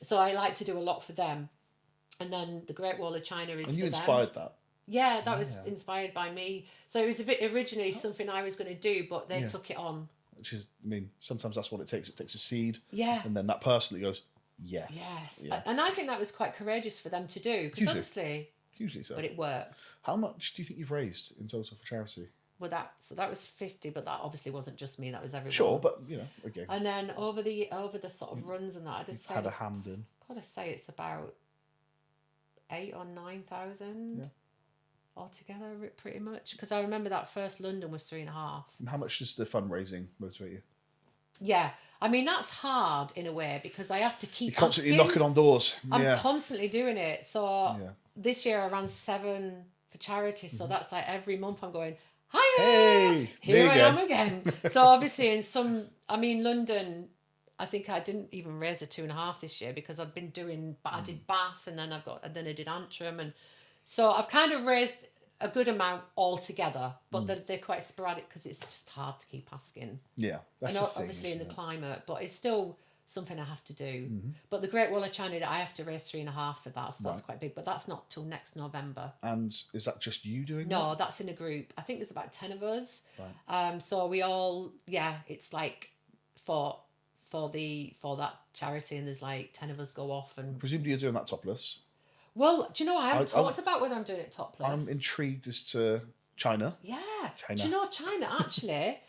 So I like to do a lot for them. And then the Great Wall of China is And you for inspired them. that. Yeah, that was inspired by me. So it was originally something I was going to do, but they Yeah. took it on. Which is, I mean, sometimes that's what it takes. It takes a seed. Yeah. And then that person that goes, yes. Yes. Yeah. And I think that was quite courageous for them to do, because honestly, Hugely so. but it worked. How much do you think you've raised in total for charity? Well, that was 50, but that obviously wasn't just me. That was everyone. Sure, but again. And then over the sort of runs and that, I just had a hand in. Gotta say, it's about 8,000 or 9,000 altogether, pretty much. Because I remember that first London was 3.5. And how much does the fundraising motivate you? Yeah, I mean that's hard in a way because I have to keep. You're constantly asking. knocking on doors. I'm constantly doing it. So this year I ran 7 for charity. So that's like every month I'm going, hiya, hey, here I am again. So obviously London, I think I didn't even raise a 2.5 this year because I've been doing, I did Bath and then I did Antrim, and so I've kind of raised a good amount altogether, but they're quite sporadic because it's just hard to keep asking. Yeah, that's I know, the thing, obviously in the isn't it? climate, but it's still something I have to do. But the Great Wall of China, I have to raise 3.5 for that, so that's quite big. But that's not till next November. And is that just you doing No, that? that's in a group. I think there's about 10 of us. Right. So we all, it's like for that charity, and there's like 10 of us go off and. Presumably you're doing that topless. Well, do you know, I haven't talked about whether I'm doing it topless. I'm intrigued as to China. Yeah. China. Do you know China actually?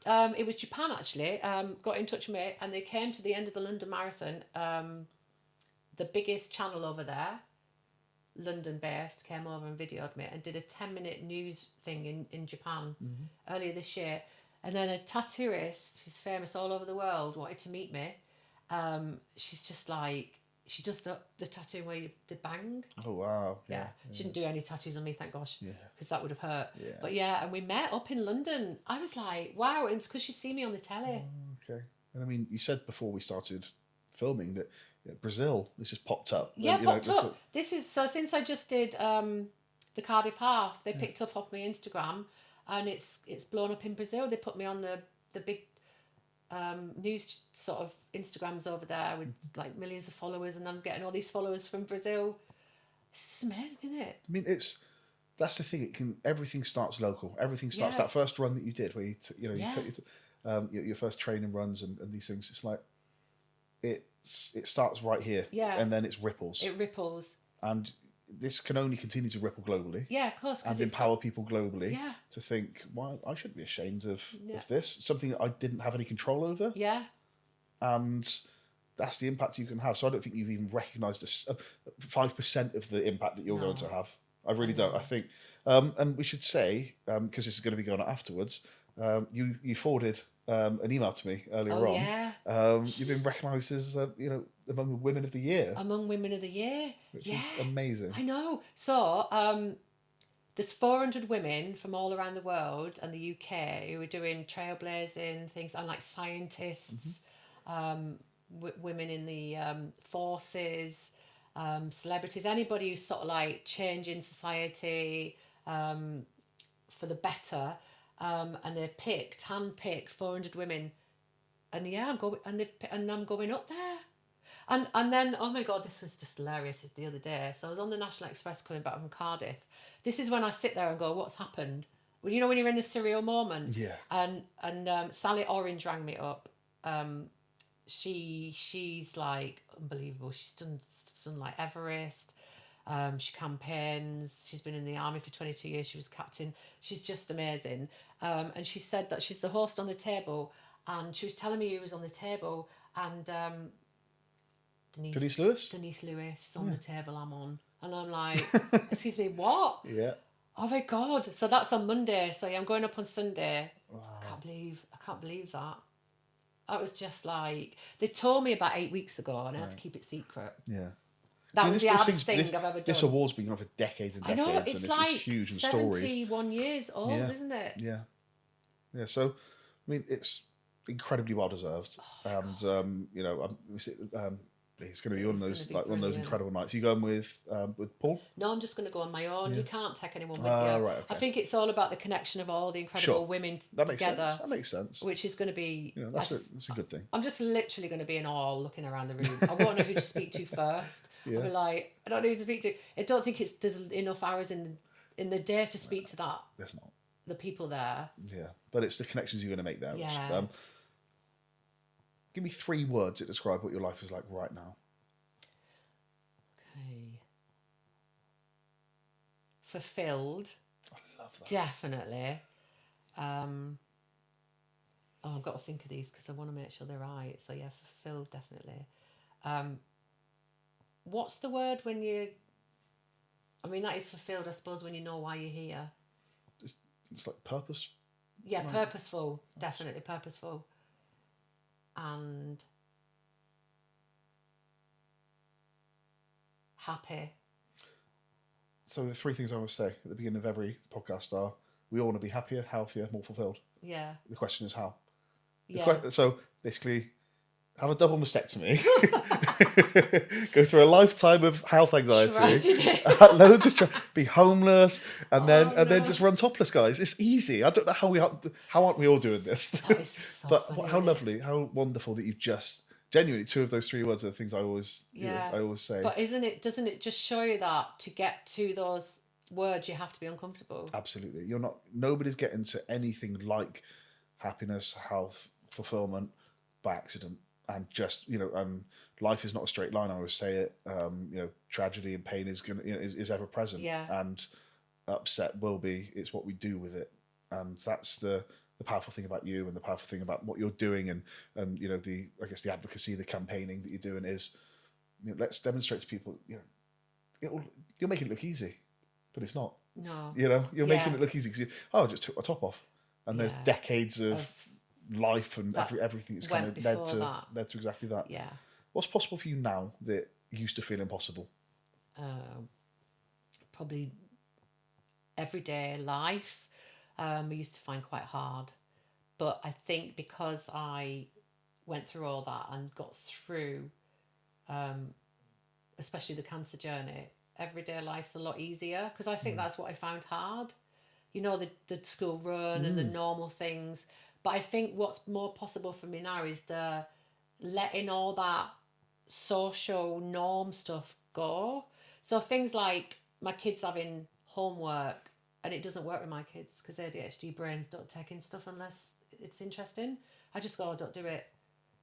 It was Japan actually. Got in touch with me, and they came to the end of the London Marathon. The biggest channel over there, London based, came over and videoed me and did a 10-minute news thing in Japan earlier this year. And then a tattooist who's famous all over the world wanted to meet me. She's just like, she does the tattoo where the bang. Oh, wow. Yeah. She didn't do any tattoos on me, thank gosh. Yeah. Because that would have hurt. Yeah. But yeah, and we met up in London. I was like, wow. And it's because she'd seen me on the telly. Okay. And I mean, you said before we started filming that Brazil, this just popped up. Yeah, And, popped up. This is, so since I just did the Cardiff Half, they picked up off my Instagram, and it's blown up in Brazil. They put me on the big news sort of Instagrams over there with like millions of followers, and I'm getting all these followers from Brazil. It's amazing, isn't it? I mean, that's the thing. Everything starts local. Everything starts that first run that you did, where you took your first training runs and these things. It's like it starts right here, and then it's ripples. It ripples, and this can only continue to ripple globally. Yeah, of course, and empower people globally. Yeah. To think, well, I shouldn't be ashamed of this. Something that I didn't have any control over. Yeah. And that's the impact you can have. So I don't think you've even recognised 5% of the impact that you're going to have. I really don't. I think, and we should say, because this is going to be going on afterwards, you forwarded an email to me earlier on. Yeah. You've been recognised as among the Women of the Year. Among Women of the Year. Which is amazing. I know. So there's 400 women from all around the world and the UK who are doing trailblazing things, and like scientists, women in the forces, celebrities, anybody who's sort of like changing society for the better. And they handpicked 400 women, and I'm going up there. And then, oh my God, this was just hilarious the other day. So I was on the National Express coming back from Cardiff. This is when I sit there and go, what's happened? Well, you know when you're in a surreal moment? Yeah. And Sally Orange rang me up. She's like unbelievable. She's done like Everest. She campaigns. She's been in the army for 22 years. She was captain. She's just amazing. And she said that she's the host on the table. And she was telling me who was on the table. And Denise Lewis? Denise Lewis on the table I'm on. And I'm like, excuse me, what? Yeah. Oh my God. So that's on Monday. So yeah, I'm going up on Sunday. Wow. I can't believe that. I was just like, they told me about 8 weeks ago and I had to keep it secret. Yeah. That was the hardest thing I've ever done. This award's been going on for decades and decades. I know, it's and like it's huge and 71 years old, isn't it? Yeah. Yeah, so, I mean, it's incredibly well deserved. And, lovely. It's going to be one of It's those gonna be one of those brilliant. incredible nights. You going with Paul? No, I'm just going to go on my own. Yeah. You can't take anyone with you. Right, okay. I think it's all about the connection of all the incredible Sure. women That makes together, sense. That makes sense. which is going to be. You know, that's a good thing. I'm just literally going to be in awe looking around the room. I won't know who to speak to first. Yeah. I'll be like, I don't know who to speak to. I don't think there's enough hours in the day to speak to There's not. the people there. Yeah, but it's the connections you're going to make there. Yeah. Which, give me 3 words that describe what your life is like right now. Okay. Fulfilled. I love that. Definitely. I've got to think of these because I want to make sure they're right. So yeah, fulfilled, definitely. What's the word when you... I mean, that is fulfilled, I suppose, when you know why you're here. It's like purpose. Yeah, Right. purposeful. Definitely purposeful. And happy. So the 3 things I always say at the beginning of every podcast are: we all want to be happier, healthier, more fulfilled. Yeah. The question is how. Yeah. So basically, have a double mastectomy, go through a lifetime of health anxiety, Tragedy. loads of be homeless, and then no. just run topless, guys. It's easy. I don't know how aren't we all doing this? That is so But funny, how isn't it? lovely, how wonderful that you've just genuinely 2 of those 3 words are the things I always Yeah. I always say. But doesn't it just show you that to get to those words you have to be uncomfortable? Absolutely, nobody's getting to anything like happiness, health, fulfillment by accident. And just life is not a straight line. I always say it. Tragedy and pain is is ever present. Yeah. And upset will be. It's what we do with it, and that's the powerful thing about you, and the powerful thing about what you're doing, and the advocacy, the campaigning that you're doing is, let's demonstrate to people. You're making it look easy, but it's not. No. You're making it look easy because I just took my top off, and there's Yeah. decades of life and that everything that's went kind of led before to that. exactly that. Yeah. What's possible for you now that used to feel impossible? Probably everyday life. I used to find quite hard, but I think because I went through all that and got through, especially the cancer journey, everyday life's a lot easier because I think that's what I found hard. The school run and the normal things. But I think what's more possible for me now is the letting all that social norm stuff go. So things like my kids having homework, and it doesn't work with my kids because ADHD brains don't take in stuff unless it's interesting. I just go, don't do it.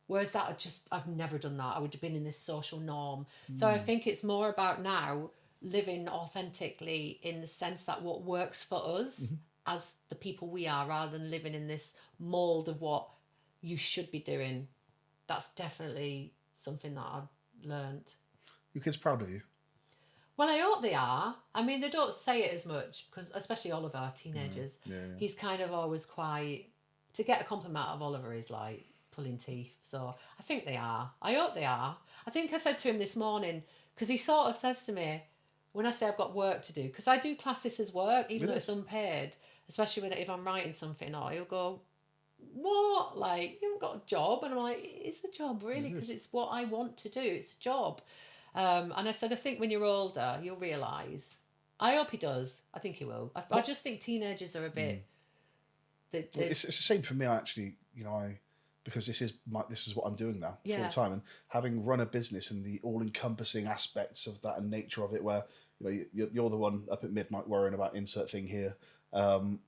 Whereas I've never done that. I would have been in this social norm. So I think it's more about now living authentically in the sense that what works for us as the people we are, rather than living in this mold of what you should be doing. That's definitely something that I've learnt. Your kids proud of you? Well, I hope they are. I mean, they don't say it as much because, especially Oliver, teenagers, he's kind of always quite... To get a compliment out of Oliver is like pulling teeth. So I think they are. I hope they are. I think I said to him this morning, because he sort of says to me, when I say I've got work to do, because I do class this as work, even though it's unpaid, especially if I'm writing something, or he'll go, what? Like, you haven't got a job? And I'm like, it's a job, really, because it's what I want to do. It's a job. And I said, I think when you're older, you'll realise. I hope he does. I think he will. I just think teenagers are a bit... It's the same for me. Because this is what I'm doing now full time, and having run a business and the all-encompassing aspects of that and nature of it, where you're the one up at midnight worrying about insert thing here, and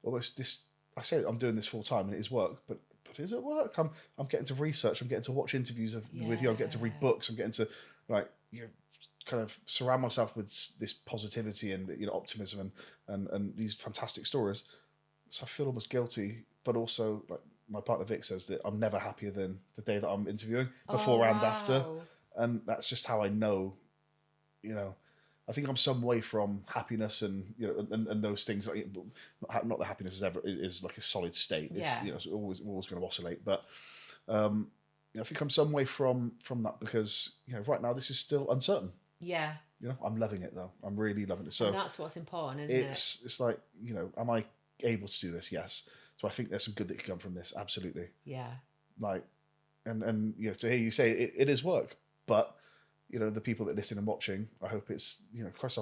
almost this. I say I'm doing this full time and it is work, but is it work? I'm getting to research. I'm getting to watch interviews with you. I'm getting to read books. I'm getting to kind of surround myself with this positivity and optimism and these fantastic stories. So I feel almost guilty, but also like my partner Vic says that I'm never happier than the day that I'm interviewing, before and after, and that's just how I know. I think I'm some way from happiness and and those things. Like, not that happiness is like a solid state. It's always going to oscillate, but I think I'm some way from that because right now this is still uncertain. Yeah. I'm loving it though. I'm really loving it. So and that's what's important, isn't it? It's like am I able to do this? Yes. So I think there's some good that can come from this. Absolutely. Yeah. Like and you know, to hear you say it is work, but you know, the people that listen and watching, I hope it's, you know, Christ,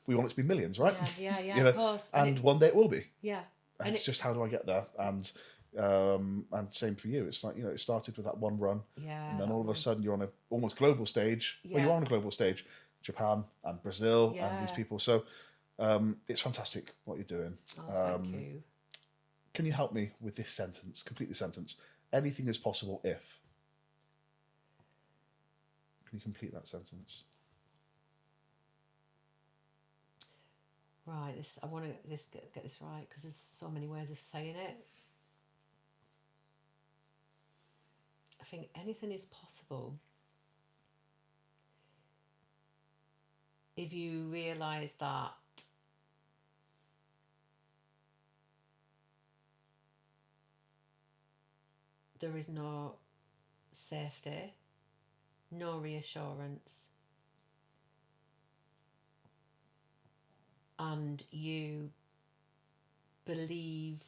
we want it to be millions, right? Yeah, You know, of course. and one day it will be. Yeah. And And it's just, how do I get there? And same for you. It's like, you know, it started with that one run, yeah. and then that all of a one. sudden you're on a almost global stage. Well, Yeah. you're on a global stage, Japan and Brazil and these Yeah. people. So it's fantastic what you're doing. Oh, thank you. Can you help me with this sentence? Complete the sentence. Anything is possible if. Can you complete that sentence? Right, I want to get this right, because there's so many ways of saying it. I think anything is possible if you realise that there is no safety, no reassurance, and you believe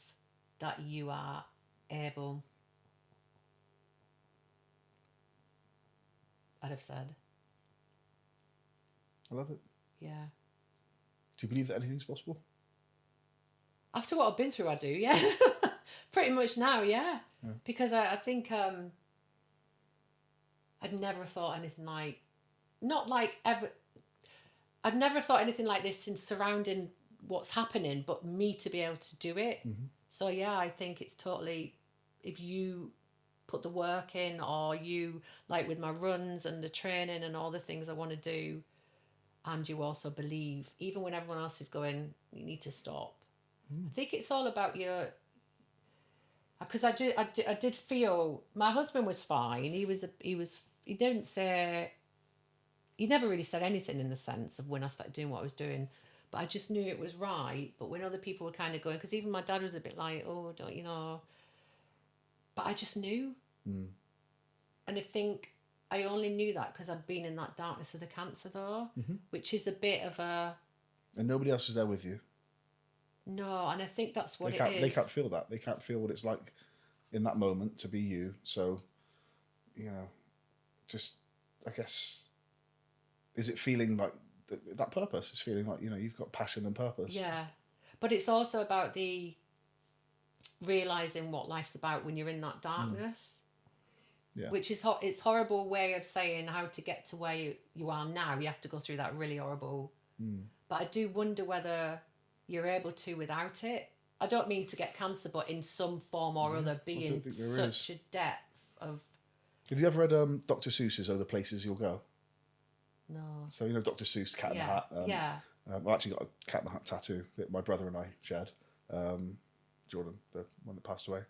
that you are able. I'd have said. I love it. Yeah. Do you believe that anything's possible? After what I've been through, I do, yeah. Pretty much now, yeah. Because I think I'd never thought anything like, not like ever, I'd never thought anything like this in surrounding what's happening, but me to be able to do it. Mm-hmm. So yeah, I think it's totally, if you put the work in, or you, like with my runs and the training and all the things I want to do, and you also believe, even when everyone else is going, you need to stop. I think it's all about your, because I did feel, my husband was fine. He didn't say, he never really said anything in the sense of when I started doing what I was doing, but I just knew it was right. But when other people were kind of going, because even my dad was a bit like, oh, don't you know, but I just knew. And I think I only knew that because I'd been in that darkness of the cancer, though, which is a bit of a, and nobody else is there with you. no, and I think that's what They it is. They can't feel that. They can't feel what it's like in that moment to be you. So, you know, just, I guess, is it feeling like that purpose? It's feeling like, you know, you've got passion and purpose. Yeah. But it's also about the realising what life's about when you're in that darkness. Yeah. Which is, it's a horrible way of saying how to get to where you are now. You have to go through that really horrible. But I do wonder whether you're able to without it. I don't mean to get cancer, but in some form or other, be in such a depth of... Have you ever read Dr. Seuss's Other Places You'll Go? No. So, you know, Dr. Seuss, Cat in the Hat. Yeah. I've actually got a Cat in the Hat tattoo that my brother and I shared. Jordan, the one that passed away.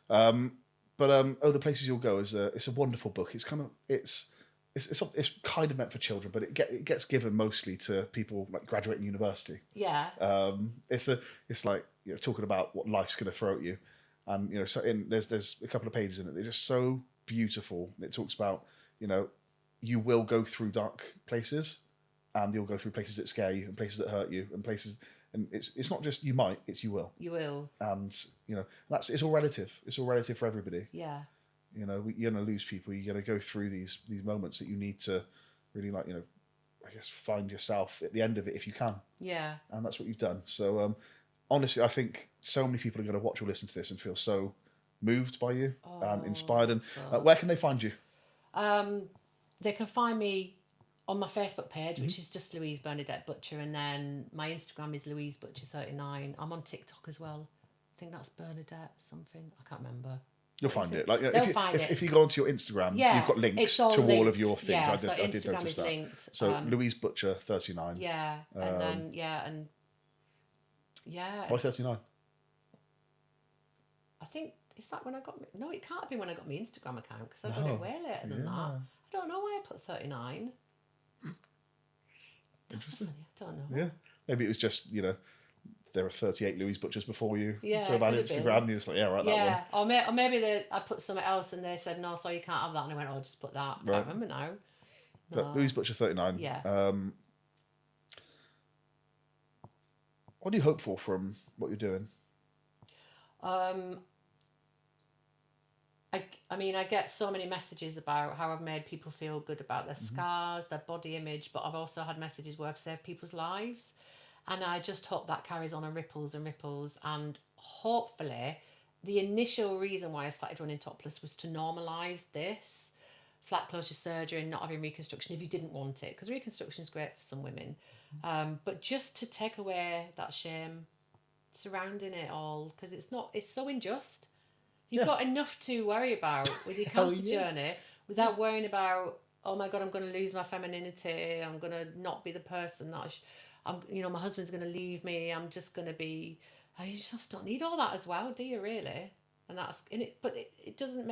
But Other Places You'll Go it's a wonderful book. It's kind of it's kind of meant for children, but it gets given mostly to people like graduating university. Yeah. It's like, you know, talking about what life's going to throw at you, and you know, so there's a couple of pages in it. They're just so beautiful. It talks about, you know, you will go through dark places, and you'll go through places that scare you and places that hurt you and places. And it's not just you might, it's you will. You will. And, you know, it's all relative. It's all relative for everybody. Yeah. You know, you're going to lose people. You're going to go through these moments that you need to really, like, you know, I guess find yourself at the end of it if you can. Yeah. And that's what you've done. So, honestly, I think so many people are going to watch or listen to this and feel so moved by you and inspired. And where can they find you? They can find me on my Facebook page, which is just Louise Bernadette Butcher, and then my Instagram is Louise Butcher 39. I'm on TikTok as well. I think that's Bernadette something. I can't remember. You'll find it. Like, They'll find it. If you go onto your Instagram, you've got links to all of your things. Yeah, I did Instagram notice is that. linked. So Louise Butcher 39. Yeah, and then Why 39? I think, is that when I got? No, it can't be when I got my Instagram account, because I got it way later than that. I don't know why I put 39. Interesting. I don't know. Yeah, maybe it was just, you know, there were 38 Louise Butchers before you. Yeah, so about could have Instagram, been. you're just like, yeah, right, that one. Or maybe I put something else and they said no, so you can't have that, and I went, oh, just put that. I can't remember now. No. But Louise Butcher 39. Yeah. What do you hope for from what you're doing? I mean, I get so many messages about how I've made people feel good about their scars, their body image, but I've also had messages where I've saved people's lives. And I just hope that carries on and ripples and ripples. And hopefully, the initial reason why I started running Topless was to normalise this flat closure surgery and not having reconstruction if you didn't want it. Because reconstruction is great for some women. But just to take away that shame surrounding it all, because it's so unjust. You've got enough to worry about with your cancer journey without worrying about, oh my God, I'm going to lose my femininity. I'm going to not be the person that my husband's going to leave me. I'm just going to be, you just don't need all that as well, do you really? And that's in it. But it didn't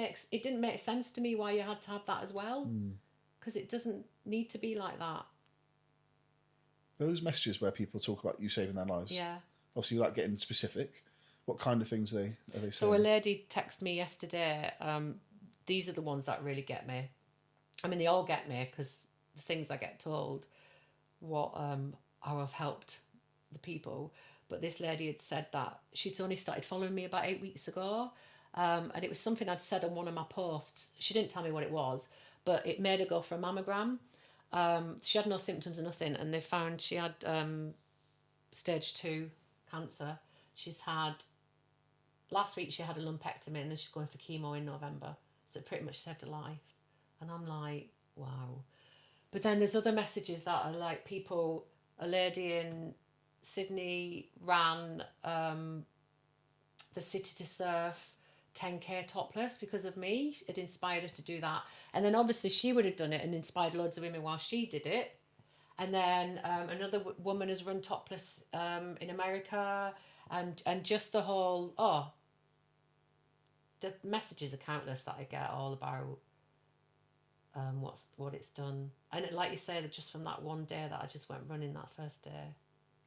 make sense to me why you had to have that as well. Because it doesn't need to be like that. Those messages where people talk about you saving their lives. Yeah. Obviously, without getting specific, what kind of things are they saying? So a lady texted me yesterday. These are the ones that really get me. I mean, they all get me because the things I get told, how I've helped the people. But this lady had said that she'd only started following me about 8 weeks ago. And it was something I'd said on one of my posts. She didn't tell me what it was, but it made her go for a mammogram. She had no symptoms or nothing, and they found she had stage 2 cancer. Last week she had a lumpectomy, and then she's going for chemo in November. So it pretty much saved her life. And I'm like, wow. But then there's other messages that are like a lady in Sydney ran the City to Surf 10K topless because of me. It inspired her to do that. And then obviously she would have done it and inspired loads of women while she did it. And then another woman has run topless in America. And just the whole, the messages are countless that I get all about what it's done. And like you say, that just from that one day that I just went running that first day.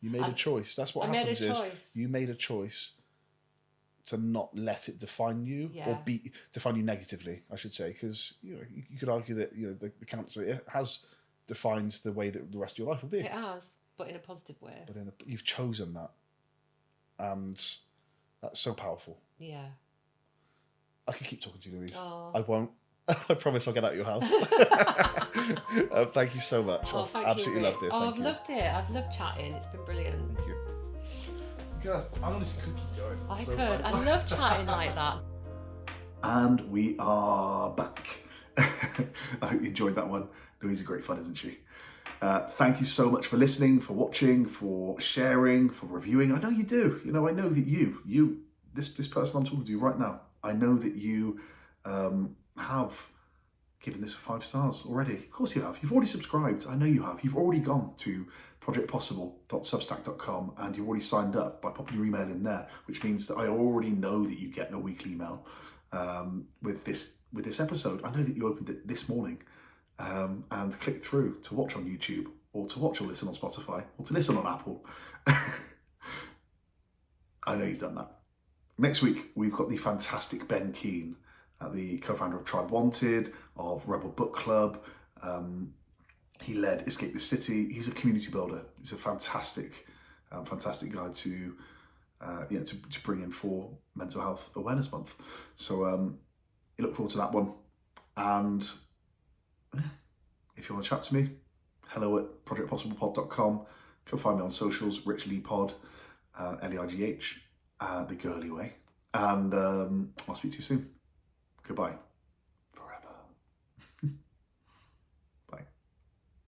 You made a choice. That's what happens is you made a choice to not let it define you or define you negatively, I should say, because you could argue that the cancer, it has defined the way that the rest of your life will be. It has, but in a positive way. But you've chosen that, and that's so powerful. Yeah. I could keep talking to you, Louise. Oh. I won't. I promise I'll get out of your house. Thank you so much. I've absolutely loved this. I've loved it. I've loved chatting. It's been brilliant. Thank you. I honestly could keep going. I love chatting like that. And we are back. I hope you enjoyed that one. Louise is great fun, isn't she? Thank you so much for listening, for watching, for sharing, for reviewing. I know you do. I know that this person I'm talking to right now, I know that you have given this 5 stars already. Of course you have. You've already subscribed. I know you have. You've already gone to projectpossible.substack.com and you've already signed up by popping your email in there, which means that I already know that you get a weekly email with this episode. I know that you opened it this morning and clicked through to watch on YouTube or to watch or listen on Spotify or to listen on Apple. I know you've done that. Next week, we've got the fantastic Ben Keane, the co-founder of Tribe Wanted, of Rebel Book Club. He led Escape the City. He's a community builder. He's a fantastic guy to bring in for Mental Health Awareness Month. So you look forward to that one. And if you want to chat to me, hello@projectpossiblepod.com. Come find me on socials, Rich Lee Pod, Leigh, the girly way. And I'll speak to you soon. Goodbye.